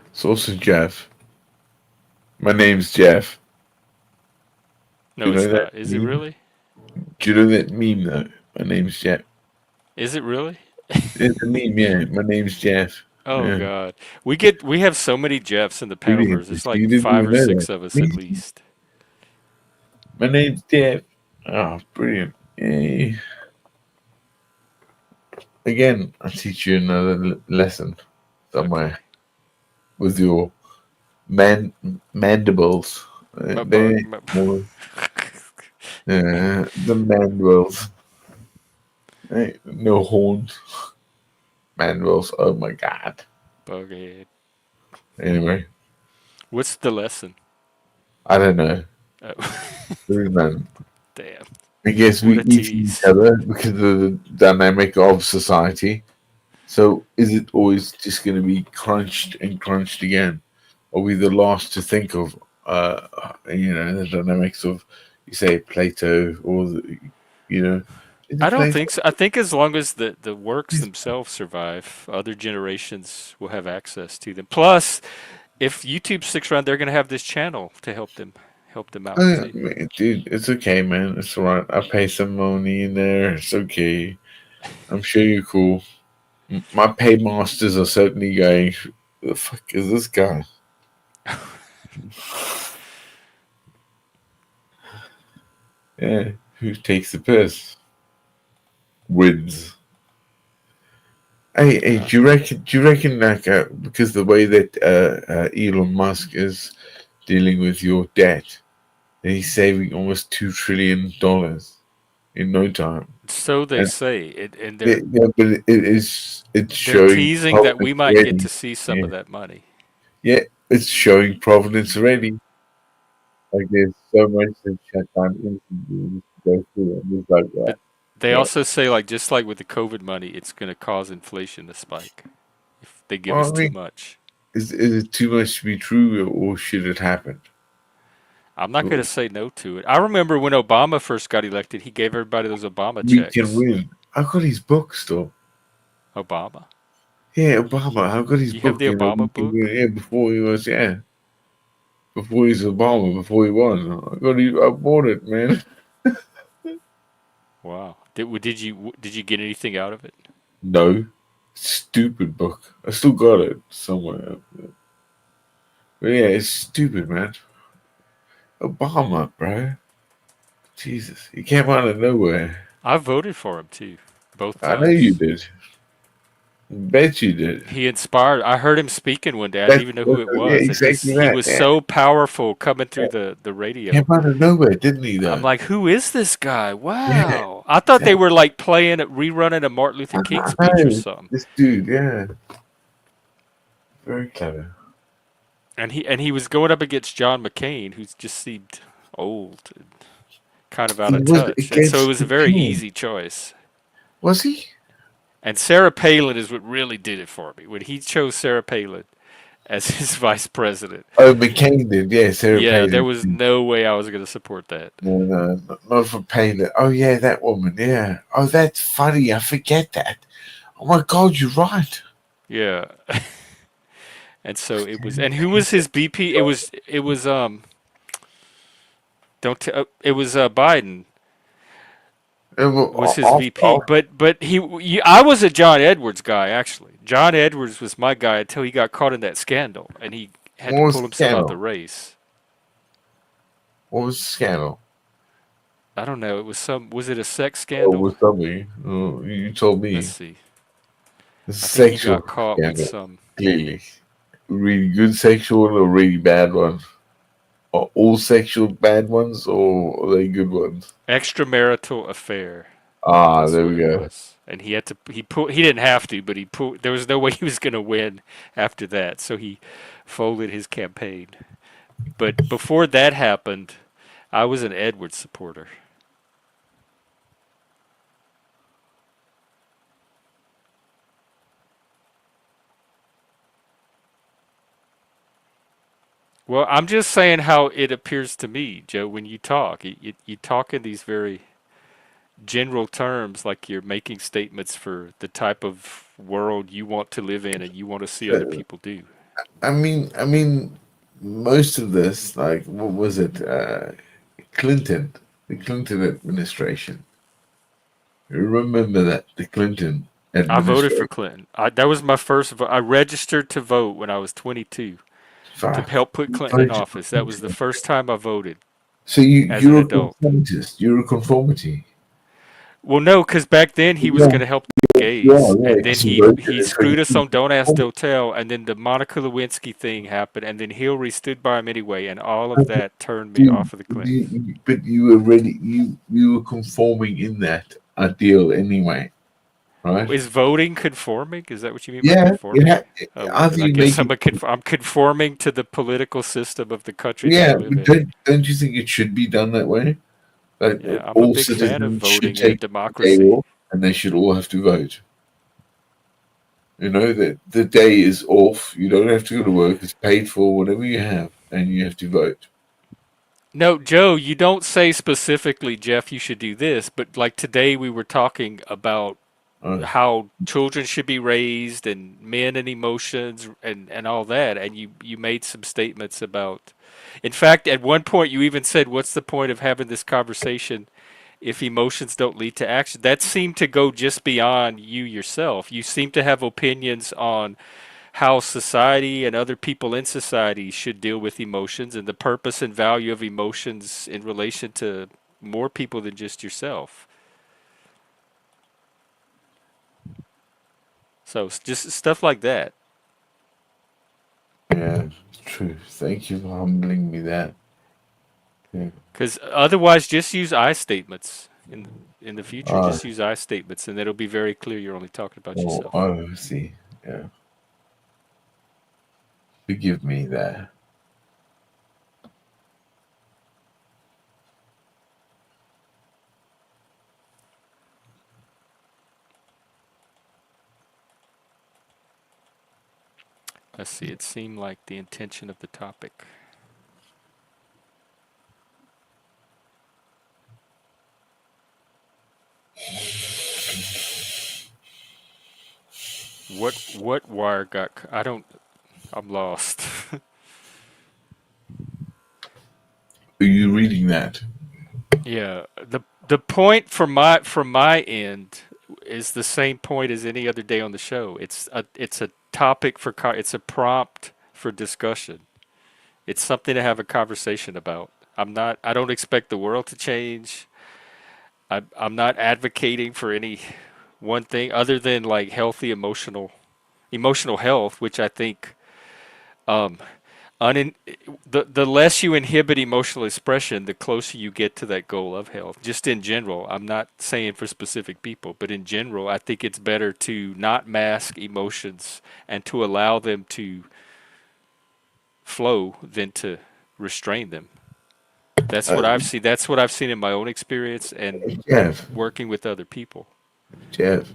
It's also Jeff. My name's Jeff. Do No, you know it's that not. Is it meme? really? Do you know that meme though? My name's Jeff. Is it really? It's a meme, yeah. My name's Jeff. Oh Yeah. God, we have so many Jeffs in the Brilliant. panelverse. It's So you like didn't five even or know six that. of us at Me? least. My name's Jeff. Oh, brilliant. Again, I'll teach you another lesson Okay, somewhere with your mandibles. my bug. They more the mandibles. No horns. Mandibles. Oh my god. Bughead. Anyway, What's the lesson? I don't know. Oh, Man. damn. I guess What we a eat each tease. other because of the dynamic of society. So is it always just going to be crunched and crunched again? Are we the last to think of, the dynamics of, you say, Plato or, is I it don't Plato? think so. I think as long as the works themselves survive, other generations will have access to them. Plus, if YouTube sticks around, they're going to have this channel to help them out too. Man, dude, it's okay, man. It's all right. I pay some money in there. It's okay. I'm sure you're cool. My paymasters are certainly going, who the fuck is this guy? Yeah, who takes the piss? Wins. Hey, Uh, do you reckon, like, because the way that Elon Musk is dealing with your debt, that he's saving almost $2 trillion in no time? so they And say, and they're yeah, but it's they're showing teasing that we providence might get already. to see some Yeah, of that money. yeah, it's showing providence already. Like there's so much that shut down instantly to go through, and it's like that. But they Yeah. also say, like, just like with the COVID money, it's going to cause inflation to spike if they give Well, us I too mean, much. is it too much to be true, or should it happen? I'm not going to say no to it. I remember when Obama first got elected, he gave everybody those Obama We can checks. win. I got his book still. Obama? Yeah, Obama. I got his You have book. the We Obama can book? win. Yeah, before he was. Yeah, before he's Obama. Before he won. I bought it, man. Wow. Did you get anything out of it? No, stupid book. I still got it somewhere. But yeah, it's stupid, man. Obama, bro. Jesus, he came out of nowhere. I voted for him too, both I know you times. did. Bet you did. He inspired. I heard him speaking one day. I didn't even know who it Yeah, was, and exactly he that. was Yeah. so powerful coming Yeah. through the Came radio. out of nowhere, didn't he? I'm Though. like, who is this guy? Yeah. Wow. I thought they That, were like playing rerunning a Martin Luther King I speech or know something. this dude. Yeah, very clever. And he was going up against John McCain, who just seemed old and kind of out He of was touch. And so it against was a the very king. easy choice. Was he? And Sarah Palin is what really did it for me. When he chose Sarah Palin as his vice president, Oh, McCain did. Yeah, Sarah yeah, there Palin. was no way I was going to support that. No, no, not for Palin. Oh, yeah, that woman. Yeah. Oh, that's funny. I forget that. Oh my God, you're right. Yeah. And so it was, and who was his BP? It was don't t- it was Biden And was his off, VP. off, But I was a John Edwards guy actually. John Edwards was my guy until he got caught in that scandal and he had to what was pull the himself out the scandal? race. What was the scandal? I don't know. It was was it a sex Oh, scandal? was something. Oh, you told Let's me. see. It's a I think he sexual got caught with scandal, some clearly. Really good sexual or really bad one? Are all sexual bad ones or are they good ones? extramarital affair. Ah, That's there what we it go. was. And he didn't have to, but he pulled there was no way he was going to win after that. So he folded his campaign. But before that happened, I was an Edwards supporter. Well, I'm just saying how it appears to me, Joe, when you talk. You talk in these very general terms, like you're making statements for the type of world you want to live in and you want to see other So, people do. I mean, most of this, like, what was it? Clinton, the Clinton administration. Remember that the Clinton I voted for administration. Clinton. That was my first vote. I registered to vote when I was 22 to Fuck. help put You Clinton in voted for office. That was the Clinton. first time I voted So as an you're a adult. conformist. You're a conformity. Well, no, because back then he was Yeah, going to help the yeah, gays, yeah. and then Because you he voted for screwed us him. on Don't Ask, Don't Tell, and then the Monica Lewinsky thing happened, and then Hillary stood by him anyway, and all of that turned me You, off of the Clintons. but you were ready. You were conforming in that ideal anyway, right? Is voting conforming? Is that what you mean by Yeah, conforming? Oh well, either then I you guess make it. I'm conforming to the political system of the country that I Yeah, live but in. don't you think it should be done that way? Like Yeah, I'm a all big fan of citizens should voting in a take a day democracy. off, and they should all have to vote. You know that the day is off. You don't have to go to work. It's paid for, whatever you have, and you have to vote. No, Joe, you don't say specifically, Jeff, you should do this, but like today we were talking about Uh, how children should be raised and men and emotions and all that, and you made some statements about, in fact, at one point you even said, what's the point of having this conversation if emotions don't lead to action? That seemed to go just beyond you yourself. You seem to have opinions on how society and other people in society should deal with emotions and the purpose and value of emotions in relation to more people than just yourself. So just stuff like that. yeah, it's true. Thank you for humbling me that. Yeah. Because otherwise, just use I statements in the future. Ah, Just use I statements, and it'll be very clear you're only talking about oh, yourself. I see. Yeah, forgive me that. Let's see. It seemed like the intention of the topic. What wire got? I don't. I'm lost. Are you reading that? Yeah. The point from my end is the same point as any other day on the show. It's a topic for it's a prompt for discussion. It's something to have a conversation about. I don't expect the world to change. I'm not advocating for any one thing other than like healthy emotional health, which I think um, unin- the less you inhibit emotional expression, the closer you get to that goal of health. Just in general, I'm not saying for specific people, but in general, I think it's better to not mask emotions and to allow them to flow than to restrain them. That's Uh, what I've seen. That's what I've seen in my own experience and Jeff, working with other people. Jeff,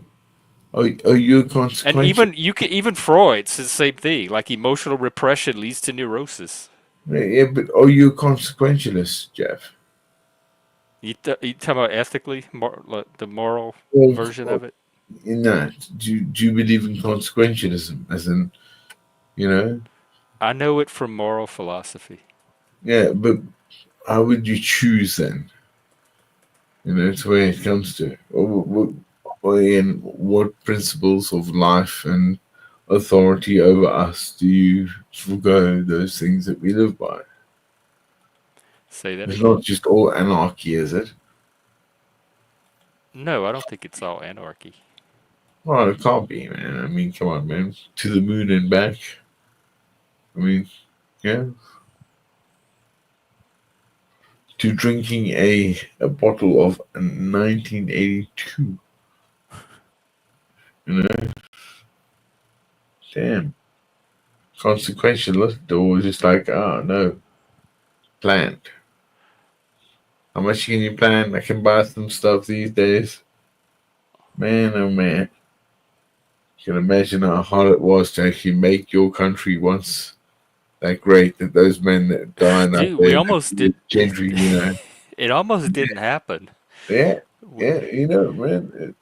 are you And consequential? even you can even Freud says the same thing. Like emotional repression leads to neurosis. Yeah, but are you a consequentialist, Jeff? You talking about ethically, like the moral Well, version of it? in that, do you believe in consequentialism? As in, you know, I know it from moral philosophy. yeah, but how would you choose then? You know, it's where it comes to. Or in what principles of life and authority over us do you forgo those things that we live by? Say that It's again? not just all anarchy, is it? No, I don't think it's all anarchy. Well, it can't be, man. I mean, come on, man. To the moon and back. I mean, yeah. To drinking a bottle of 1982. You know, damn. Consequentialist, or just like, oh no, planned. How much can you plan? I can buy some stuff these days. Man, oh man. You can imagine how hard it was to actually make your country once that great that those men that died out Dude, we there, almost the did. gentry, you know. It almost didn't happen. Yeah, W- yeah, you know, man.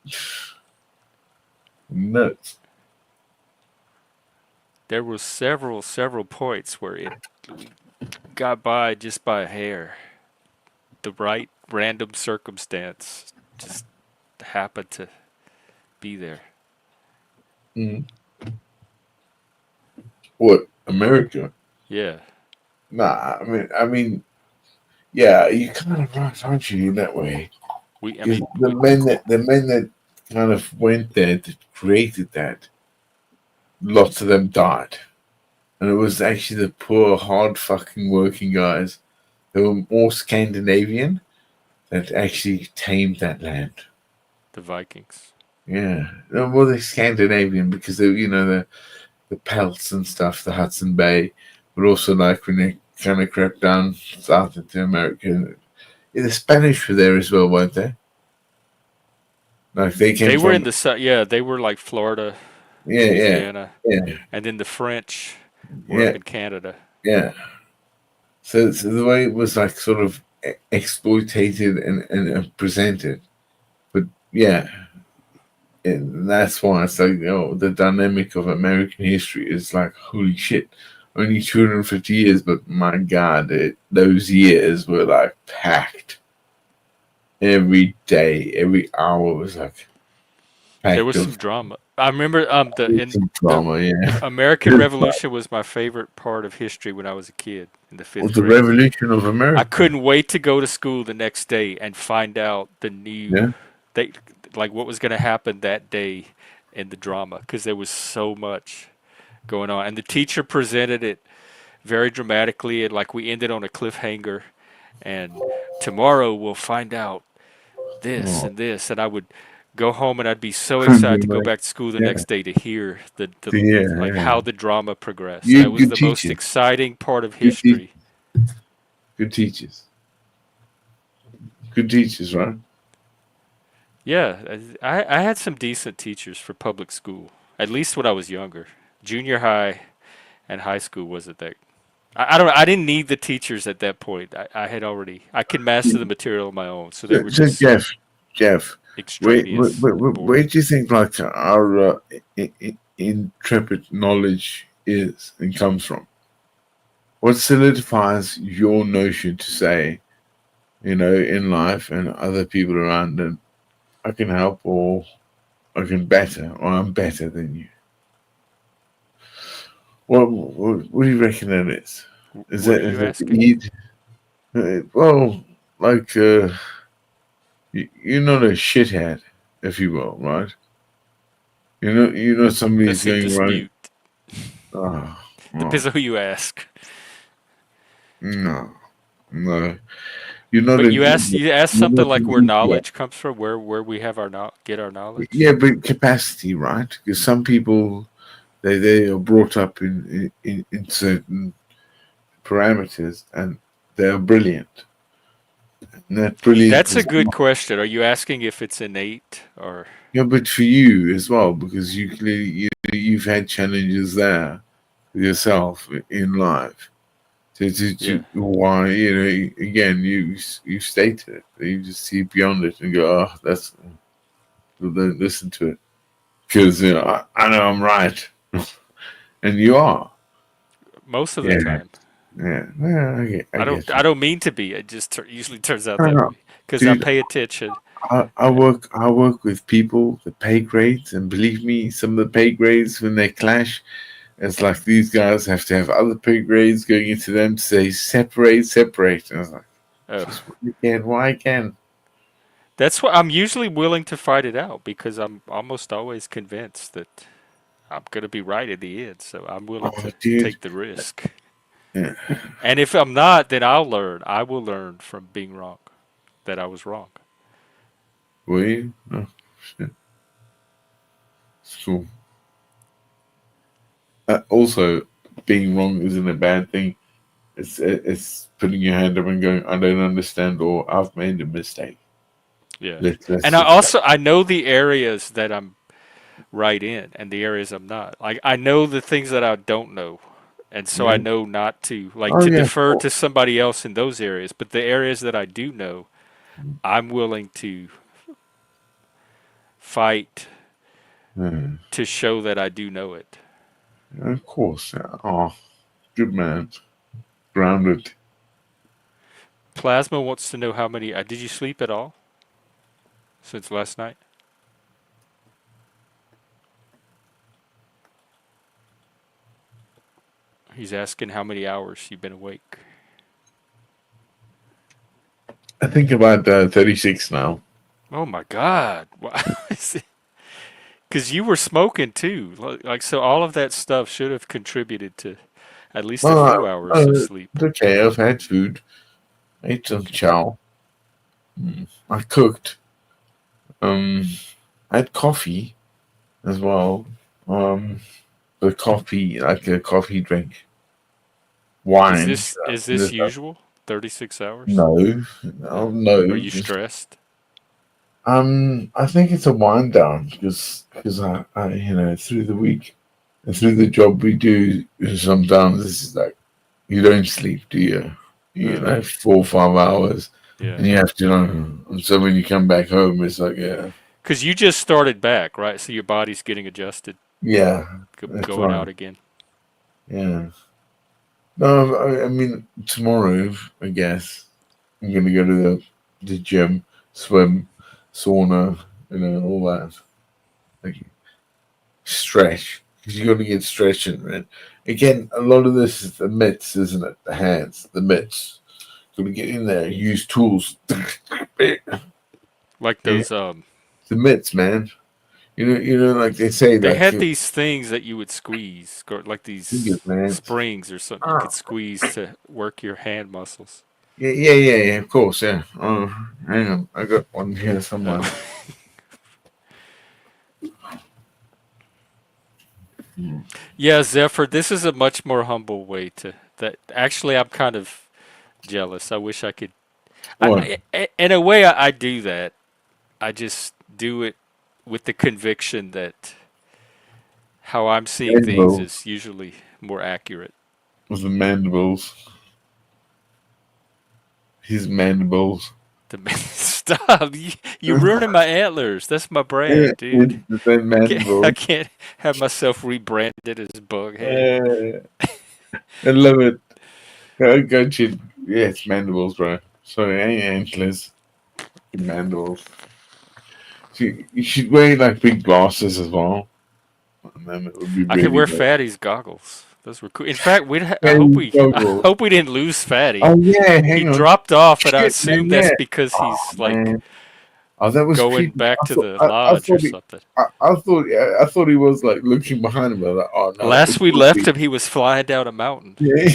Nuts. There were several points where it we got by just by a hair. The right random circumstance just happened to be there. Mm. What, America? Yeah. Nah, I mean, yeah, you kind of right, aren't you, in that way? We I Because mean we the men that kind of went there that created that, lots of them died. And it was actually the poor, hard fucking working guys who were more Scandinavian that actually tamed that land. the Vikings. Yeah. No, well, they're Scandinavian because they, the pelts and stuff, the Hudson Bay, but also like when they kind of crept down south into America. Yeah, the Spanish were there as well, weren't they? Like they came They were from, in the yeah, they were like Florida, yeah, yeah, Louisiana, yeah, and then the French were up yeah, in Canada. yeah. So the way it was like sort of exploited and presented, but yeah, and that's why it's like, the dynamic of American history is like, holy shit, only 250 years, but my God, those years were like packed. Every day, every hour was like There packed was some of drama. I remember some the drama, yeah. American Just like, Revolution was my favorite part of history when I was a kid in the well, fifth the grade. revolution of I America, couldn't wait to go to school the next day and find out the new yeah. they like what was going to happen that day in the drama because there was so much going on and the teacher presented it very dramatically and like we ended on a cliffhanger and tomorrow we'll find out this Oh, and this and I would go home and I'd be so excited couldn't to be go like, back to school the yeah, next day to hear the yeah, like yeah. how the drama progressed. You That had was good the most teachers, exciting part of good, te- history. good teachers, good teachers, right? Yeah, I had some decent teachers for public school. At least when I was younger. Junior high and high school wasn't that. I don't. I didn't need the teachers at that point. I had already. I could master the material on my own. So they were So just Jeff, extraneous and where boring. do you think like our intrepid knowledge is and comes from? What solidifies your notion to say, in life and other people around them, I can help or I can better or I'm better than you? What do you reckon that is? Is What are that you is it asking? need? Well, like you're not a shithead, if you will, right? You know, somebody's That's in going right. dispute. Oh, Depends oh, on who you ask. no, no. You're not But a you ask you're something not like an where idiot. knowledge comes from, where we have our get our knowledge. Yeah, but capacity, right? Because some people they are brought up in certain parameters and they're brilliant. And that brilliant That's a is good question. Are you asking if it's innate or yeah, but for you as well, because you clearly you've had challenges there for yourself in life. yeah? Why again you stated it. You just see beyond it and go, oh, that's don't listen to it because I know I'm right, and you are. Most of the Yeah, time. yeah. I I don't get you. I don't mean to be. It just usually turns out I that know, way because I dude. pay attention. I work with people, the pay grades, and believe me, some of the pay grades when they clash, it's like these guys have to have other pay grades going into them to say separate, separate. And I was like, Oh, just why again? that's why I'm usually willing to fight it out because I'm almost always convinced that I'm gonna be right in the end. So I'm willing Oh, to dude. take the risk. Yeah. And if I'm not, then I'll learn. I will learn from being wrong that I was wrong. Were you? Oh, shit. It's cool. Also, being wrong isn't a bad thing. It's putting your hand up and going, I don't understand, or I've made a mistake. Yeah. Let's And I fix that. also I know the areas that I'm right in and the areas I'm not. Like I know the things that I don't know. And so I Yeah. know not to like Oh to yeah, defer cool. to somebody else in those areas, but the areas that I do know, I'm willing to fight Yeah. to show that I do know it. Of course. Yeah. Oh, good man. Grounded. Plasma wants to know how many did you sleep at all since last night? He's asking how many hours you've been awake. I think about 36 now. Oh my god. Because you were smoking too. Like, so all of that stuff should have contributed to at least a Uh, few hours of sleep. it's okay. I've had food. I ate some chow. I cooked. Um, I had coffee as well. Um, the coffee, like a coffee drink, Is wine. this is And this usual? 36 hours? no, Are no. you stressed? I think it's a wind down because I through the week and through the job we do, sometimes this is like you don't sleep, do you? You Uh, know, 4 or 5 hours, yeah. and you have to and so when you come back home, it's like Because you just started back, right? So your body's getting adjusted, yeah, that's going right, out again. yeah. No, I mean tomorrow, I guess I'm gonna go to the gym, swim, sauna, all that. Like stretch because you got to get stretching, right? Again, a lot of this is the mitts, isn't it? The hands, the mitts. Got to get in there, use tools. Like Yeah, those the mitts, man. Like they say, they like had your these things that you would squeeze, like these fingers, man. springs or something you Ah, could squeeze to work your hand muscles. yeah. Of course, yeah. Oh, hang on, I got one here somewhere. Oh. Yeah, Zephyr, this is a much more humble way to that. Actually, I'm kind of jealous. I wish I could. What? In a way, I do that. I just do it with the conviction that how I'm seeing things Mandibles is usually more accurate. with the mandibles. His mandibles. Stop! You ruining my antlers. That's my Yeah, brand, dude. it's the same I mandibles. can't have myself rebranded as Bughead. Yeah, I love it. I got you. Yeah, it's mandibles, bro. Sorry, ain't antlers. Mandibles. You should wear like big glasses as well, and then it would be I could really wear good. Fatty's goggles. Those were cool. In fact, Yeah, I goggles. hope we didn't lose Fatty. Oh yeah, He hang on. dropped off, and I Shit, assume man. that's Yeah. because Oh he's like man. Oh, that was going creepy. back I to thought, the I lodge or thought he, something. I thought he was like looking behind him. I was like, oh no, Last it we could left be. him, he was flying down a mountain. Yeah.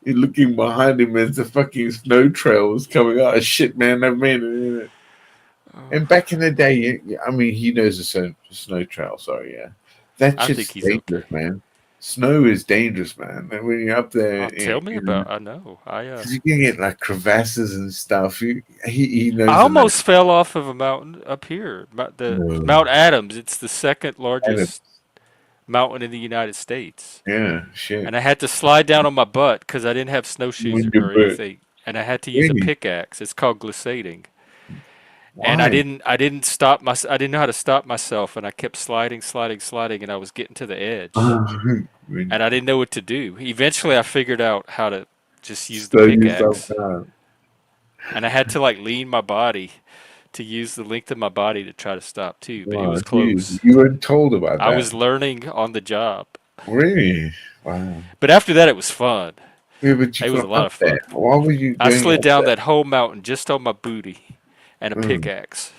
You're looking behind him as the fucking snow trail was coming out. Shit, man, that man. And back in the day, I mean, he knows the snow trail. Sorry, yeah, that I think shit's he's okay. dangerous, man. Snow is dangerous, man. And when you're up Oh, there, tell me about. because I know. you can get like crevasses and stuff. He I knows the name. almost fell off of a mountain up here. The No, Mount Adams. It's the second Adam, largest mountain in the United States, yeah, shit. and I had to slide down on my butt because I didn't have snowshoes When you or bird, anything, and I had to use a really? pickaxe. It's called glissading. And Why? I didn't stop my I didn't know how to stop myself, and I kept sliding, and I was getting to the edge, When and I didn't know what to do. Eventually, I figured out how to just use the slow yourself pickaxe, down. and I had to like lean my body to use the length of my body to try to stop too, but it Oh, was geez, close. you weren't told about I that. was learning on the job. Really? Wow. But after that, it was fun. Yeah, but you It was a got lot up of fun. there. Why were you I going slid up down there? that whole mountain just on my booty and a Mm. pickaxe.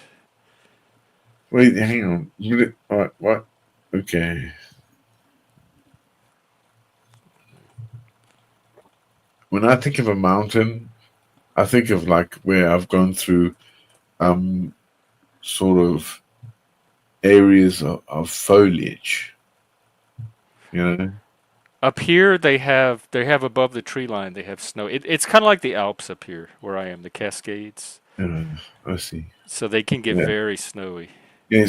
Wait, hang on. What? Okay. When I think of a mountain, I think of like where I've gone through um sort of areas of foliage. You know? Up here, they have above the tree line. They have snow. It's kind of like the Alps up here where I am, the Cascades. I see. So they can get Yeah. very snowy. Yeah,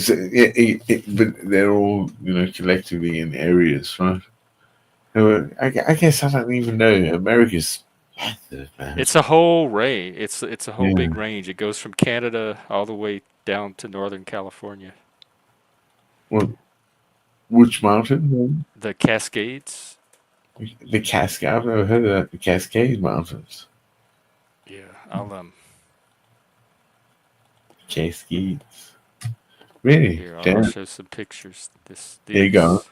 but they're all, collectively in areas, right? I guess I don't even know. America's massive, man. It's a whole range. It's a whole Yeah. big range. It goes from Canada all the way down to Northern California. Well, which mountain? The Cascades. The Cascade. I've never heard of that. The Cascade Mountains. Yeah, I'll Cascades. Really? here I'll Damn. show some pictures. There you go.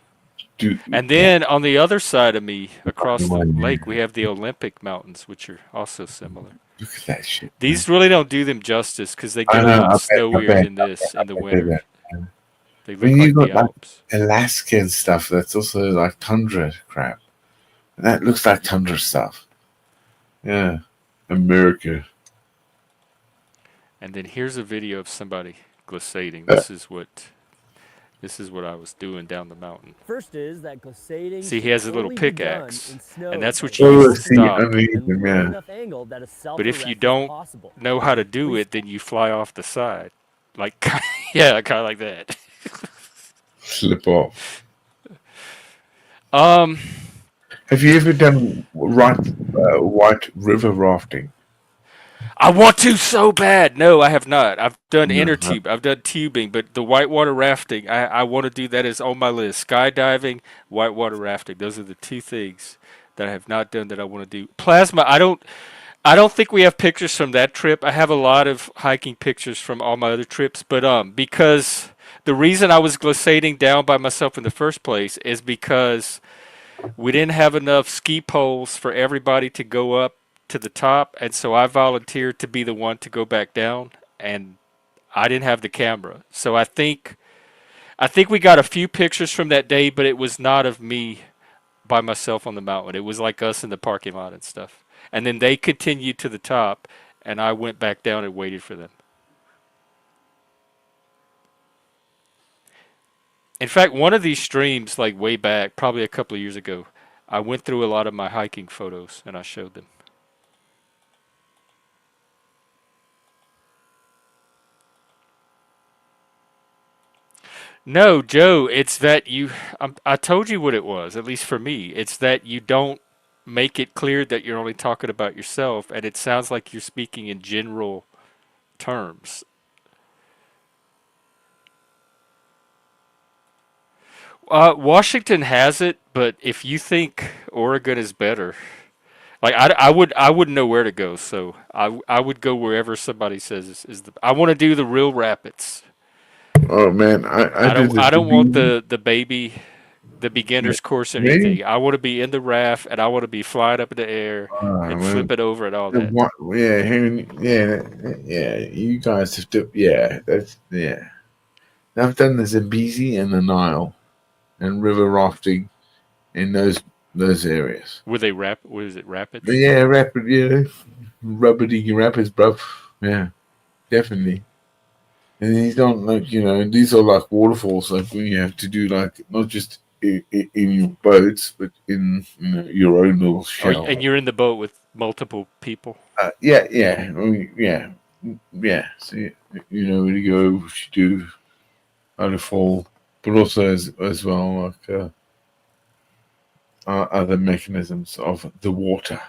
Dude, And then on the other side of me, across the look lake, we have the Olympic Mountains, which are also similar. at that shit. These really don't do them justice because they I get a know. little I snowier bet. than this in the I bet winter. that. They When look you like the got like Alps. Alaska and stuff, that's also like tundra crap. And that looks like tundra stuff. Yeah. America. And then here's a video of somebody glissading. Uh, This is what I was doing down the mountain. First is that glissading See, he has a little only be done pickaxe, in snow and that's what that you is use Oh, to mountain see, stop. underneath and them, low yeah. enough angle that a But if you self-arrest is don't possible. know how to do it, then you fly off the side. Like, yeah, kind of like that. Slip off. Um, Have you ever done white river rafting? I want to so bad. No, I have not. I've done No. inner tube. I've done tubing, but the whitewater rafting, I want to do that is on my list. Skydiving, whitewater rafting. Those are the two things that I have not done that I want to do. Plasma, I don't think we have pictures from that trip. I have a lot of hiking pictures from all my other trips, but because the reason I was glissading down by myself in the first place is because we didn't have enough ski poles for everybody to go up to the top, and so I volunteered to be the one to go back down, and I didn't have the camera. So I think we got a few pictures from that day, but it was not of me by myself on the mountain. It was like us in the parking lot and stuff. And then they continued to the top, and I went back down and waited for them. In fact, one of these streams, like way back, probably a couple of years ago, I went through a lot of my hiking photos and I showed them. No, Joe, it's that I told you what it was, at least for me. It's that you don't make it clear that you're only talking about yourself, and it sounds like you're speaking in general terms. Washington has it, but if you think Oregon is better, like I wouldn't know where to go, so I would go wherever somebody says is the. I want to do the real rapids. Oh man, I did the I don't want Sabine. the baby The beginner's course, Really? anything. I want to be in the raft and I want to be flying up in the air and Well, flip it over and all the that. what? Yeah, yeah. You guys have to. Yeah, that's yeah. I've done the Zambezi and the Nile and river rafting in those areas. Were they what is it, But rapids? yeah, rapid, yeah, rubbity rapids, bruv. Yeah, definitely. And these don't like these are like waterfalls, like when you have to do like not just in your boats, but in your own little Oh, and shell. you're in the boat with multiple people. Yeah. Yeah. So you know where to go, what you do, how to fall, but also as well like other mechanisms of the water,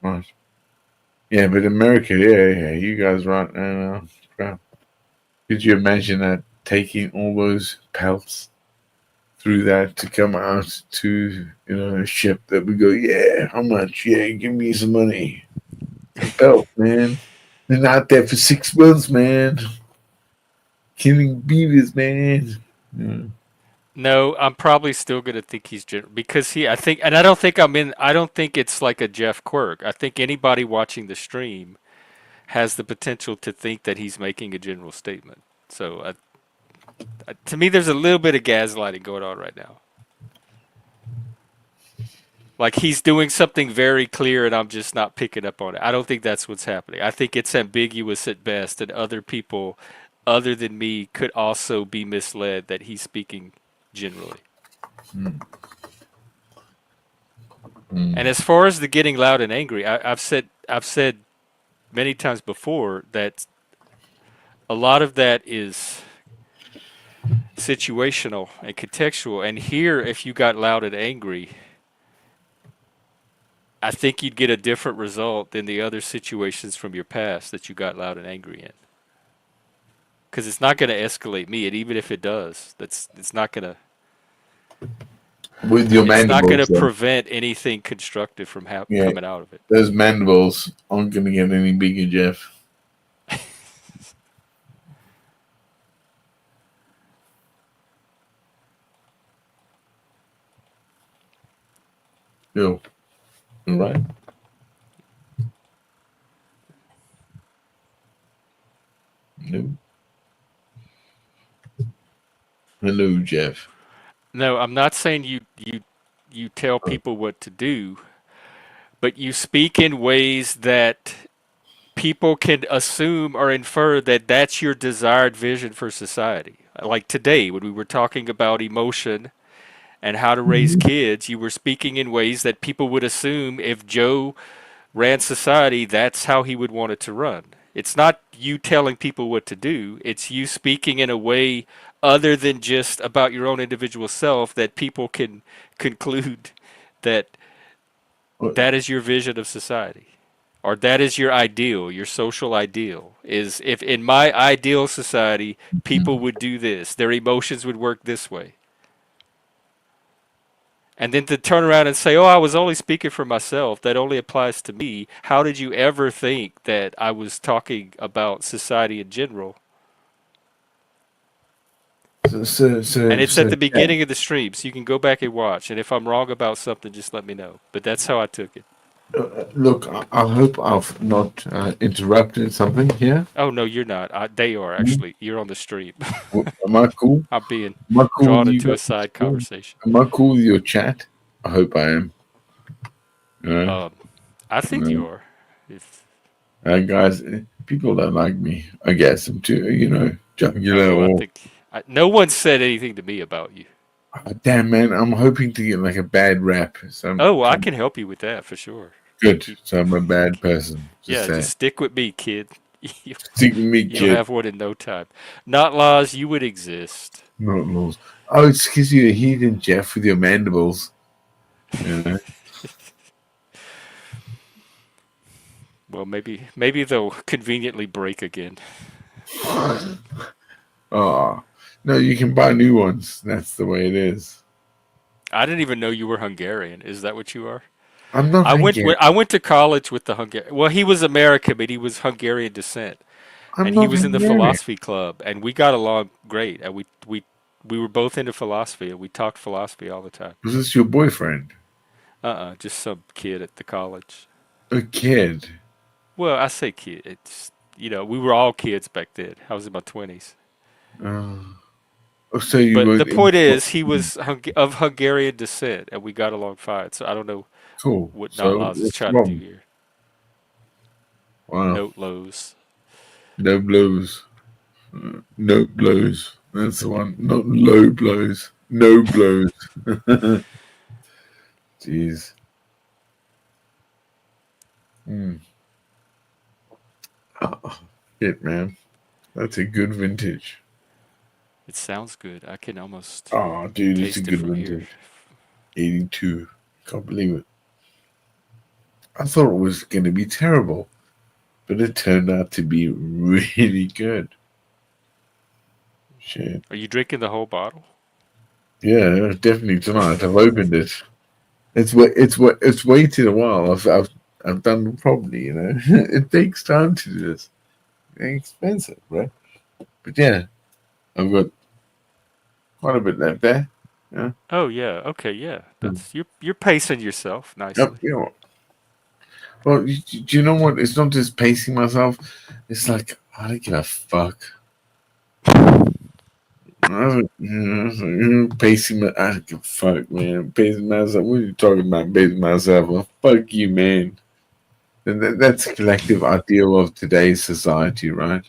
right? Yeah, but America, yeah, you guys right now, crap. Could you imagine that taking all those pelts through that to come out to a ship that would go, yeah, how much? Yeah, give me some money. A belt, man. They're not there for 6 months, man. Killing beavers, man. Yeah. No, I'm probably still gonna think he's general because I think, and I don't think I don't think it's like a Jeff Quirk. I think anybody watching the stream has the potential to think that he's making a general statement. So, to me, there's a little bit of gaslighting going on right now. Like he's doing something very clear and I'm just not picking up on it. I don't think that's what's happening. I think it's ambiguous at best, and other people other than me could also be misled that he's speaking generally. And Mm. as far as the getting loud and angry, I've said many times before that a lot of that is situational and contextual. And here, if you got loud and angry, I think you'd get a different result than the other situations from your past that you got loud and angry in. Because it's not going to escalate me, and even if it does, it's not going to With your it's not going to mandibles, though. prevent anything constructive from Yeah, coming out of it. those mandibles aren't going to get any bigger, Jeff. Yo, all right. No. Hello, Jeff. No, I'm not saying you tell Oh. people what to do, but you speak in ways that people can assume or infer that that's your desired vision for society. Like today, when we were talking about emotion and how to raise Mhm. kids, you were speaking in ways that people would assume if Joe ran society, that's how he would want it to run. It's not you telling people what to do, it's you speaking in a way other than just about your own individual self that people can conclude that that is your vision of society. Or that is your ideal, your social ideal. Is if in my ideal society, people would do this, their emotions would work this way. And then to turn around and say, oh, I was only speaking for myself, that only applies to me. How did you ever think that I was talking about society in general? So, so, And so, it's at so, the yeah. beginning of the stream, so you can go back and watch. And if I'm wrong about something, just let me know. But that's how I took it. Look, I hope I've not interrupted something here. Oh, no, you're not. They are, Hmm? actually. You're on the stream. Am I cool? I'm being Am I cool with drawn you into a guys? side conversation. Am I cool with your chat? I hope I am. You know, Um, I you think know. you are. If, Guys, people don't like me. I guess I'm too, jugular oh, I or think no one said anything to me about you. damn man. I'm hoping to get like a bad rap. Oh, well, I can help you with that for sure. Good. Keep, So I'm a bad person. Just yeah, saying. just stick with me, kid. Stick with me, You'll kid. have one in no time. Not laws, you would exist. Not laws. Oh, it's because you're a heathen, Jeff, with your mandibles. You know? Well, maybe they'll conveniently break again. Oh, no, you can buy new ones. That's the way it is. I didn't even know you were Hungarian. Is that what you are? I'm not Hungarian. I went to college with the Hungarian. Well, he was American, but he was Hungarian descent, I'm and he not was in the Hungarian. philosophy club, and we got along great. And we We were both into philosophy, and we talked philosophy all the time. Was this your boyfriend? Just some kid at the college. A kid? Well, I say kid. It's we were all kids back then. I was in my 20s. Uh, oh, so you But were the in, point is, he was of Hungarian descent, and we got along fine. So I don't know cool. what Not So Laws is what's the trying to do problem? here. Wow. Note lows. No blows. No blows. That's the one. Not low blows. No blows. Jeez. Mm. Oh, shit, man. That's a good vintage. It sounds good. I can almost Oh, dude, it's a taste it good from here. vintage. 82. Can't believe it. I thought it was going to be terrible, but it turned out to be really good. Shit. Are you drinking the whole bottle? Yeah, definitely tonight. I've opened it. It's waited a while. I've done it properly, you know. It takes time to do this. It's expensive, right? But yeah, I've got quite a bit left there. Yeah. Oh yeah. Okay. Yeah. Mm. That's you're pacing yourself Yep. nicely. You know, well, do you know what? It's not just pacing myself. It's like I don't give a fuck. Pacing my, I don't give a fuck, man. Pacing myself. What are you talking about? Pacing myself? Well, fuck you, man. And that's a collective ideal of today's society, right?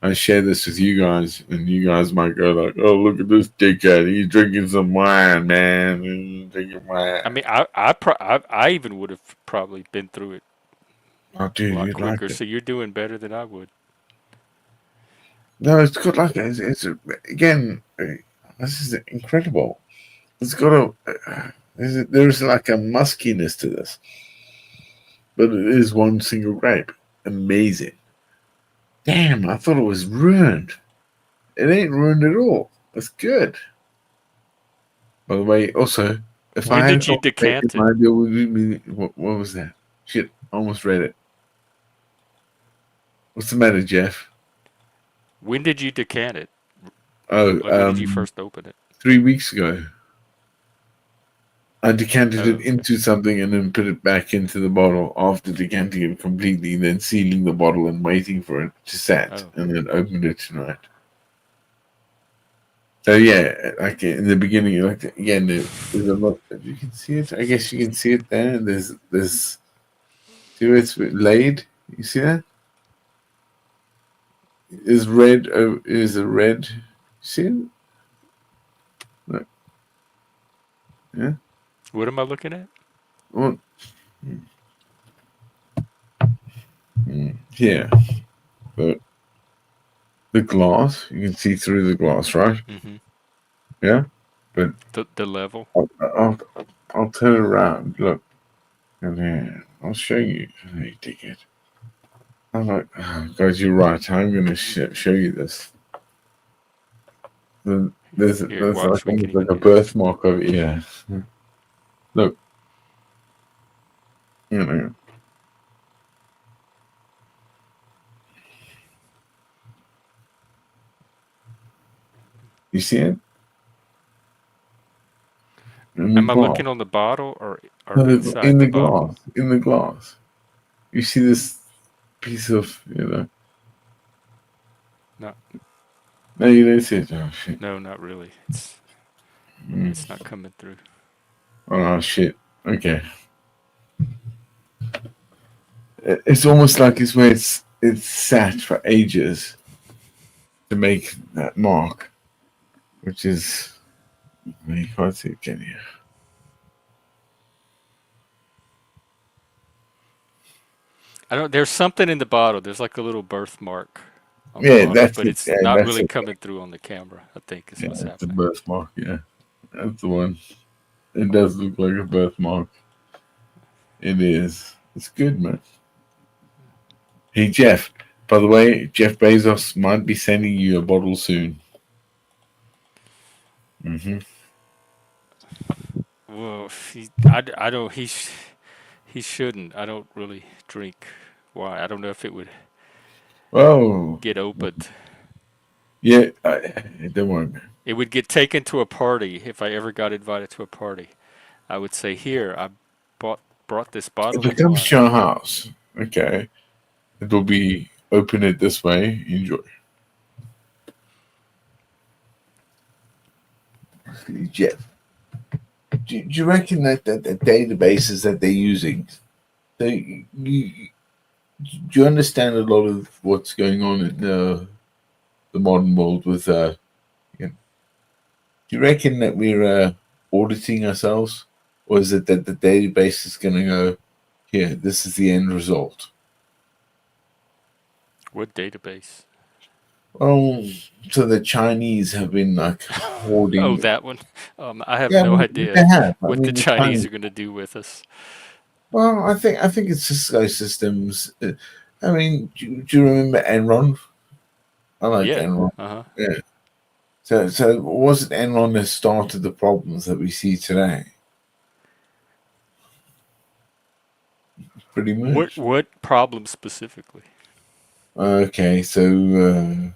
I share this with you guys, and you guys might go like, "Oh, look at this dickhead! He's drinking some wine, man. He's drinking wine." I mean, I even would have probably been through it Oh, a dude, lot you'd like quicker. it. So you're doing better than I would. No, it's got like again. This is incredible. It's got there's like a muskiness to this, but it is one single grape. Amazing. Damn, I thought it was ruined. It ain't ruined at all. It's good. By the way, also, if I When had a did you conversation, decant it? my idea would be what was that? Shit, I almost read it. What's the matter, Jeff? When did you decant it? Oh, Like when did you first open it? 3 weeks ago. I decanted it Oh, okay. into something and then put it back into the bottle after decanting it completely, then sealing the bottle and waiting for it to set, Oh, and then opened it tonight. So yeah, like in the beginning, like again, there's a lot. You can see it. I guess you can see it there. There's see where it's laid. You see that? Is red? Is a red? See it? Look, yeah. what am I looking at? Well, yeah. But the glass, you can see through the glass, right? Mm-hmm. Yeah. But The level. I'll turn it around. Look, and then I'll show you. How you take it. I'm like, oh, guys, you're right. I'm going to show you this. Here, There's like watch. We can almost like even a hear it. birthmark over here. Look, you know, you see it in the Am I glass. looking on the bottle or No, inside in the the bottle? glass, in the glass. You see this piece of, Not. No, you don't see it. Oh shit. No, not really. It's not coming through. Oh shit. Okay. It's almost like it's where it's sat for ages to make that mark, which is you can't see it, can you? I don't. There's something in the bottle. There's like a little birthmark on the Yeah, bottle, that's but it. it's Yeah, not that's really it. coming through on the camera. I think is Yeah, what's it's a happening. birthmark. Yeah, that's the one. It does look like a birthmark. It is. It's good, man. Hey, Jeff. By the way, Jeff Bezos might be sending you a bottle soon. Hmm. Well, I don't. He shouldn't. I don't really drink. Why? I don't know if it would Oh, get opened. yeah. Don't worry, man. It would get taken to a party if I ever got invited to a party. I would say, "Here, I bought brought this If bottle it of comes wine." to your house, okay, it will be open it this way. Enjoy. Jeff, do you reckon that the databases that they're using, do you understand a lot of what's going on in the modern world with you know, do you reckon that we're auditing ourselves, or is it that the database is going to go, here, this is the end result? What database? Oh, so the Chinese have been like Oh, hoarding. that one. I have Yeah, I no mean, idea they have. I what the mean, the Chinese Chinese. are going to do with us. Well, I think it's Cisco systems. I mean, do you remember Enron? I like Yeah. Enron. Uh-huh. Yeah. So it wasn't Enron that started the problems that we see today? Pretty What much. what problem specifically? Okay, so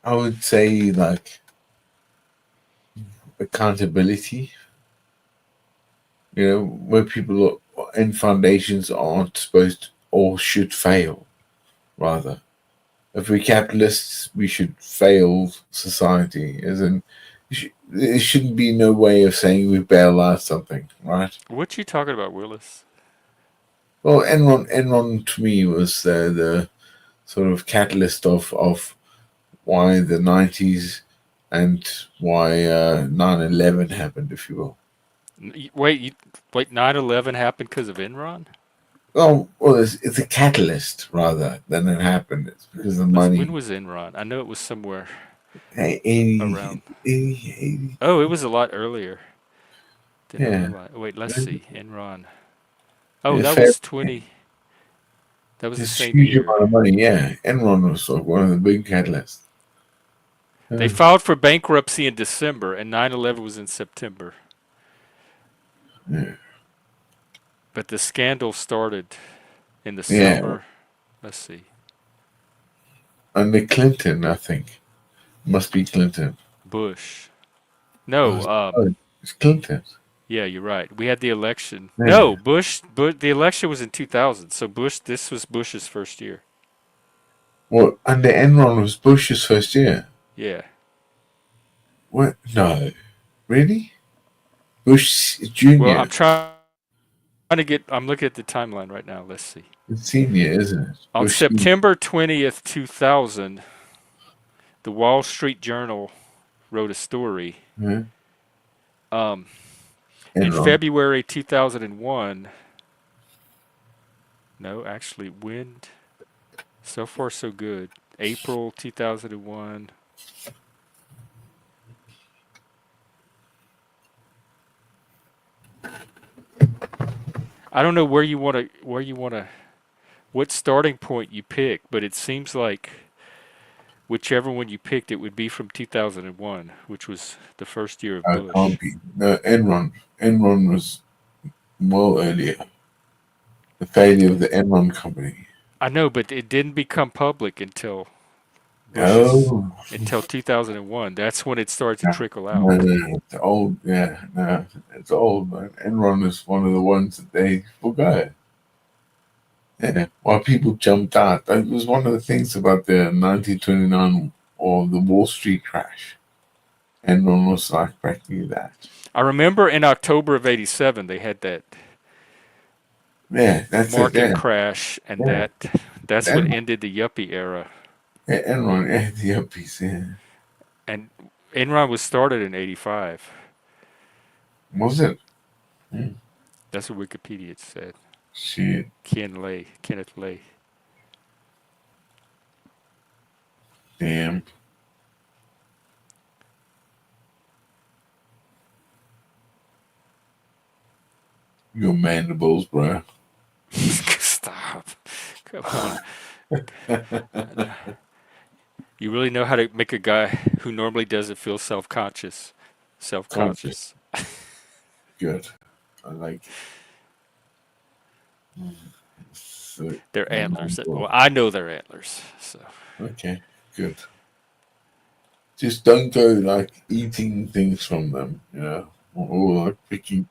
I would say like accountability. Where people in foundations aren't supposed to, or should fail, rather. If we're capitalists, we should fail society. As in, there shouldn't be no way of saying we bail out something, right? What you talking about, Willis? Well, Enron to me was the sort of catalyst of why the 90s and why 9/11 happened, if you will. Wait, 9/11 happened because of Enron? Well, it's a catalyst rather than it happened. It's because of When money. was Enron? I know it was somewhere 80, around. 80, Oh, it was a lot earlier than I yeah. realized. Wait, let's see. Enron. Oh, It's that fair. was 20. That was the It's a same huge year. amount of money. Yeah, Enron was like one of the big catalysts. They Yeah, filed for bankruptcy in December, and 9/11 was in September. yeah, But the scandal started in the yeah. summer. Let's see. Under Clinton, I think must be Clinton. Bush. Oh, No, it's Clinton. yeah, you're right. We had the election. No, Yeah. Bush, but the election was in 2000. So this was Bush's first year. Well, under Enron was Bush's first year. Yeah. What? No, really? Bush Well, Junior, I'm looking at the timeline right now. Let's see. senior, isn't it? On Bush Senior. September 20th, 2000, the Wall Street Journal wrote a story. Yeah. Um, in Enron. February 2001, no, actually, wind. So far, so good. April 2001. I don't know what starting point you pick, but it seems like whichever one you picked, it would be from 2001, which was the first year of Can't Bush. be. No, Enron. Enron was well earlier. The failure of the Enron company. I know, but it didn't become public Oh, until 2001. That's when it started to no, trickle no, out. no, it's old. Yeah, no, it's old, man. Enron is one of the ones that they forgot. Yeah, while people jumped out. That was one of the things about the 1929 or the Wall Street crash. Enron was like practically that. I remember in October of '87 they had that Yeah, that's it. market Yeah, crash, and yeah. that's what Enron, ended the yuppie era. yeah, Enron, yeah, the yuppies, yeah. And Enron was started in '85. Was it? Hmm. That's what Wikipedia said. Shit, Kenneth Lay. damn. Your mandibles, bro. Stop. Come on. You really know how to make a guy who normally doesn't feel self-conscious. Conscious. Self-conscious. Good. I like it. So, They're my antlers. mandibles. Well, I know they're antlers. So Okay, good. just don't go like eating things from them, you know, or like picking.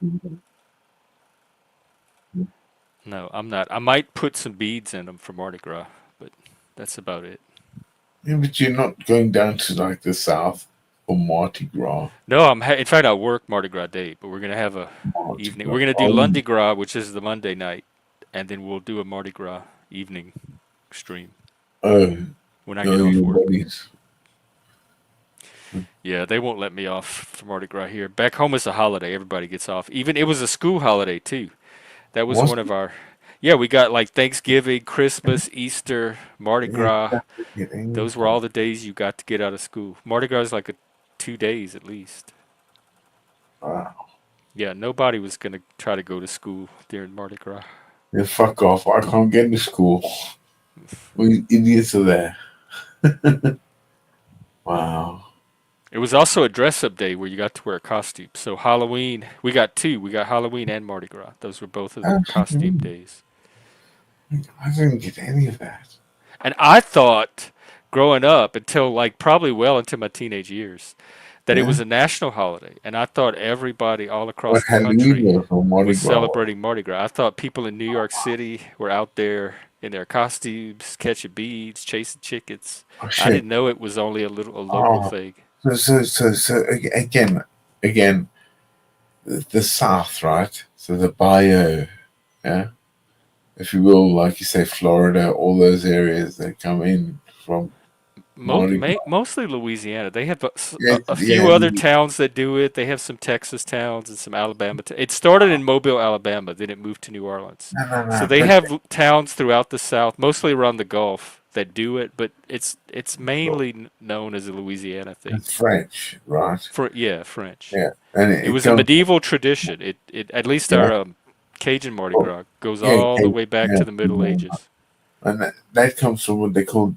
No, I'm not. I might put some beads in them for Mardi Gras, but that's about it. Yeah, but you're not going down to like the south for Mardi Gras. No, in fact, I work Mardi Gras Day, but we're gonna have a Mardi evening. Gras. We're gonna do Oh, Lundi Gras, which is the Monday night, and then we'll do a Mardi Gras evening stream oh, when I no, get off your work. buddies. Yeah, they won't let me off for Mardi Gras here. Back home it's a holiday. Everybody gets off. Even it was a school holiday too. That was Was one of our. Yeah, we got like Thanksgiving, Christmas, Easter, Mardi yeah, Gras. getting Those were all the days you got to get out of school. Mardi Gras is like 2 days at least. wow. Yeah, nobody was gonna try to go to school during Mardi Gras. Yeah, fuck off. I can't get into school. We idiots are there. Wow. It was also a dress-up day where you got to wear a costume. So Halloween, we got two. We got Halloween and Mardi Gras. Those were both of the costume Absolutely. days. I didn't get any of that. And I thought, growing up, until like probably well into my teenage years, that it Yeah. was a national holiday. And I thought everybody all Or across the Halloween country was or Mardi was Gras. celebrating Mardi Gras. I thought people in New York City were out there in their costumes, catching beads, chasing chickens. Oh I shit. didn't know it was only a local Oh, thing. again, the South, right? So the bio, yeah, if you will, like you say, Florida, all those areas that come in from Mardi Gras. Mostly Louisiana. They have Yeah, a yeah, few other towns that do it. They have some Texas towns and some Alabama. It started in Mobile, Alabama, then it moved to New Orleans. So no, they but have towns throughout the South, mostly around the Gulf, that do it. But it's mainly known as a Louisiana thing. it's French, right? For yeah, French. Yeah, and It it was a comes, medieval tradition. It at least yeah, our Cajun Mardi oh, Gras goes yeah, all the way back yeah, to the Middle Ages. and that comes from what they call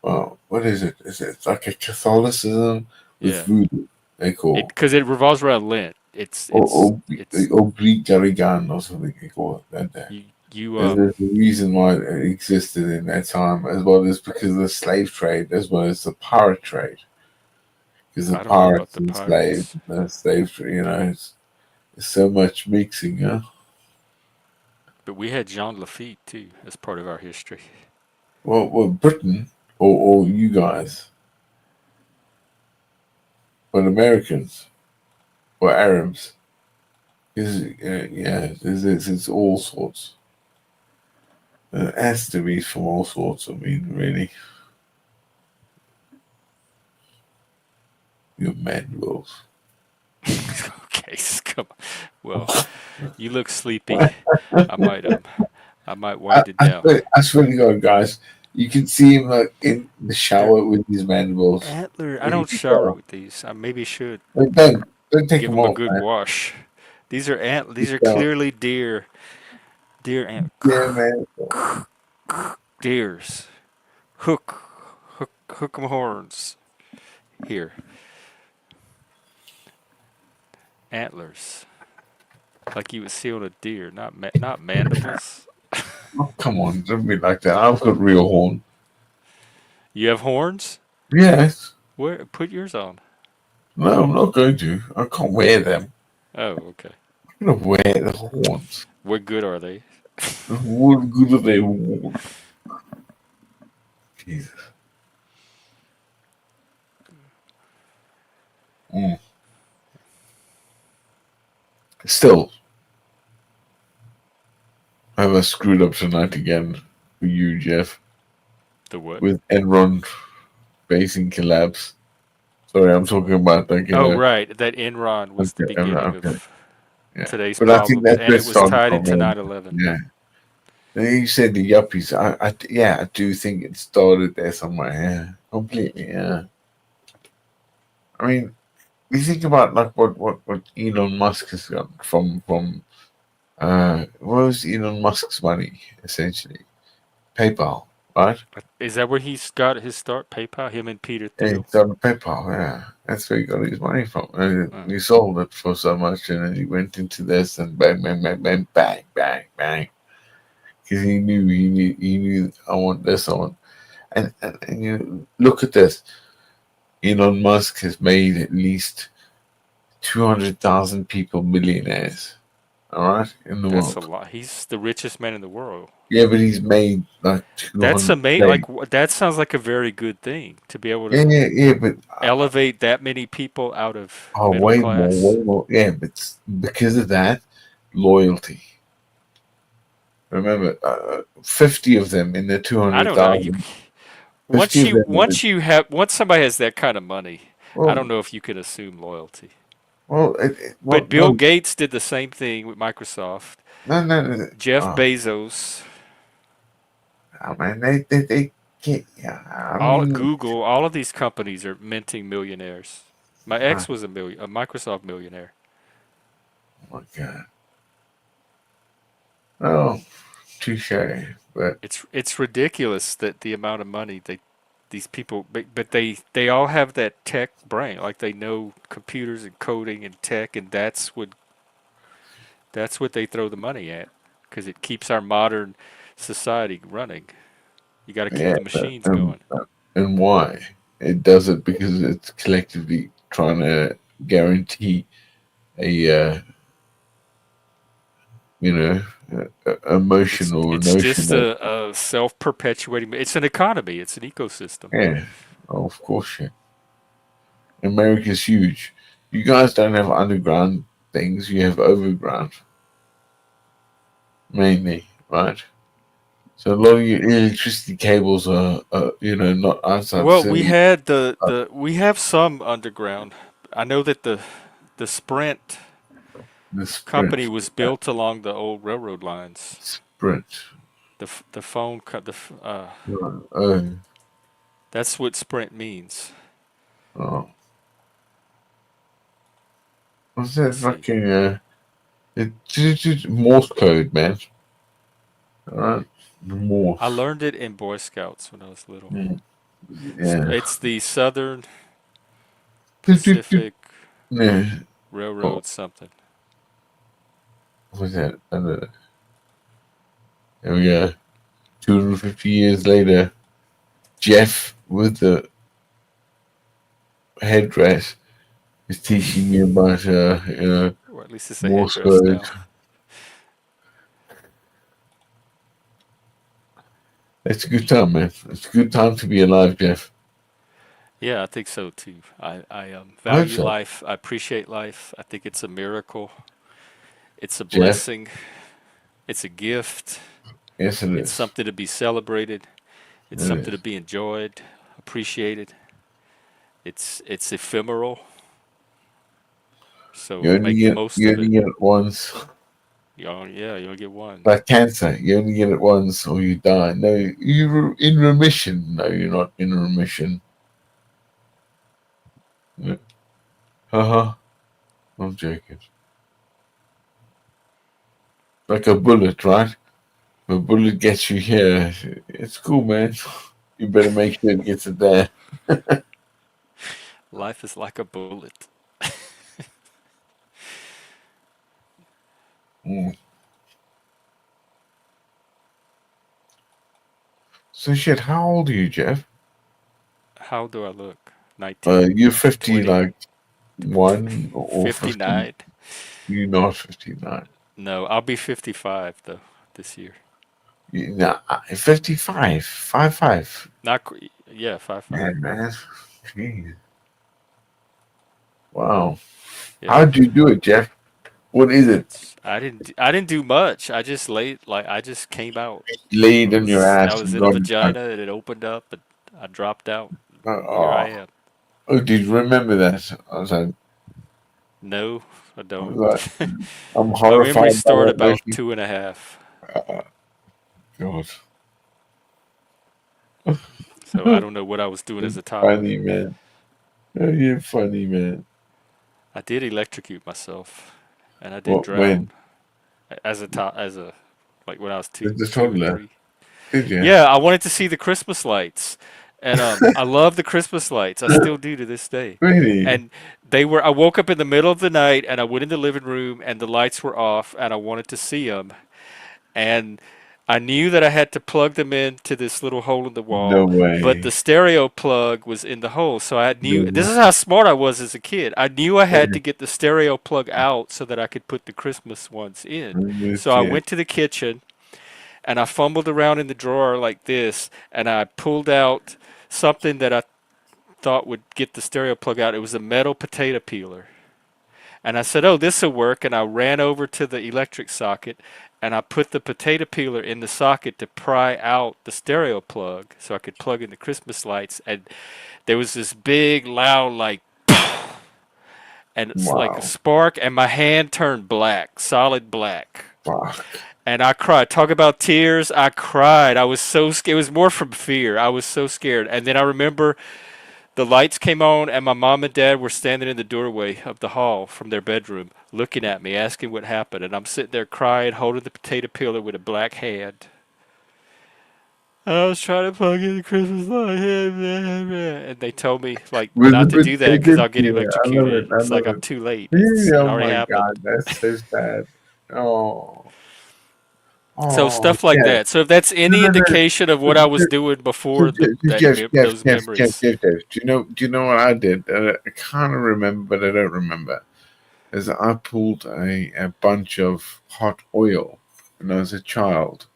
what is it? Is it like a Catholicism with Yeah. voodoo? They It call because it revolves around Lent. or It's Greek Garigan or something they call it that day. you you There's a reason why it existed in that time, as well as because of the slave trade, as well as the pirate trade. Because the I don't know about pirates the enslaved, pirates, the slave trade, it's so much mixing, huh? but we had Jean Lafitte too as part of our history. Well, Britain or you guys, but Americans or Arabs, is yeah, it's all sorts. It has to be from all sorts. I mean, really, you're mad wolves. Okay, come on. Well, you look sleepy. I might I might wind it down. I swear to God, guys, you can see him like in the They're shower with his mandibles. antler. I don't shower with these. I maybe should But don't take give them them a off, good man. wash. These are These Just are don't. clearly deer Yeah, man. deers. Hook 'em horns. Here, antlers. Like you would see on a deer, not mandibles. Oh, come on, don't be like that. I've got real horn. You have horns? Yes. Where? Put yours on. No, I'm not going to. I can't wear them. Oh, okay. I'm gonna wear the horns. What good are they? What good are they worn? Jesus. Mm. Still, have I screwed up tonight again for you, Jeff, The what? with Enron basing collapse. Sorry, I'm talking about like Oh, right. That Enron was the okay, beginning okay, of yeah. today's But I think problems, that's and where it it was started tied from. into 9/11. Yeah. And you said the yuppies. Yeah, I do think it started there somewhere. Yeah, completely. Yeah. I mean, you think about like what Elon Musk has got from what was Elon Musk's money essentially? PayPal, right? Is that where he's got his start? PayPal? Him and Peter Yeah, Thiel? it's on PayPal. Yeah, that's where he got his money from. And Oh, he sold it for so much, and then he went into this and bang, bang, bang, bang, bang, bang, bang. Because he knew I want this, I want, and you look at this. Elon Musk has made at least 200,000 people millionaires. All right, in the That's a world. lot. He's the richest man in the world. Yeah, but he's made like That's 200. amazing. Like that sounds like a very good thing to be able Yeah, to yeah, yeah, but elevate that many people out of oh, middle way more, class. way more. Yeah, but because of that, loyalty. Remember, 50 of them in the I don't know. You 200,000. 50 of them in the, once somebody has that kind of money, I don't well, know if you can assume loyalty. well, But Bill no, Gates did the same thing with Microsoft. no, no, no. Jeff Oh, Bezos, oh man, they can't, yeah, all Google, all of these companies are minting millionaires. My oh ex was a Microsoft millionaire. my God. Oh, touche. But It's ridiculous that the amount of money these people, but they all have that tech brain. Like they know computers and coding and tech, and that's what they throw the money at because it keeps our modern society running. You got to keep yeah, the but, machines going. and why? It does it because it's collectively trying to guarantee a, you know, It's emotional, it's just notional. a self-perpetuating. It's an economy. It's an ecosystem. Yeah, oh, of course, yeah. America's huge. You guys don't have underground things. You have overground mainly, right? So a lot of your electricity cables are not outside the Well, we city. had we have some underground. I know that the Sprint The company sprint, was built along the old railroad lines. sprint. The phone Right. Oh, that's what Sprint means. oh. What's that Let's see. fucking it's Morse code, man. All right, I Morse. learned it in Boy Scouts when I was little. Mm, yeah. It's the Southern Yeah. Pacific Oh, Railroad something. what's that? I don't know. There we go. 250 years later, Jeff with the headdress is teaching me about Or at least it's a Morse headdress code. now. It's a good time, man. It's a good time to be alive, Jeff. Yeah, I think so too. I I hope value so, life. I appreciate life. I think it's a miracle. It's a Jeff. blessing. It's a gift. Yes, it It's is. something to be celebrated. It's It something to is. be enjoyed, appreciated. It's ephemeral. So make the most You of only it. get it once. Yeah, you only get one. Like cancer, you only get it once or you die. No, you're in remission. No, you're not in remission. Yeah. Haha. I'm joking. Like a bullet, right? If a bullet gets you here, it's cool, man. You better make sure it gets it there. Life is like a bullet. Mm. So shit, how old are you, Jeff? How do I look? 19, You're 50, 20, like one or 50. 59? You're not 59. No, I'll be 55 though this year. Nah, 55, 5'5". Not yeah, 55. Man, man. Jeez. Wow. Yeah. How'd you do it, Jeff? What is it? I didn't do much. I just laid like I just came out. Laid on your I ass was and in a got it done. vagina and it opened up and I dropped out. Here I Oh, am. oh, did you remember that? No, I I was don't. like, I'm My memories horrified by start that about motion. 2.5. God. So I don't know what I was doing as a toddler. Funny, man. Oh, you're funny, man. I did electrocute myself, and I did What, drown when? as a like when I was As a two or toddler? three. Did you? Yeah, I wanted to see the Christmas lights, and I love the Christmas lights. I still do to this day. Really? And they were. I woke up in the middle of the night, and I went in the living room, and the lights were off, and I wanted to see them, and I knew that I had to plug them into this little hole in the No wall, but the way. stereo plug was in the hole. So I No knew this way. is how smart I was as a kid. I knew I had to get the stereo plug out so that I could put the Christmas ones in. I'm So with I you. went to the kitchen and I fumbled around in the drawer like this and I pulled out something that I thought would get the stereo plug out. It was a metal potato peeler. And I said, "Oh, this will work." And I ran over to the electric socket and I put the potato peeler in the socket to pry out the stereo plug so I could plug in the Christmas lights. And there was this big, loud, like, and it's like a Wow. spark, and my hand turned black, solid black. Fuck. And I cried. Talk about tears. I cried. I was so scared. It was more from fear. I was so scared. And then I remember the lights came on, and my mom and dad were standing in the doorway of the hall from their bedroom, looking at me, asking what happened. And I'm sitting there crying, holding the potato peeler with a black hand. And I was trying to plug in the Christmas light, and they told me like With the not to do that because potato I'll get peeler. I love electrocuted. it. I It's like love I'm it. too late. It's Yeah, it oh already my happened. God, that's so sad. Oh, So oh, stuff like Jeff. that. So if that's No, any no, no. indication of So, what I was so, doing so before Jeff, those memories. Jeff. Do you know what I did? I kind of remember, but I don't remember. Is I pulled a bunch of hot oil when I was a child,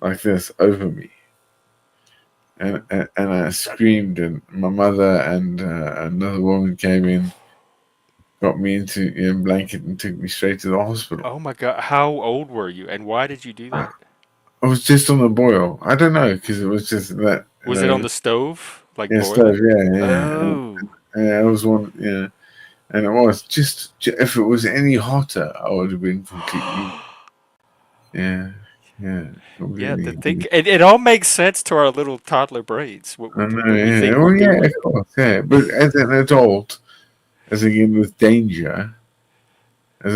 like this, over me, and I screamed, and my mother and another woman came in, got me into a blanket, and took me straight to the hospital. Oh my God, how old were you, and why did you do that? I was just on the boil. I don't know because it was just that, Was it on the stove, like yeah, stuff. boiling? Yeah. Oh, And I was one. Yeah, and it was if it was any hotter, I would have been completely. Yeah, yeah, yeah. To completely. think, it all makes sense to our little toddler brains. I know. What we Yeah. think Oh, we're yeah. Of doing. course. Yeah. But as an adult, as again with danger, as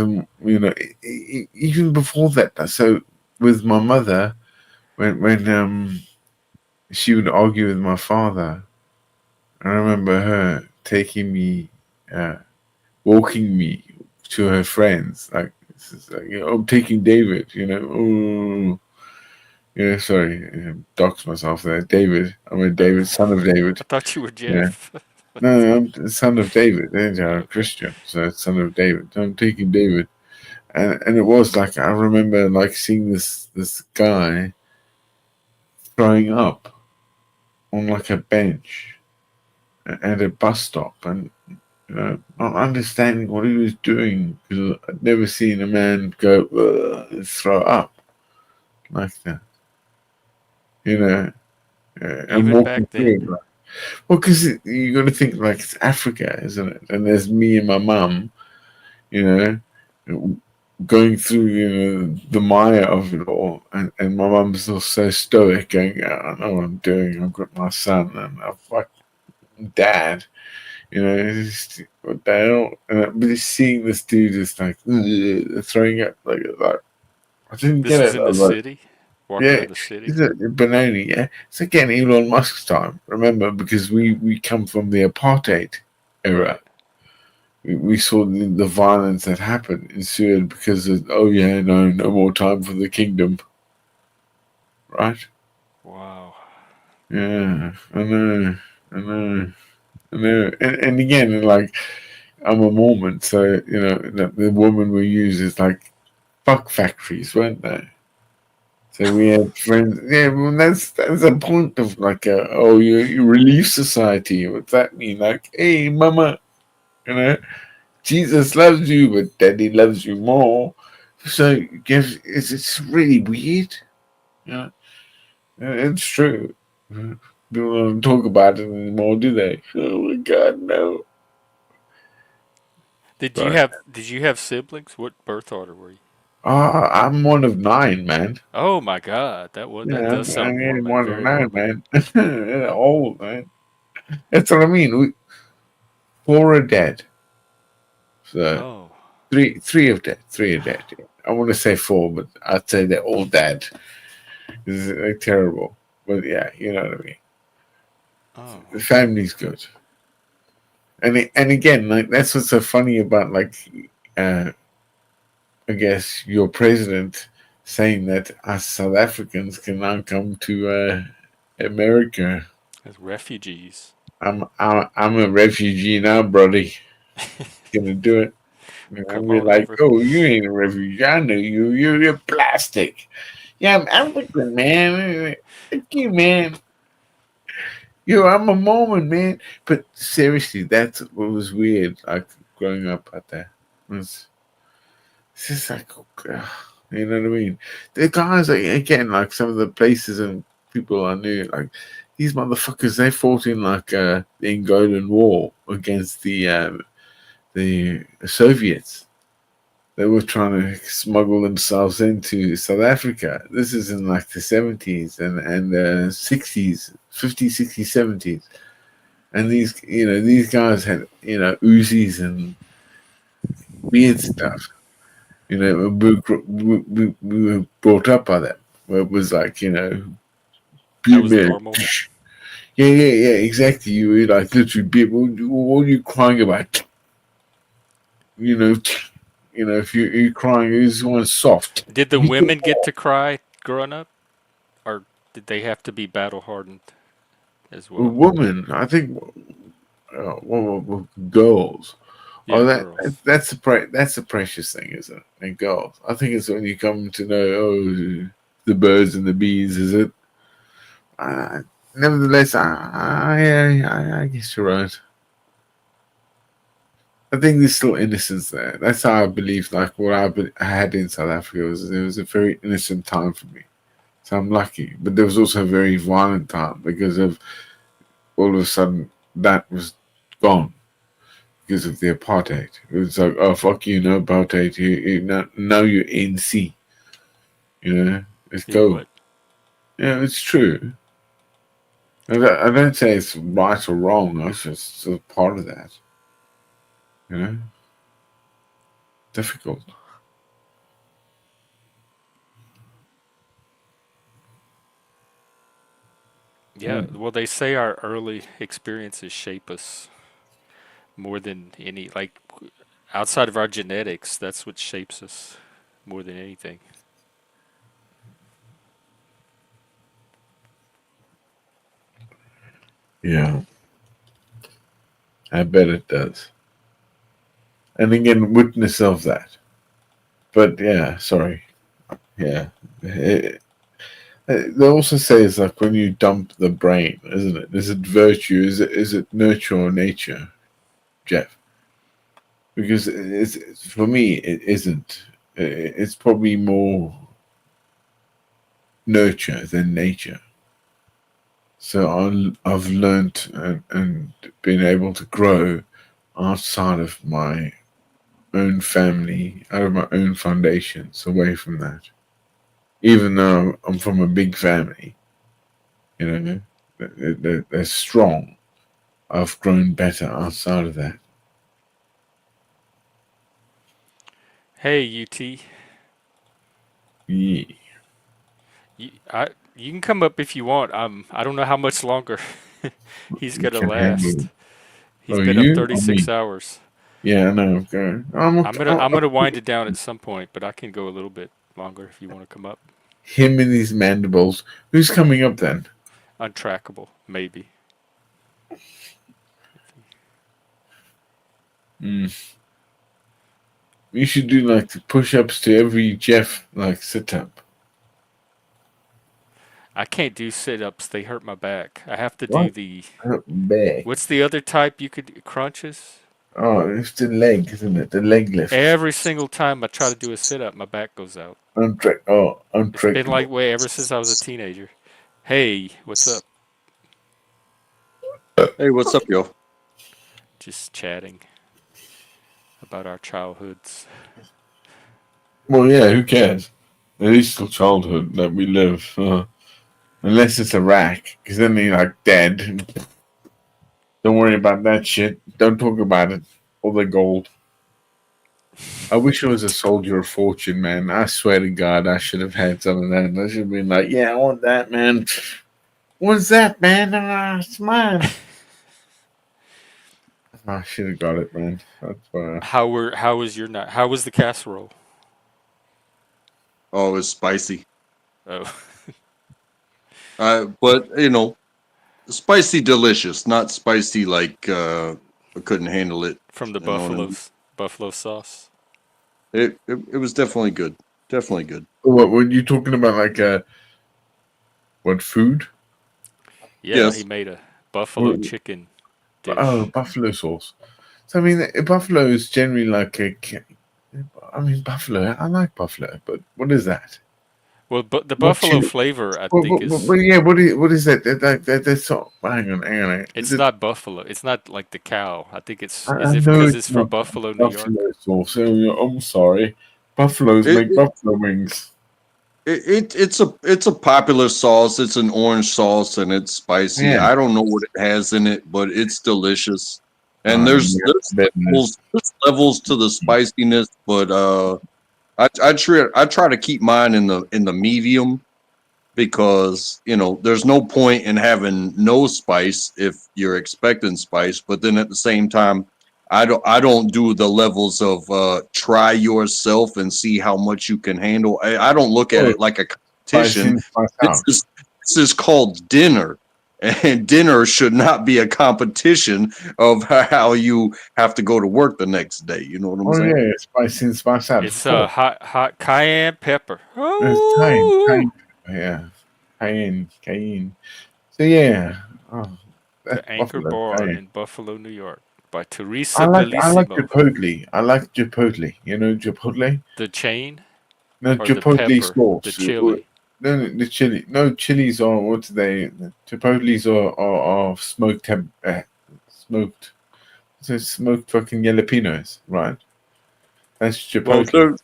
even before that. So with my mother, when she would argue with my father, I remember her taking me, walking me to her friends. Like, this is like, I'm taking David. Oh, sorry, dox myself there. David. I'm a Oh, David, son of David. I thought you were Yeah. Jeff. No, no, I'm the son of David. I'm a Christian, so son of David. I'm taking David, and it was like I remember like seeing this guy throwing up on like a bench at a bus stop, and not understanding what he was doing because I'd never seen a man go and throw up like that. And Even walking back then. through it. Well, because you got to think like it's Africa, isn't it? And there's me and my mum, you know, going through the mire of it all, and my mum's still so stoic, going, "I know what I'm doing. I've got my son and I've got dad." What the hell? But just seeing this dude just like throwing up like I didn't This get was it. I in the was like, city, walking yeah, around the city. it's a Benoni, yeah. It's again Elon Musk's time. Remember, because we come from the apartheid era. Right. We saw the violence that happened ensued because of, oh yeah, no more time for the kingdom, right? Wow. Yeah, I know, I know, I know. And again, like I'm a Mormon, so the woman we use is like fuck factories, weren't they? So we had friends. Yeah, well, that's a point of like, you relief society. What's that mean? Like, hey, mama, you know, Jesus loves you, but Daddy loves you more. So yes, it's really weird. You know, it's true. People don't talk about it anymore, do they? Oh my God, no. Right. Did you have siblings? What birth order were you? I'm one of nine, man. Oh my God, that Yeah, does sound I'm Mormon, one of very nine, Mormon. man. Yeah, old, man. That's what I mean. Four are dead. So Oh, three of dead. Three are dead. Yeah. I want to say four, but I'd say they're all dead. It's like terrible. But yeah, you know what I mean. oh, The family's good. And again, like that's what's so funny about like I guess your president saying that us South Africans can now come to America. As refugees. I'm a refugee now, brody. Gonna do it. And Come we're on like, over. oh, you ain't a refugee. I know you. You're plastic. Yeah, I'm African, man. Thank you, man. Yo, I'm a Mormon, man. But seriously, that's what was weird. Like growing up out there, was it's just like, you know what I mean? The guys, like, again, like some of the places and people I knew, like these motherfuckers, they fought in like the Angolan War against the Soviets. They were trying to smuggle themselves into South Africa. This is in like the 70s and 60s, 50s, 60s, 70s. And these guys had, Uzis and weird stuff. We were brought up by them. Where it was like, That be was man. normal. Yeah, exactly. You were like literally, what are you crying about? You know, if you're crying, you just want soft. Did the women get to cry growing up? Or did they have to be battle hardened as A well? woman, I think, girls. Yeah, Oh, girls. that's a precious thing, isn't it? And girls, I think it's when you come to know, the birds and the bees, is it? Uh, Nevertheless, I guess you're right. I think there's still innocence there. That's how I believe. Like what I had in South Africa was it was a very innocent time for me. So I'm lucky, but there was also a very violent time because of all of a sudden that was gone because of the apartheid. It was like, oh fuck you, no apartheid. Now you're NC. Let's You go. what? Yeah, it's true. I don't say it's right or wrong. It's just a part of that. You know, difficult. Yeah, Mm. well, they say our early experiences shape us more than any, like, outside of our genetics, that's what shapes us more than anything. Yeah, I bet it does. And again, witness of that. But yeah, sorry. Yeah. They also say it's like when you dump the brain, isn't it? Is it virtue? Is it nurture or nature, Jeff? Because for me, it isn't. It's probably more nurture than nature. So I've learned and been able to grow outside of my own family, out of my own foundations, away from that. Even though I'm from a big family, they're strong. I've grown better outside of that. Hey, UT, Yeah, you can come up if you want. I don't know how much longer he's you gonna can handle last. it. He's Oh, been up you or 36 me? hours. Yeah, I know. Okay. I'm gonna wind it down at some point, but I can go a little bit longer if you want to come up. Him and his mandibles. Who's coming up then? Untrackable, maybe. Mm. You should do like the push-ups to every Jeff like sit-up. I can't do sit-ups; they hurt my back. I have to do What? the Back. what's the other type you could crunches? Oh, it's the leg, isn't it? The leg lift. Every single time I try to do a sit-up, my back goes out. It's been like Untrackable. way ever since I was a teenager. Hey, what's up? Hey, what's up, yo? Just chatting about our childhoods. Well, yeah, who cares? It is still childhood that we live. Unless it's Iraq, because then you're like dead. Don't worry about that shit. Don't talk about it. All the gold. I wish I was a soldier of fortune, man. I swear to God, I should have had some of that. I should have been like, yeah, I want that, man. What's that, man? It's mine. I should have got it, man. That's why. How was your night? How was the casserole? Oh, it's spicy. Oh, But spicy delicious, not spicy like I couldn't handle it. from the You know what I mean? buffalo sauce. It was definitely good. Definitely good. What were you talking about? Like what food? Yeah, he Yes. made a buffalo What, chicken oh, dish. buffalo sauce. So I mean, buffalo is generally like I mean, buffalo. I like buffalo, but what is that? Well, but the What buffalo chili? flavor, I think, But is yeah, what is that? That's so. Hang on. Is it's it? not buffalo. It's not like the cow. I think it's I is it know because it's it's from not Buffalo, New York? buffalo sauce. I'm sorry. Buffaloes It, make it buffalo wings. it's a popular sauce. It's an orange sauce and it's spicy. Yeah. I don't know what it has in it, but it's delicious. And there's Yeah, there's bitterness. levels to the spiciness, but I try to keep mine in the medium because there's no point in having no spice if you're expecting spice, but then at the same time I don't do the levels of try yourself and see how much you can handle. I don't look at Oh, it like a spice competition. in, spice this out. is this is called dinner, and dinner should not be a competition of how you have to go to work the next day. You know what I'm Oh saying? yeah, spice in, spice out. Of It's course. hot cayenne pepper. It's Oh, yeah, cayenne. So yeah, oh, that's the Anchor buffalo Bar cayenne. in Buffalo, New York, by I Teresa like Bellissimo. Chipotle. I like Chipotle. You know Chipotle? The chain No, or the Chipotle pepper, the sauce. chili. No, the chili. No, chilies are what they. Chipotles are smoked. So smoked fucking jalapenos, right? That's Well, Chipotle. they're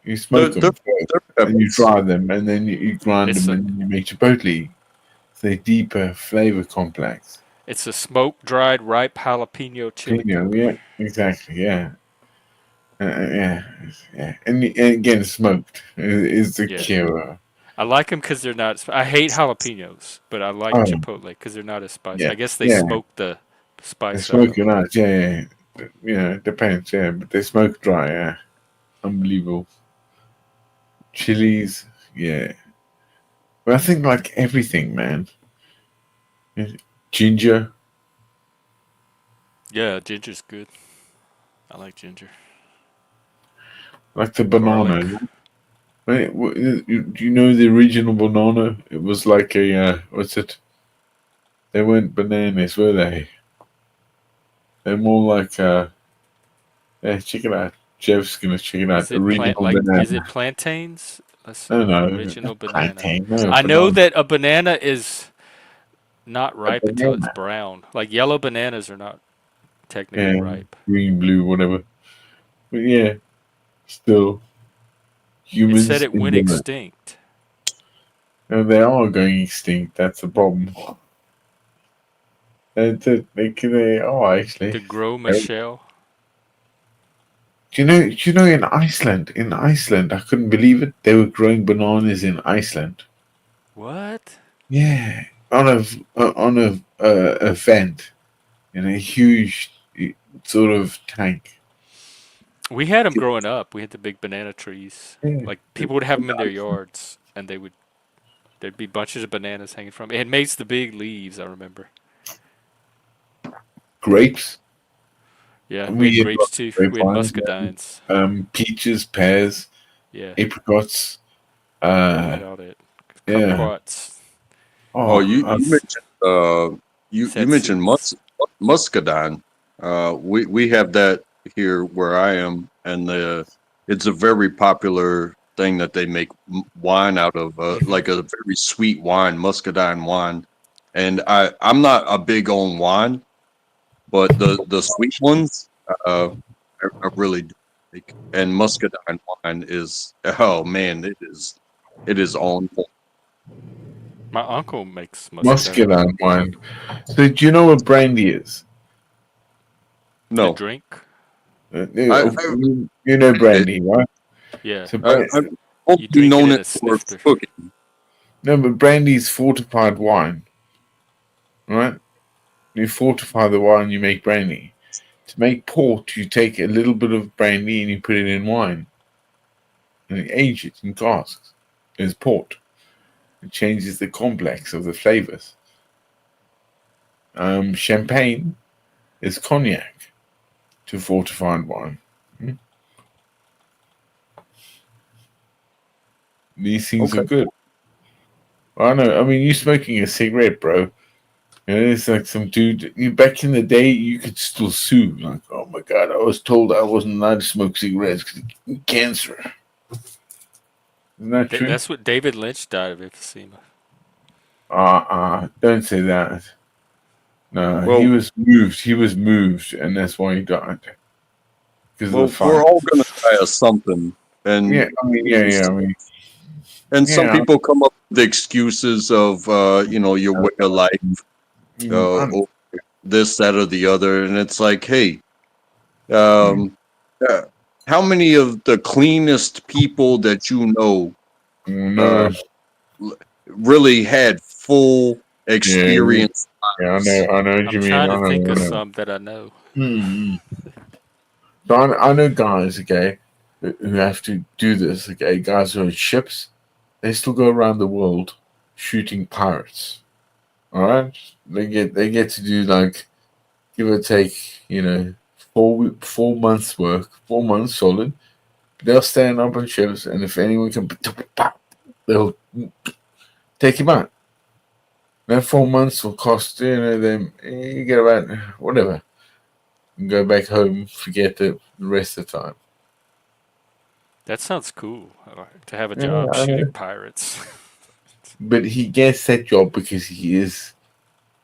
You they're smoke they're, them first, they're and you peppers. dry them, and then you grind It's them, a and you make Chipotle. It's a deeper flavor complex. it's a smoke dried ripe jalapeno chili Pino, pepper. yeah, exactly, yeah. Yeah, yeah, and again, smoked is the Yeah, cure. I like them because they're not. I hate jalapenos, but I like Oh, Chipotle because they're not as spicy. yeah, I guess they yeah. smoke the They spice out smoke of it them. out, yeah, yeah. You know, it depends, yeah, but they smoke dry, yeah. Unbelievable. Chilies, yeah. But I think like everything, man. Ginger, Yeah, ginger's good. I like ginger. like the Garlic. banana. Right, do you know the original banana? It was like a what's it? They weren't bananas, were they? They're more like yeah, check it out. Jeff's gonna check it out. Is it plant Original like is it banana. plantains? Let's No, see. no, Original not banana. plantain. No, I know banana. that a banana is not A ripe until it's banana. brown. Like yellow bananas are not technically Yeah, ripe. green, blue, whatever. But yeah, still It said humans it in went the extinct. and they are going extinct. That's the problem. They are The actually. Gros Do Michel. you know? Do you know in Iceland? In Iceland, I couldn't believe it. They were growing bananas in Iceland. What? Yeah, on a event in a huge sort of tank. We had them growing up. We had the big banana trees. Yeah. Like people would have them in their yards, and there'd be bunches of bananas hanging from it. It makes the big leaves. I remember. Grapes. Yeah, we had We had grapes lots too. of We had grapevines. muscadines. Peaches, pears, Yeah, apricots. yeah, we had Uh, all that. yeah. Kumquats, Oh, Oh, you kiwis, mentioned you mentioned setsus. muscadine. We have that here where I am, and it's a very popular thing that they make wine out of, like a very sweet wine, muscadine wine. And I'm not a big on wine, but the sweet ones, I really do like. And muscadine wine is, oh man, it is on point. My uncle makes muscadine wine. muscular wine. So, do you know what brandy is? The No, drink. I You know it. brandy, right? Yeah, So, I've you mostly drink it known in it a for snifter. cooking. no, but brandy is fortified wine, right? You fortify the wine, you make brandy. To make port, you take a little bit of brandy and you put it in wine. and they age it in casks as port. It changes the complex of the flavors. Champagne is cognac to fortified wine. These things Okay. are good. I know. I mean, you smoking a cigarette, bro. And it's like some dude. Back in the day, you could still sue. Like, oh my god, I was told I wasn't allowed to smoke cigarettes because cancer. Isn't that true? That's what David Lynch died of emphysema. Don't say that. No, he Well, was moved. He was moved, and that's why he died. Because of the we're fire. all gonna die of something, Yeah, and I mean, yeah. I mean, some yeah. people come up with excuses of your way of life, or this, that, or the other, and it's like, hey, um, uh, how many of the cleanest people that you know uh, No, really had full yeah, experience yeah. lives? I know what I'm you mean. trying to I think know, I of know. some that I know. Mm. So I know guys, okay, who have to do this. Okay, guys who are on ships, they still go around the world shooting pirates. All right, they get to do like give or take, 4 months work, 4 months solid. They'll stand up on ships, and if anyone can, they'll take him out. That 4 months will cost them. You get about whatever. And go back home, forget it the rest of the time. That sounds cool. To have a Yeah, job I shooting know. pirates. But he gets that job because he is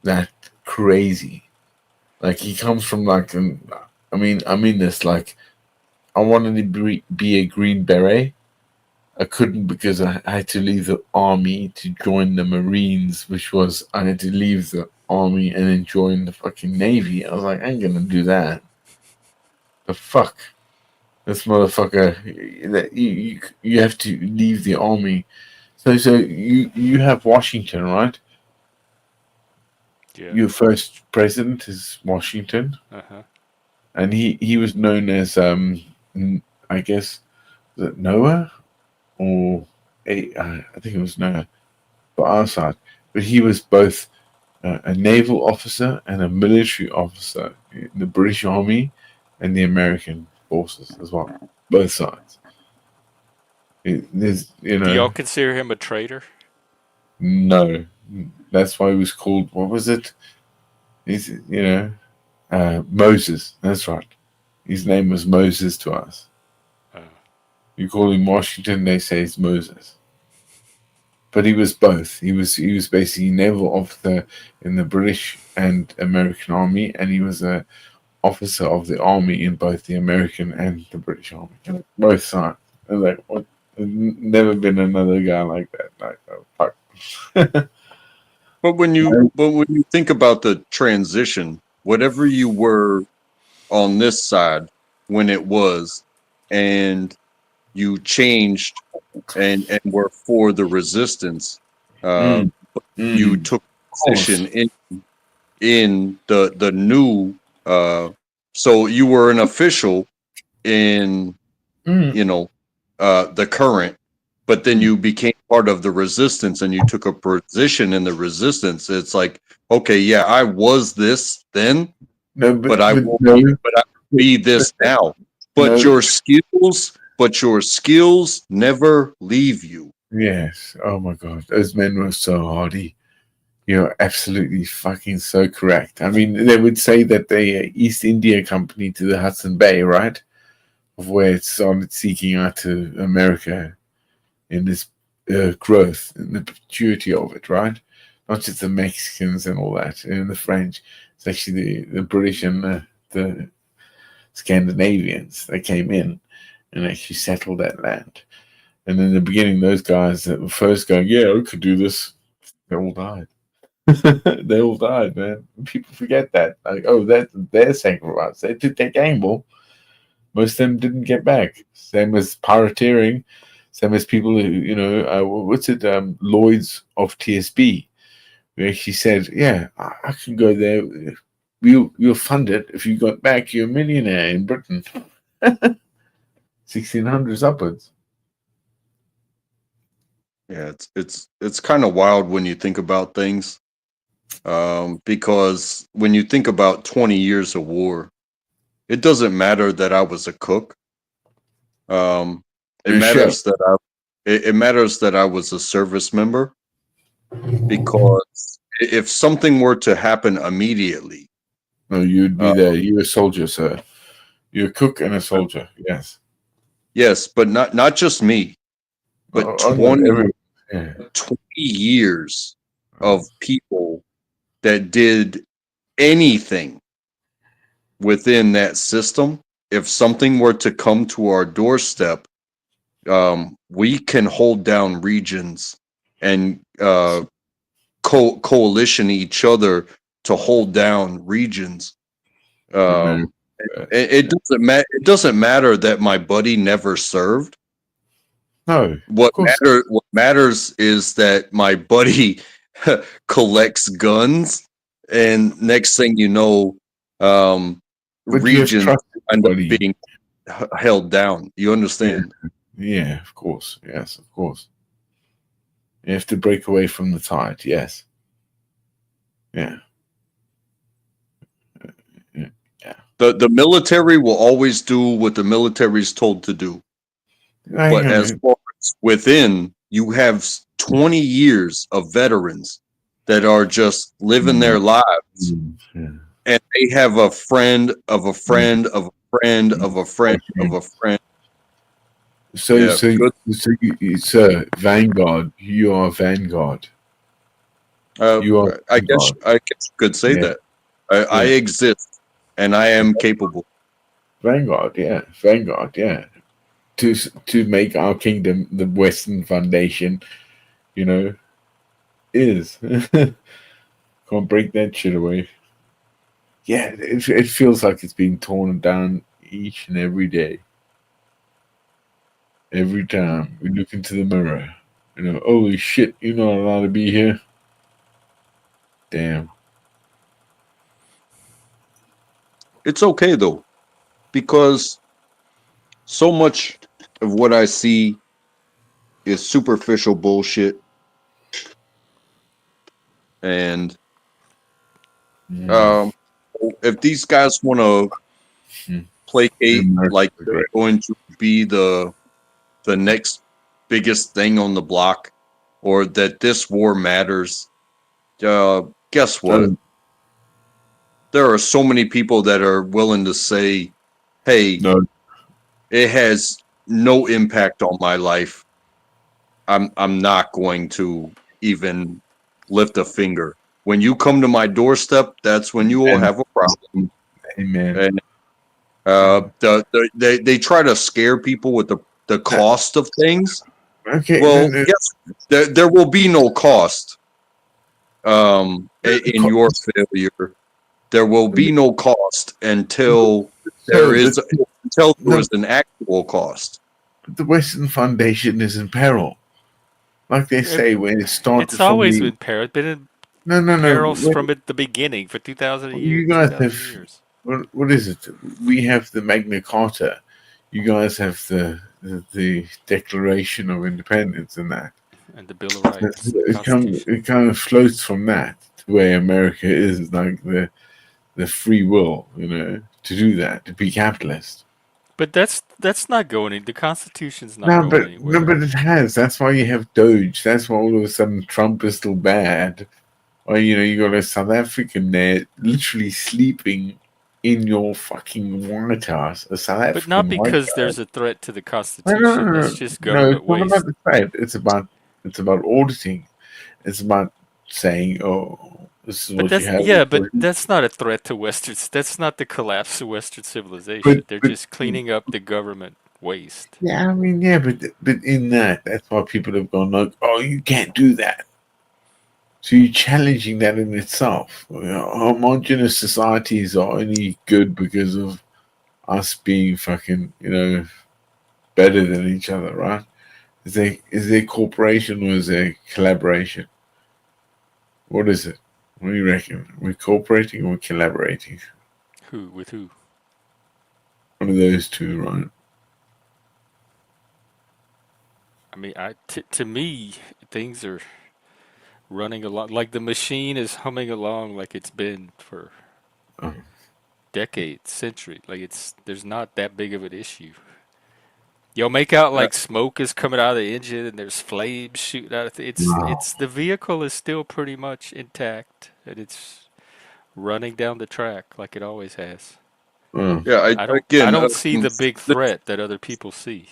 that crazy. Like he comes from like I mean this like I wanted to be a green beret. I couldn't because I had to leave the army to join the Marines, which was I had to leave the army and then join the fucking navy. I was like, I ain't gonna do that. The fuck, this motherfucker. That you have to leave the army. So you have Washington, right? Yeah. Your first president is Washington, Uh huh. and he was known as I guess was it Noah or I think it was Noah for our side, but he was both a naval officer and a military officer in the British Army and the American forces as well, both sides. There's Do y'all consider him a traitor? no, that's why he was called. What was it? He's Moses. That's right. His name was Moses to us. Uh, You call him Washington, they say it's Moses. But he was both. He was basically naval officer in the British and American Army, and he was a officer of the army in both the American and the British Army. Both sides. I was like, what? There's never been another guy like that. Like, oh, fuck. But when you think about the transition, whatever you were on this side when it was, and you changed and were for the resistance, uh, Mm, you mm, took of course. position in the new. So you were an official in Mm, you know the current, but then mm. you became part of the resistance and you took a position in the resistance. It's like, okay, yeah, I was this then, No, but I will no, be, but I will be this now. But no. your skills never leave you. Yes. Oh my God, those men were so hardy. You're absolutely fucking so correct. I mean, they would say that the East India Company to the Hudson Bay, right, of where it started seeking out to America in this growth and the perpetuity of it, right? Not just the Mexicans and all that, and the French. It's actually the British and the Scandinavians that came in and actually settled that land. And in the beginning, those guys that were first going, yeah, we could do this, they all died. They all died, man. People forget that. Like, oh, that's their sacrifice. They took their gamble. Most of them didn't get back. Same as pirateering. Same as people who, what's it, Lloyd's of TSB, who actually said, yeah, I can go there. We'll fund it. If you got back, you're a millionaire in Britain. 1600s upwards. Yeah, it's kind of wild when you think about things, because when you think about 20 years of war, it doesn't matter that I was a cook. It You're a chef. matters that it matters that I was a service member, because if something were to happen immediately, No, you'd be uh, there. You're a soldier, sir. You're a cook and a soldier. Yes. yes, but not just me, but Oh, no, everyone. Yeah. 20 years of people that did anything within that system. If something were to come to our doorstep, we can hold down regions and coalition each other to hold down regions. America. Um, it doesn't matter. It doesn't matter that my buddy never served. No, of What course. matters is that my buddy collects guns, and next thing you know, But you have regions trust in end up somebody. being held down. You Yeah. understand? Yeah, of course. Yes, of course. You have to break away from the tide. Yes. Yeah. Yeah. Yeah. The military will always do what the military is told to do. Hang But as on. far as within, you have 20 years of veterans that are just living their lives, Yeah. and they have a friend of a Yeah. friend of a friend of a friend of Okay. a friend. So, Yeah, so, good. so, sir, Vanguard. You are Vanguard. You are Vanguard. I guess you could say Yeah. that. I Yeah. exist, and I am capable. Vanguard. Yeah. Vanguard. Yeah. To make our kingdom the Western Foundation. You know, is can't break that shit away. Yeah, it feels like it's being torn down each and every day. Every time we look into the mirror, holy shit, you're not allowed to be here. Damn. It's okay though, because so much of what I see is superficial bullshit, and Mm. um, if these guys want to Mm. placate America's like they're great. going to be the next biggest thing on the block, or that this war matters, guess what? Oh, There are so many people that are willing to say, "Hey, no, it has no impact on my life. I'm not going to even lift a finger. When you come to my doorstep, that's when you will amen, have a problem." amen. And they try to scare people with the Uh, cost of things. Okay, Well, yes, there will be no cost in your failure. There will be no cost until so the, there no, is an actual cost. the Western Foundation is in peril. Like they It, say, when it it's started from always the been been in no. perils from the beginning for 2,000 years. You guys have 2,000 years. what is it? We have the Magna Carta. You guys have the Declaration of Independence and that. And the Bill of Rights, the Constitution. It kind of floats from that to where America is like the free will, to do that, to be capitalist. But that's not going in. The Constitution's not No, going no, anywhere. but it has. That's why you have Doge. That's why all of a sudden Trump is still bad. Or you got a South African there literally sleeping in your fucking White House, a South But not African White because House. there's a threat to the No, no, no, Constitution. That's no. just No, government it's not about waste. the fact. It's about auditing. It's about saying, "Oh, this is But what you that's have." yeah, but that's not a threat to Western. That's not the collapse of Western But civilization. They're but just cleaning up the government waste. yeah, I mean, yeah, but in that's why people have gone like, "Oh, you can't do that." So you're challenging that in itself. Homogenous societies are only good because of us being fucking, better than each other, right? Is there cooperation or is there collaboration? What is it? What do you reckon? We're cooperating or we're collaborating? Who with who? One of those two, right? I mean, to me, things are running along like the machine is humming along like it's been for Oh. decades, centuries. Like there's not that big of an issue. You'll make out Uh, like smoke is coming out of the engine and there's flames shooting out of it. Wow. It's the vehicle is still pretty much intact and it's running down the track like it always has. Oh. yeah, I again, don't see the big threat that other people see.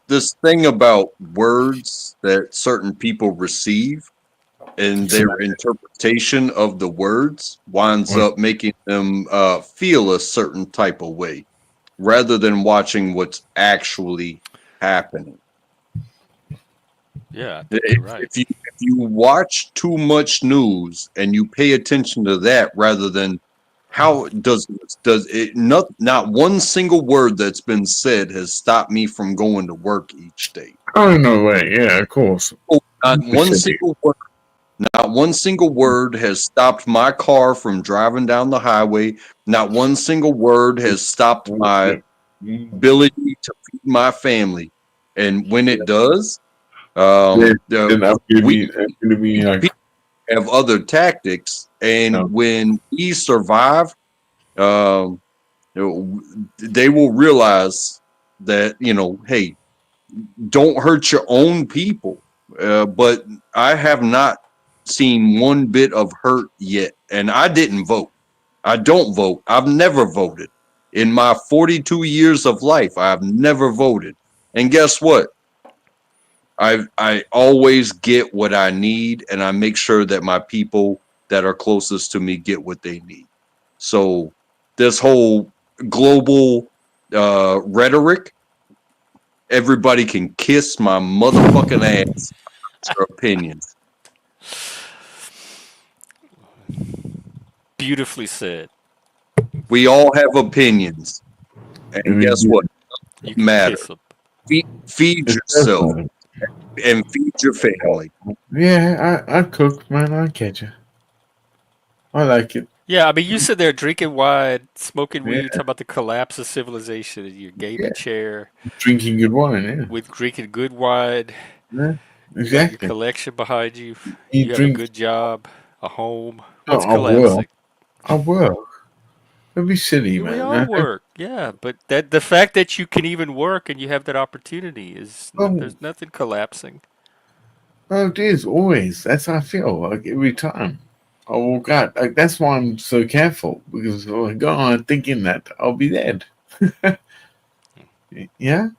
this thing about words that certain people receive and their interpretation of the words winds up making them feel a certain type of way rather than watching what's actually happening. Yeah, I think you're If, right. if you if you watch too much news and you pay attention to that rather than how does it not one single word that's been said has stopped me from going to work each day. Oh, no way. Yeah, of course. Oh, not one Listen, single word. Not one single word has stopped my car from driving down the highway. Not one single word has stopped my ability to feed my family. And when it does, then, the, then we I'm gonna be like, people have other tactics, and no. when we survive, um, they will realize that hey, don't hurt your own people. But I have not seen one bit of hurt yet, and I didn't vote. I don't vote. I've never voted. In my 42 years of life, I've never voted. And guess what? I always get what I need, and I make sure that my people that are closest to me get what they need. So this whole global rhetoric, everybody can kiss my motherfucking ass. Their opinions. Beautifully said. We all have opinions, and And we guess do what? You It can matter. kiss them. Feed it does yourself matter. and feed your family. Yeah, I cook, man. I catch you. I like it. Yeah, I mean, you sit there drinking wine, smoking Yeah, weed, talking about the collapse of civilization in your gaming yeah. chair Drinking good wine, with drinking good wine. yeah. Yeah, You got your exactly. collection behind you. You You have a drink. good job, a home. Oh, What's I will. collapsing? I will. Don't be silly, Yeah, we man. all work. Yeah, but that the fact that you can even work and you have that opportunity is Oh, there's nothing collapsing. oh, it is always. That's how I feel. Like every time I walk out, like that's why I'm so careful because if I go on thinking that I'll be dead. Yeah,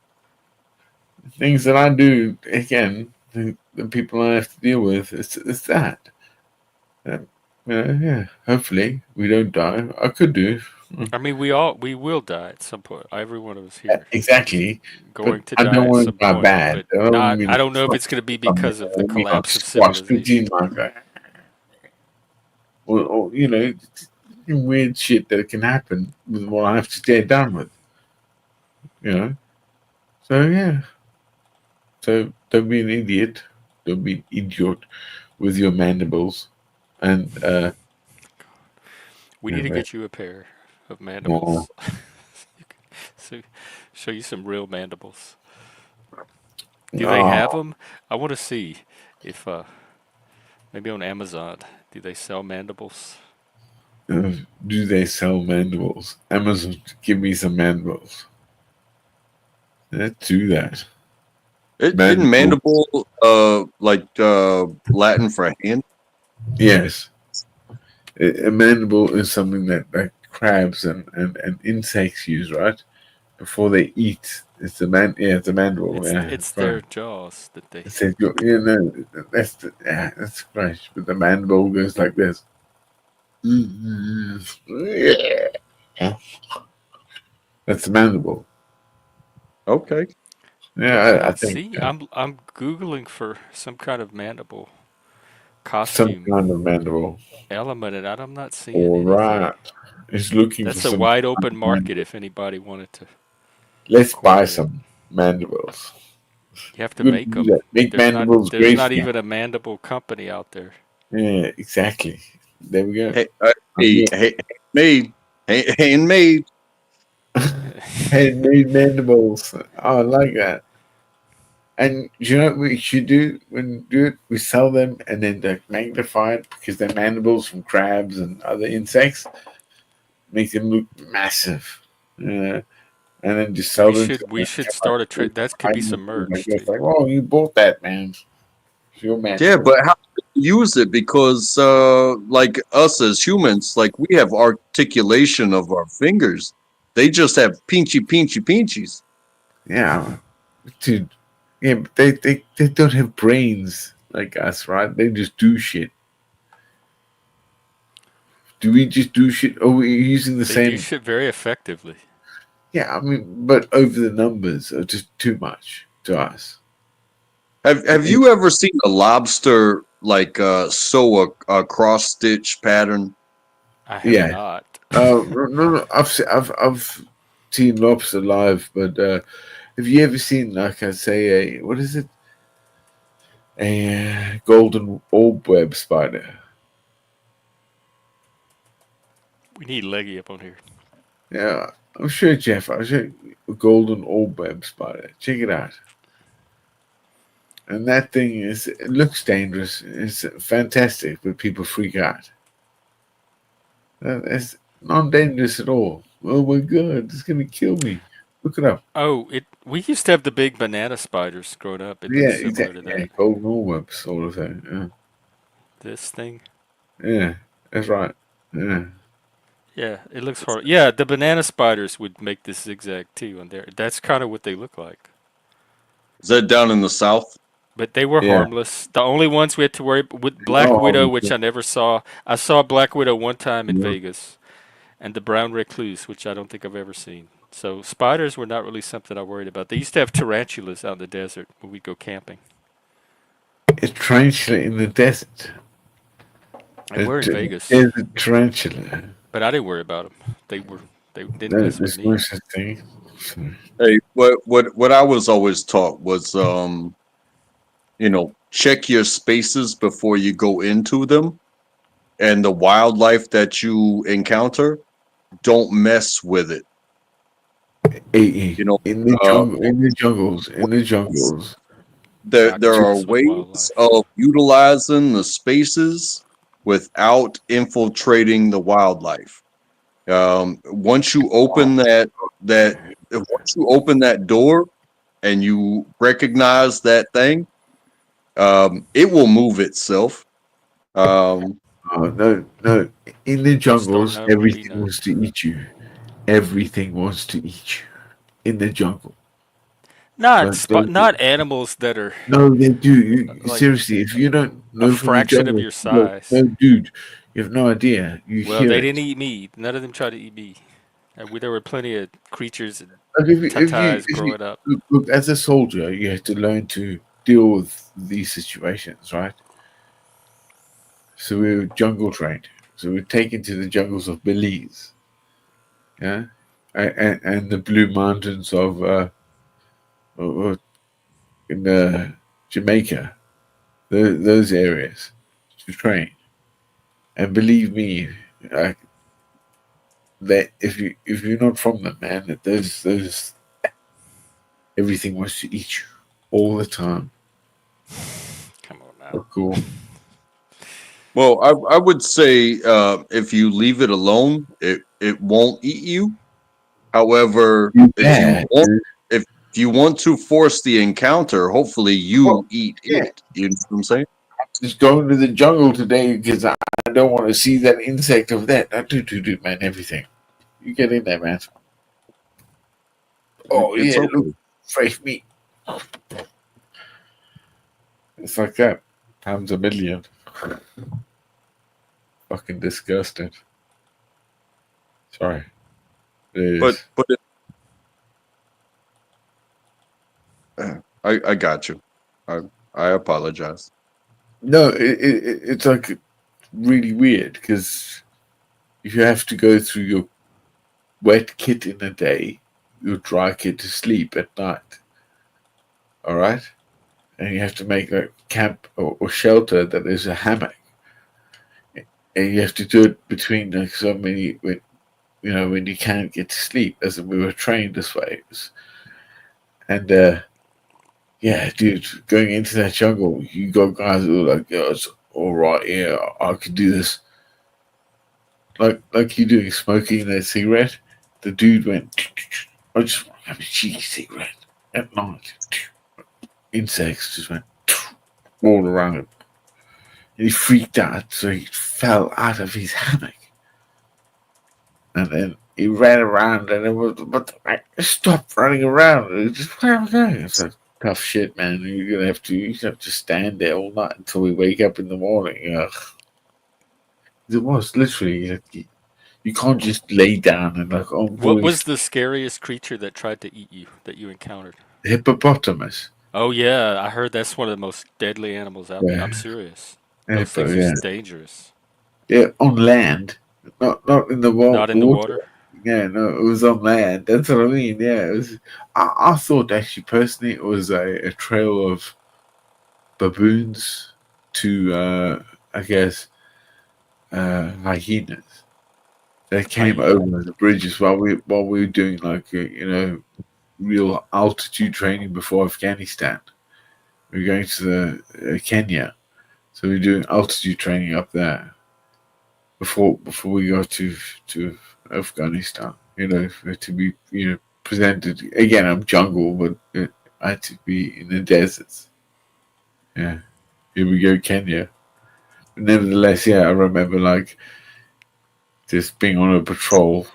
things that I do again, the people I have to deal with. It's that. Um, yeah. Hopefully we don't die. I could do. I mean, we will die at some point. Every one of us here is Exactly, but going to I die don't at want some to die point, bad. but I don't not. mean I like don't know if it's going to be something. because of I the mean like collapse of squash civilization. between like or weird shit that can happen with what I have to stare down with. You know. So yeah. So don't be an idiot. Don't be an idiot with your mandibles. And We need to yeah, get you a pair of no, mandibles. So, show you some real mandibles. Do they no. have them? I want to see if maybe on Amazon do they sell mandibles? Do they sell mandibles? Amazon, give me some mandibles. Let's do that. Isn't Mandible. mandible like Latin for hand? Yes. A mandible is something that crabs and insects use, right? Before they eat. It's a it's a mandible. Yeah, It's that's right. their jaws that they. It says, that's right. But the mandible goes like this. Yeah. That's the mandible. Okay. I Yeah, I can't think see. I'm googling for some kind of mandible some costume kind of mandible. element, and I'm not seeing All anything. right. It's looking for That's a some wide kind open of market mandible. if anybody wanted to Let's buy acquire it. some mandibles. You have to Good to make do them. that. Make There's not mandibles there's great not again. even a mandible company out there. Yeah, exactly. There we go. Hey, I'm hey, here. hey, handmade, handmade. Handmade mandibles. Oh, I like that. And you know what we should do when we do it? We sell them and then they're magnified because they're mandibles from crabs and other insects. Make them look massive. And then just sell We them to should we should start a trade. That could be some like merch it's too. like, oh, you bought that, man. It's your Yeah, mandible. but how do you use it? Because like us as humans, like we have articulation of our fingers. They just have pinchies. Yeah, dude. Yeah, but they don't have brains like us, right? They just do shit. Do we just do shit? Are we using the They do same? shit very effectively. Yeah, I mean, but over the numbers are just too much to us. Have you ever seen a lobster like sew a cross stitch pattern? I have Yeah. not. No. I've seen lobster live, but have you ever seen, like I say, a what is it? A golden orb web spider. We need Leggy up on here. Yeah, I'm sure, Jeff. I'll show you a golden orb web spider. Check it out. And that thing it looks dangerous. It's fantastic, but people freak out. It's not dangerous at all. Oh my god, it's gonna kill me. Look it up. Oh, it. We used to have the big banana spiders growing up. It Yeah, looks similar to exactly. Yeah, that. golden orb web sort of thing. This thing. Yeah, that's right. Yeah. Yeah, it looks hard. Yeah, the banana spiders would make this zigzag too on there. That's kind of what they look like. Is that down in the south? But they were Yeah. harmless. The only ones we had to worry with Black Widow, No, which I never saw. I saw Black Widow one time in no. Vegas, and the brown recluse, which I don't think I've ever seen. So spiders were not really something I worried about. They used to have tarantulas out in the desert when we'd go camping. A tarantula in the desert. And we're in Vegas, Desert tarantula. but I didn't worry about them. They didn't No, mess with there's me. no such thing. Hey, what I was always taught was check your spaces before you go into them, and the wildlife that you encounter, don't mess with it. You know, In the uh, jungle, in the jungles. Not there are mess with ways wildlife. of utilizing the spaces without infiltrating the wildlife. Once you open once you open that door and you recognize that thing, it will move itself. Um, No. In the Just don't jungles, know me everything none. wants to eat you. Everything wants to eat you. In the jungle. Not But those, not animals that are no, they do. You, like seriously, if you don't a know from the fraction of jungle, your no, size. no, dude, you have no idea. You Well, hear they it. didn't eat me. None of them tried to eat me. There were plenty of creatures and Like tatas growing up. look, as a soldier, you have to learn to deal with these situations, right? So we were jungle trained. So we were taken to the jungles of Belize, yeah, and the Blue Mountains of in Jamaica, those areas to train. And believe me, like, that if you're not from them, man, that those everything wants to eat you all the time. Come on now. Oh, cool. well, I would say if you leave it alone, it won't eat you. However, Yeah, if you want to force the encounter, hopefully well, you eat yeah. it. You know what I'm saying? Just going to the jungle today because I don't want to see that insect of that. I do, man, everything. You get in there, man. Oh, It's yeah, look, okay. fresh meat. It's like that. Times a million. Fucking disgusting. Sorry. It is. But I got you. I apologize. No, it's like really weird because you have to go through your wet kit in the day, your dry kit to sleep at night. All right? And you have to make a camp or shelter that is a hammock. And you have to do it between like so many when you can't get to sleep, as we were trained this way. And yeah, dude, going into that jungle, you got guys who are like, yeah, it's all right, yeah, I can do this. Like you doing smoking that cigarette. The dude went, I just want to have a cheeky cigarette at night. Insects just went all around him. And he freaked out, so he fell out of his hammock. And then he ran around, and it was, but I stopped running around. It just, where am I going? It's like, tough shit, man. You have to stand there all night until we wake up in the morning. It was literally, like, you can't just lay down and like, oh, I'm What doing was the scariest creature that tried to eat you that you encountered? hippopotamus. Oh yeah, I heard that's one of the most deadly animals out there. I'm Yeah, serious. Those hippo, things are yeah, dangerous. yeah, on land, not in the Not in the water. water. Yeah, no, it was on land. That's what I mean. Yeah, it was. I thought actually personally it was a trail of baboons to, I guess, hyenas that came Hyena. over the bridges while we were doing like real altitude training before Afghanistan. We were going to the Kenya, so we were doing altitude training up there before we got to Afghanistan. To be presented again. I'm jungle, but I had to be in the deserts. Yeah, here we go, Kenya. But nevertheless, yeah, I remember like just being on a patrol.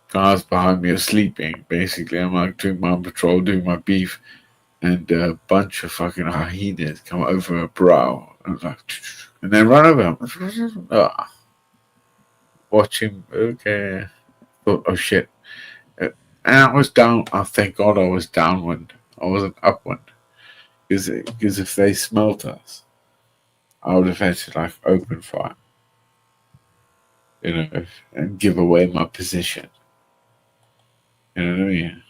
Guys behind me are sleeping. Basically, I'm like doing my own patrol, doing my beef, and a bunch of fucking hyenas come over a brow. I was like, and then run over him. Watch him. Okay. Thought, oh shit. And I was down. I thank God I was downwind. I wasn't upwind. Because if they smelt us, I would have had to like open fire, and give away my position. You know what I mean?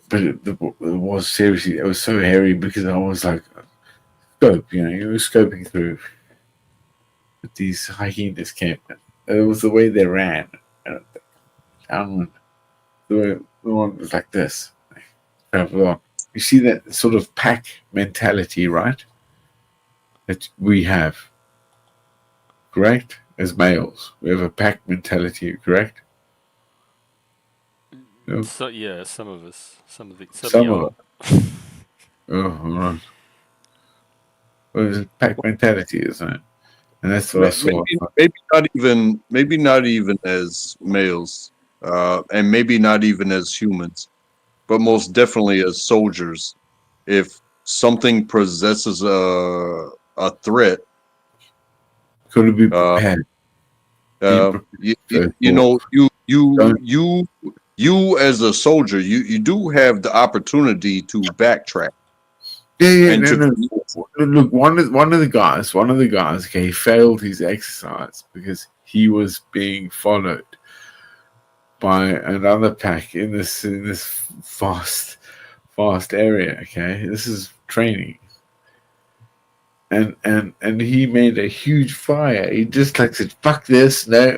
But it was seriously, it was so hairy because I was like, scope, you were scoping through. But these hyenas came. It was the way they ran. uh, Downwind. The one was like this. Travel on. You see that sort of pack mentality, right? That we have, correct? As males, we have a pack mentality, correct? No, So yeah, some of us, some of some of y'all. us. Oh, all right. Well, it's a pack mentality, isn't it? And that's what I saw. Maybe not even as males, and maybe not even as humans, but most definitely as soldiers. If something possesses a threat, Got to be uh, prepared. Be prepared for you thought. know, Don't. you as a soldier, you do have the opportunity to backtrack Yeah, yeah, and no, to no. Look, one of the guys, okay, he failed his exercise because he was being followed by another pack in this fast area. Okay, this is training, and he made a huge fire. He just like said, "Fuck this!" No,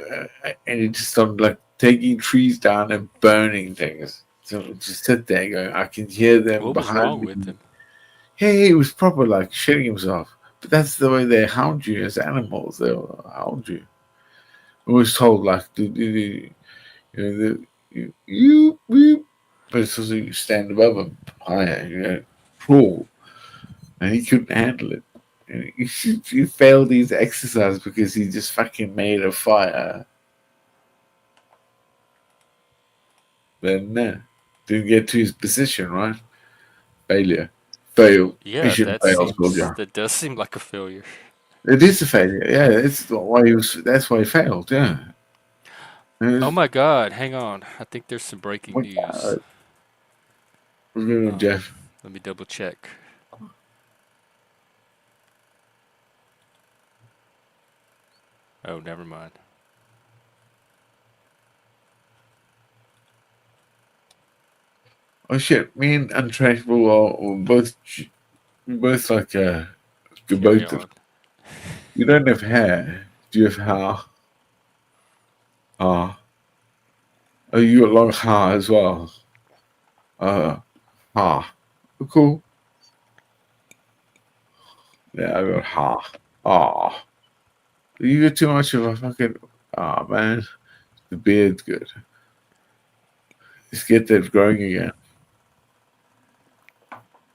and he just started like taking trees down and burning things. So just sit there going, I can hear them What was behind wrong me. with him? Hey, he was proper like shitting himself. But that's the way they hound you as animals. They'll hound you. I was told like, you, but it's also you stand above them higher, crawl, and he couldn't handle it. And he failed these exercises because he just fucking made a fire. Then didn't get to his position, right? Failure, fail, Yeah, mission fail, soldier. that does seem like a failure. It is a failure. Yeah, it's why he was. That's why he failed. Yeah. Oh What's my God, hang on. I think there's some breaking news. going on, Um, Jeff? Let me double check. Oh, never mind. Oh shit! Me and Untraceable are both like Carry both. on. You don't have hair. Do you have hair? Ah, oh, you got long hair as well. Uh, hair. Oh, cool. Yeah, I got ha. Oh, you get too much of a fucking. Oh man, the beard's good. Let's get that growing again.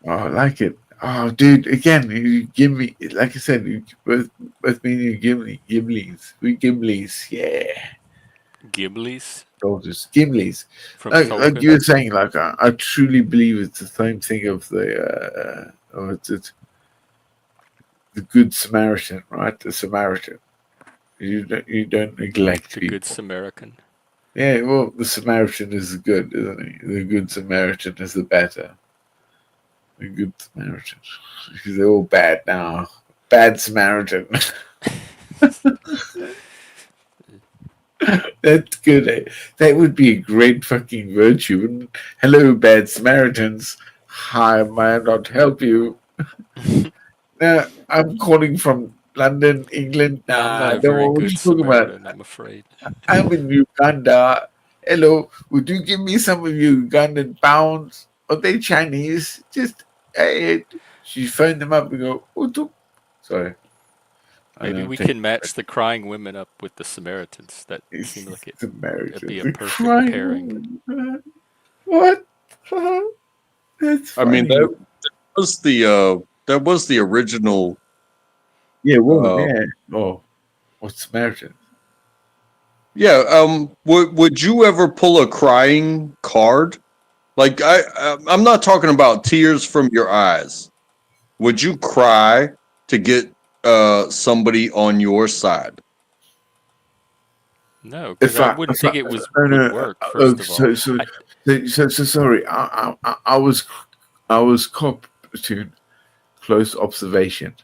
Oh, I like it. Oh, dude, again, you give me, like I said, both me and you Gimlies. We Gimlies, yeah. Ghibli's Soldiers, Gimlies. from Like Tolkien. you were saying, like I truly believe it's the same thing of it's the Good Samaritan, right? The Samaritan. You don't neglect The Good people. Samaritan. Yeah, well, the Samaritan is the good, isn't he? The Good Samaritan is the better. The Good Samaritan. Because they're all bad now. Bad Samaritan. That's good. That would be a great fucking virtue. Hello, bad Samaritans. Hi, may I not help you? Now, I'm calling from London, England. I'm Nah, not I a don't very know what good you're talking about. Samaritan, I'm afraid. I'm in Uganda. Hello, would you give me some of your Ugandan pounds? Are they Chinese? Just, hey, she phoned them up and go, Utu. Sorry. I Maybe know I'm we taking can match the crying women up with the Samaritans. That seemed like it'd be Samaritans. a A perfect crying pairing. woman. What? That's I mean, funny. that was the original. Yeah, woman, Uh, yeah. Oh, what's Samaritan? yeah. Would you ever pull a crying card? Like I'm not talking about tears from your eyes. Would you cry to get somebody on your side? No, because If I I, wouldn't if I, think it was no, would no, work. First of all, I, so sorry. I was platoon close observation.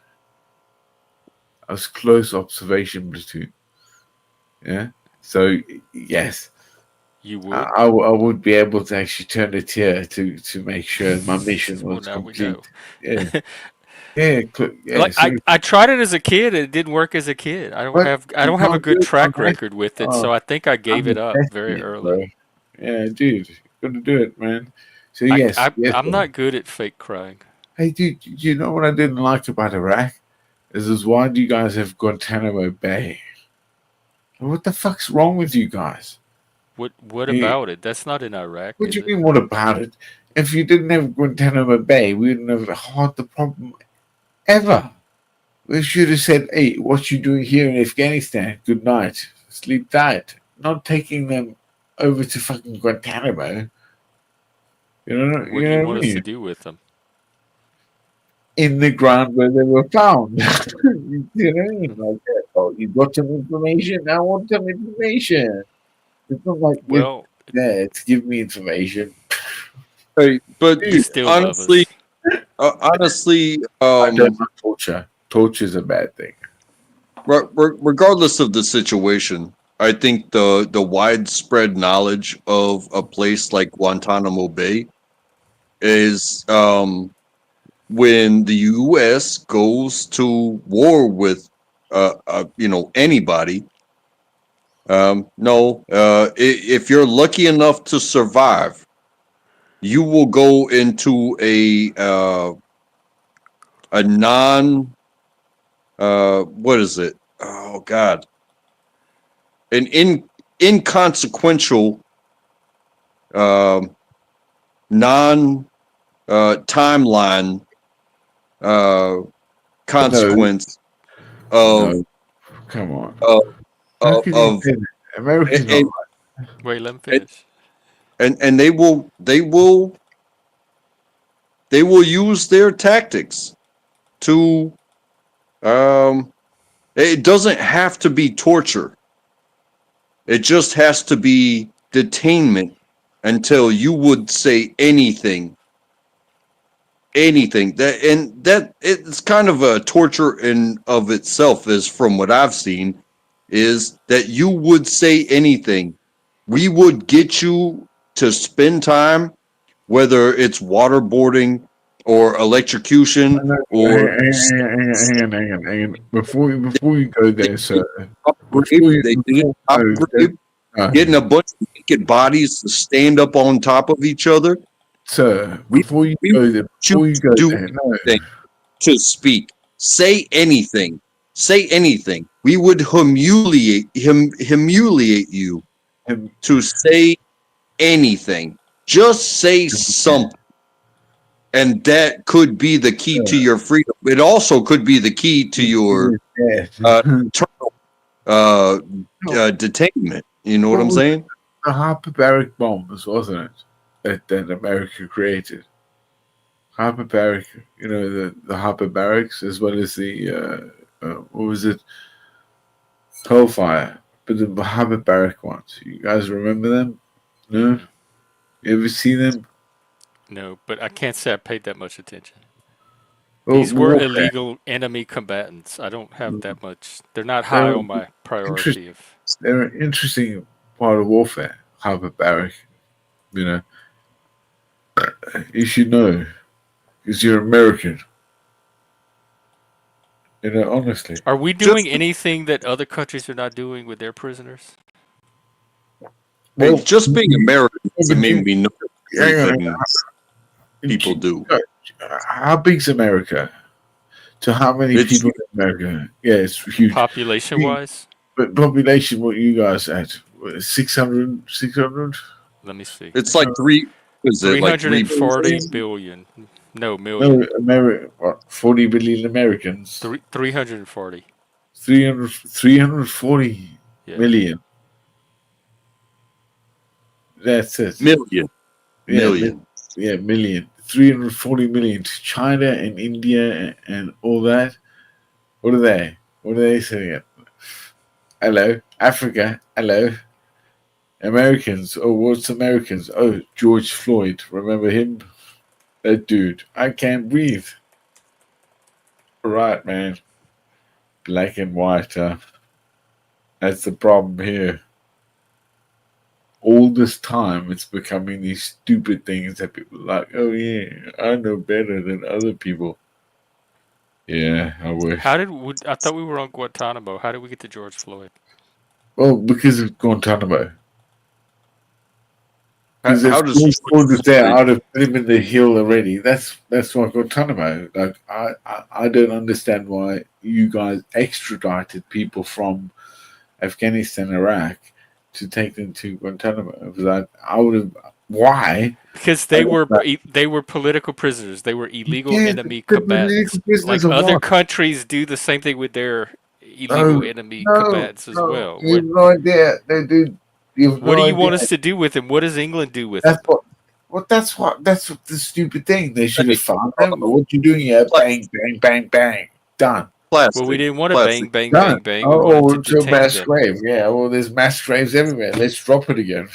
I was close observation platoon. Yeah. So yes, you I, would. I, w- I would be able to actually turn a tear to make sure my mission Well, was now we know. complete. Yeah. Yeah. Yeah. Like I, Seriously. I tried it as a kid. And it didn't work as a kid. But I you don't have a can't do good it, my track man. record with it, Oh, so I think I gave I'm it up testing very it, early. bro. Yeah, dude, you gotta do it, man. So yes, yes. I'm Bro. not good at fake crying. Hey, dude, you know what I didn't like about Iraq? Is why do you guys have Guantanamo Bay? What the fuck's wrong with you guys? What Eh, about it? That's not in Iraq, What do is you it? mean? What about it? If you didn't have Guantanamo Bay, we wouldn't have had the problem ever. We should have said, "Hey, what you doing here in Afghanistan? Good night, sleep tight." Not taking them over to fucking Guantanamo. What You do you know what want I us to mean? do with them? In the ground where they were found. You know what I mean? Like, oh, you got some information. I want some information. It's not like you're Well, there to give me information. Hey, but you Dude, still love honestly, us. honestly, I don't like torture. Torture is a bad thing. regardless of the situation, I think the widespread knowledge of a place like Guantanamo Bay is when the U.S. goes to war with anybody. No, if you're lucky enough to survive, you will go into a non what is it? Oh God, an inconsequential um non timeline uh, No, consequence of no, come on. of How of, can you of say that? Americans are and, Wait, let him and finish. and they will use their tactics to it doesn't have to be torture. It just has to be detainment until you would say anything that it's kind of a torture in of itself, is from what I've seen, is that you would say anything. We would get you to spend time, whether it's waterboarding or electrocution no, or hang on. Before you go there, sir. they did it top No, grade, getting a bunch of naked bodies to stand up on top of each other. sir, We we before choose you to go do there, no. anything to speak. say anything. Say anything. We would humiliate you Him, to say anything. Just say something. And that could be the key to your freedom. It also could be the key to your internal detainment. You know what What I'm was saying? the hyperbaric bombs, wasn't it? That America created. Hyperbaric, the hyperbarics as well as the what was it? Hellfire. But the hyperbaric ones. You guys remember them? No? You ever see them? No, but I can't say I paid that much attention. Well, These were warfare. illegal enemy combatants. I don't have that much. They're not high They're on my interesting. priority of. They're an interesting part of warfare. Hyperbaric. You know, you should know because you're American. Honestly. Are we Just, doing anything that other countries are not doing with their prisoners? hey, Well, just being American doesn't mean we know hang on. everything people do. How big's America? To how many It's people in America? Yeah, it's huge. Population wise? But population, what you guys at? 600? 600? Let me see. it's like is it like 340 billion. No, No, million. America, what, 40 billion Americans. 340. 340 Yeah. million. That's it. million. Yeah, Million. Yeah, million. 340 million to China and India and all that. What are they? What are they saying? Hello, Africa. Hello, Americans. Oh, what's Americans? Oh, George Floyd. Remember him? That dude. I can't breathe. Right, man. Black and white. That's the problem here. All this time, it's becoming these stupid things that people like. Oh yeah, I know better than other people. Yeah, I wish. I thought we were on Guantanamo. How did we get to George Floyd? Well, because of Guantanamo. Because How if does George Floyd was there, I'd have put him in the hill already. That's why Guantanamo. Like I don't understand why you guys extradited people from Afghanistan, Iraq, to take them to Guantanamo. Because I would have. Why? Because they were political prisoners. They were illegal Yeah, enemy the combatants. political prisoners Like of other what? countries do the same thing with their illegal No, enemy no, combatants as no. well. You have no idea. They do. You have What no do you idea. want us to do with them? What does England do with That's them? what. Well, that's what the stupid thing. They should Hey, have found them. What you doing here? Bang, bang, bang, bang. Done. Well, plastic? we didn't want to Plastic. bang, bang, Done. bang, bang. We wanted to To detain mass them. grave. Yeah. Well, there's mass graves everywhere. Let's drop it again.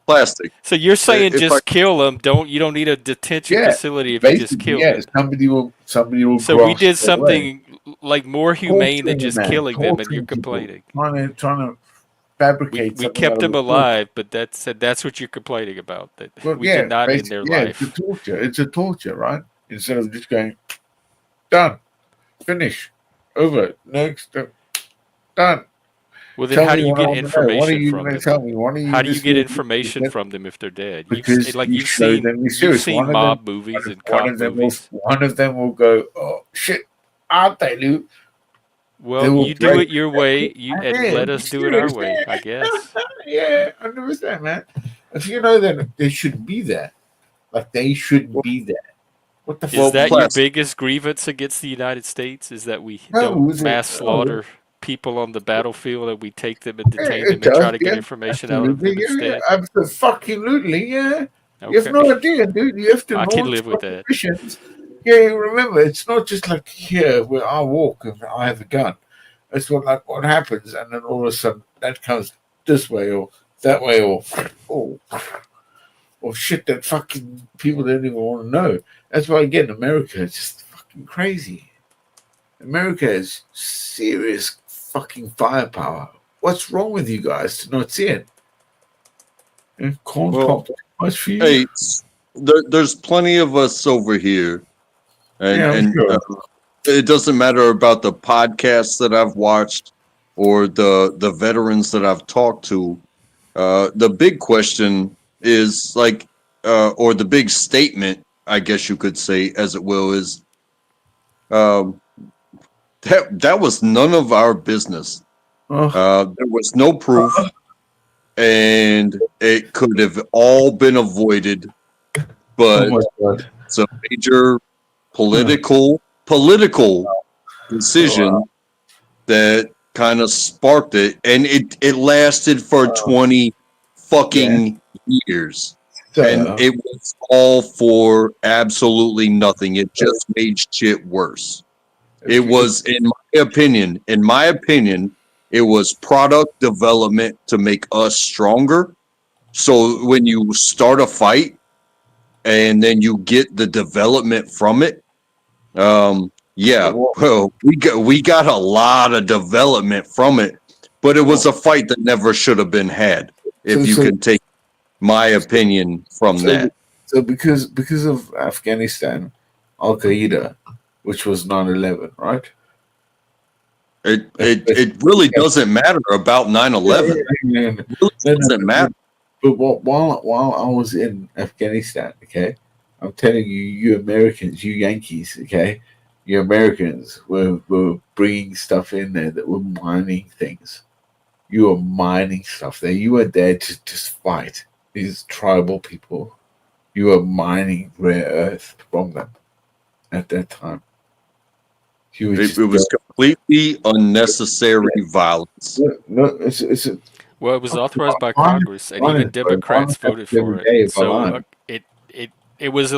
Plastic. So you're saying If I just kill them? You don't need a detention Yeah. facility if you just Basically, kill yeah. them. Somebody will So we grasp did that way. something like more humane than Torturing a just man. killing them, and you're Torturing people. complaining. Trying to We fabricate something kept out of them a torture. alive, but that's what you're complaining about. That Well, we yeah, did not end basically, their yeah, it's a life. torture. It's a torture, right? Instead of just going, done, finish, over, next, done. Well, then Tell how me do you what I get want to know. What are information you from going to them? tell me? What are you How do you just get going information to from them if they're dead? Because you show them the you've series. seen mob movies and cop movies. One of them will go, oh shit, I'll tell you. They Well, will you do break. it your way, and Yeah, let be us do it our serious. way, I guess. Yeah, 100%, man. If you know that they should be there, like they should be there. What the Is Well, that fuck? your plastic. biggest grievance against the United States? Is that we No, don't is it? mass slaughter people on the battlefield and we take them and Yeah, detain them it and try does. to get Yeah, information out of absolutely. them Yeah, instead? absolutely. Yeah. You have Okay. no idea, dude. You have to I can launch live with that. missions. Yeah, remember, it's not just like here where I walk and I have a gun. It's what happens, and then all of a sudden that comes this way or that way or shit that fucking people don't even want to know. That's why again, America is just fucking crazy. America is serious fucking firepower. What's wrong with you guys to not see it? Corn Well, pop much for you? hey, there's plenty of us over here, and Yeah, I'm sure. it doesn't matter about the podcasts that I've watched or the veterans that I've talked to. The big question is like, or the big statement, I guess you could say, as it will, is That was none of our business. Oh, There was no proof, and it could have all been avoided, oh but my god. it's a major Oh, political wow. decision that kind of sparked it, and it lasted for 20 Yeah. fucking years. And So, it was all for absolutely nothing. It just made shit worse. It because was, in my opinion, it was product development to make us stronger. So when you start a fight and then you get the development from it, yeah, well, well, we got a lot of development from it, but it was well, a fight that never should have been had. so If you so can take my opinion from so that, so because of Afghanistan, Al Qaeda, which was 9/11, right? it really doesn't matter about Yeah, 9/11. yeah, yeah. It really No, no, doesn't but, matter. but while I was in Afghanistan, okay, I'm telling you, you Americans, you Yankees, okay, you Americans were bringing stuff in there that were mining things. You were mining stuff there. You were there to just fight these tribal people. You were mining rare earth from them at that time. You were It just was completely unnecessary yeah. violence. No, it's a Well, it was authorized by violence, Congress, and even violence, bro. Democrats Violence happens voted every for it. day of our So lives. it was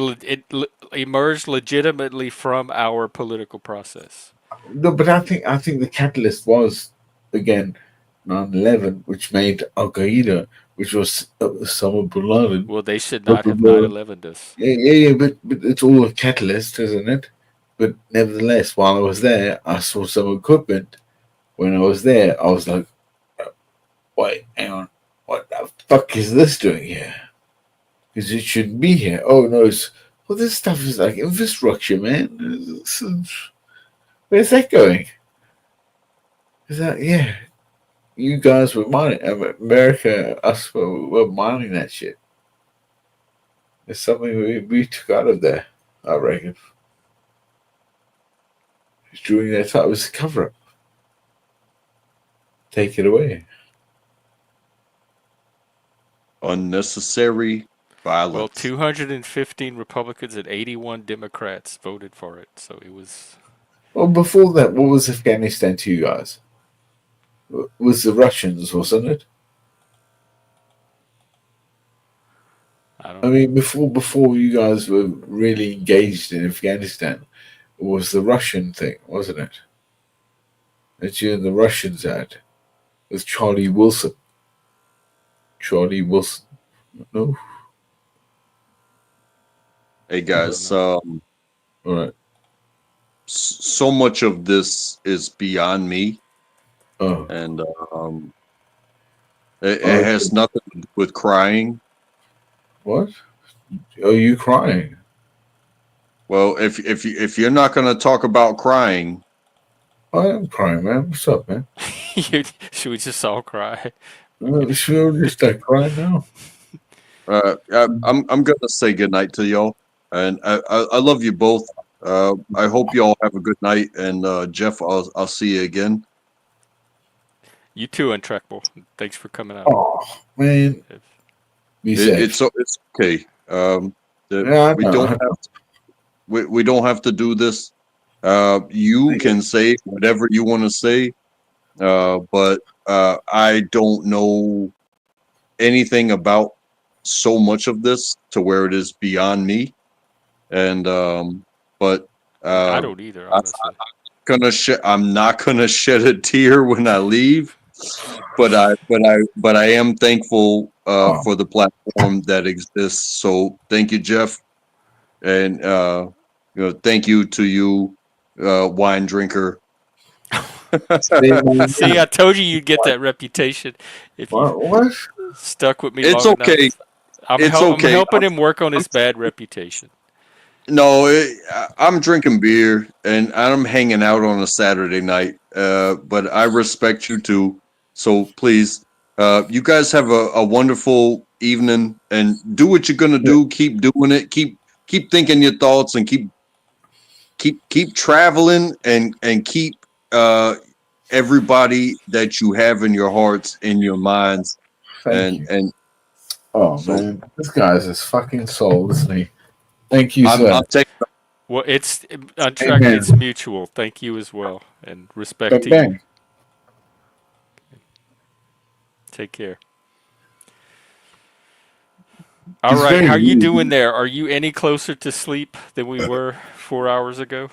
emerged legitimately from our political process. No, but I think the catalyst was again 9/11, which made Al Qaeda, which was Osama bin Laden. Well, they should But, not have 9/11 us. yeah, yeah, yeah, but it's all a catalyst, isn't it? But nevertheless, while I was there, I saw some equipment. When I was there, I was like, wait, hang on, what the fuck is this doing here? Because it shouldn't be here. Oh no, well, this stuff is like infrastructure, man. Where's that going? Is that yeah? You guys were mining America, us were mining that shit. It's something we took out of there, I reckon. During that time, it was a cover up. Take it away. Unnecessary Well, violence. 215 Republicans and 81 Democrats voted for it. So it was. Well, before that, what was Afghanistan to you guys? Was the Russians, wasn't it? I I don't know. mean, before you guys were really engaged in Afghanistan, it was the Russian thing, wasn't it? That you and the Russians had with Charlie Wilson. Charlie Wilson. No, Hey I don't guys, know. all right. so much of this is beyond me, Oh, and it oh, has nothing to do with crying. what? Are you crying? Well, if you're not going to talk about crying, I am crying, man. What's up, man? Should we just all cry? Should we just start crying now? I'm gonna say goodnight to y'all, and I love you both. I hope y'all have a good night, and Jeff, I'll see you again. You too, Untrackable. Thanks for coming out. Oh, man. Be safe. It's okay. Yeah, I We know. don't have to, we don't have to do this. You can say whatever you want to say, but I don't know anything about so much of this to where it is beyond me. And but I uh, don't either, I'm honestly. I'm not gonna shed a tear when I leave. But I am thankful Oh, for the platform that exists. So thank you, Jeff, and thank you to you, wine drinker. stay my See, I told you you'd get that reputation if you What? stuck with me It's long okay. enough. I'm It's I'm okay. helping him work on his bad reputation. No, I'm drinking beer and I'm hanging out on a Saturday night. But I respect you too. So please, you guys have a wonderful evening and do what you're gonna do. Keep doing it. Keep thinking your thoughts and keep traveling and keep uh, everybody that you have in your hearts, in your minds, Thank you. and Oh so man, this guy's his fucking soul, isn't he? Thank you, I'm sir. taking. Well, it's Untracked. It's Amen. mutual. Thank you as well, and respect Bang to you. bang. Take care. All He's right, very how you rude. doing there? Are you any closer to sleep than we were 4 hours ago?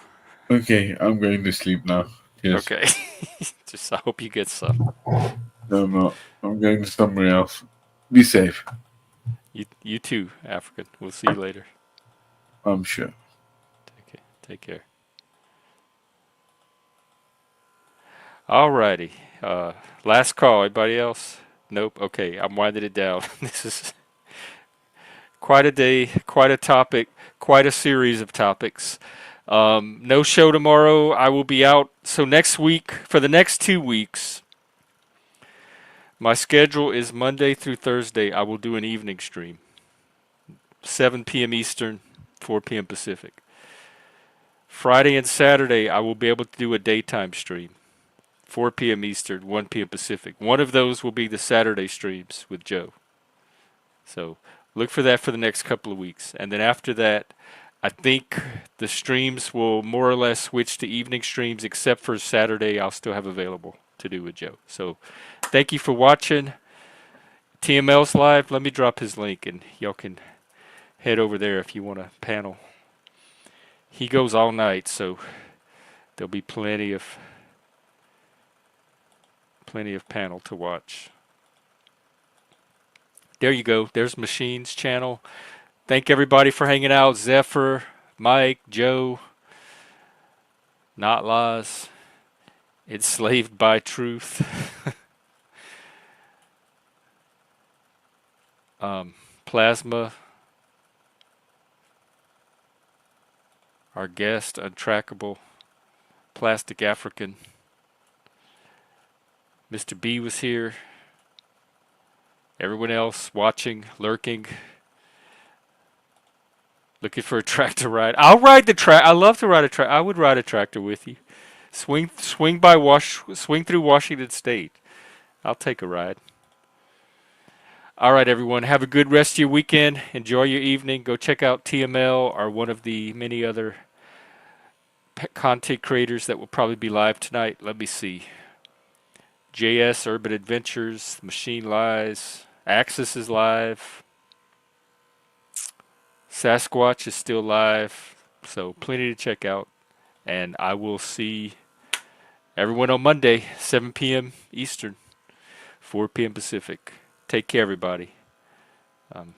Okay, I'm going to sleep now. Yes. Okay. Just I hope you get some. No, I'm not. I'm going somewhere else. Be safe. You too, African. We'll see you later. I'm sure. Take care. Alrighty. Last call. Anybody else? Nope. Okay, I'm winding it down. This is quite a day, quite a topic, quite a series of topics. No show tomorrow. I will be out. So next week, for the next 2 weeks, my schedule is Monday through Thursday. I will do an evening stream, 7 p.m. Eastern, 4 p.m. Pacific. Friday and Saturday, I will be able to do a daytime stream, 4 p.m. Eastern, 1 p.m. Pacific. One of those will be the Saturday streams with Joe. So look for that for the next couple of weeks. And then after that, I think the streams will more or less switch to evening streams, except for Saturday, I'll still have available to do with Joe. So thank you for watching. TML's live. Let me drop his link, and y'all can head over there if you want a panel. He goes all night, so there'll be plenty of panel to watch. There you go. There's Machines channel. Thank everybody for hanging out. Zephyr, Mike, Joe, Not Laws, Enslaved by Truth, Plasma, our guest, Untrackable, Plastic African. Mr. B was here. Everyone else watching, lurking, looking for a tractor ride. I'll ride the track. I love to ride a track. I would ride a tractor with you. Swing through Washington State. I'll take a ride. All right, everyone. Have a good rest of your weekend. Enjoy your evening. Go check out TML or one of the many other content creators that will probably be live tonight. Let me see. JS Urban Adventures, Machine Lies, Axis is live, Sasquatch is still live, so plenty to check out. And I will see everyone on Monday, 7 p.m. Eastern, 4 p.m. Pacific. Take care, everybody. Um,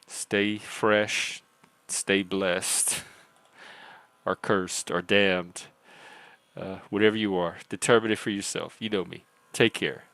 Stay fresh, stay blessed, or cursed, or damned. Whatever you are, determine it for yourself. You know me. Take care.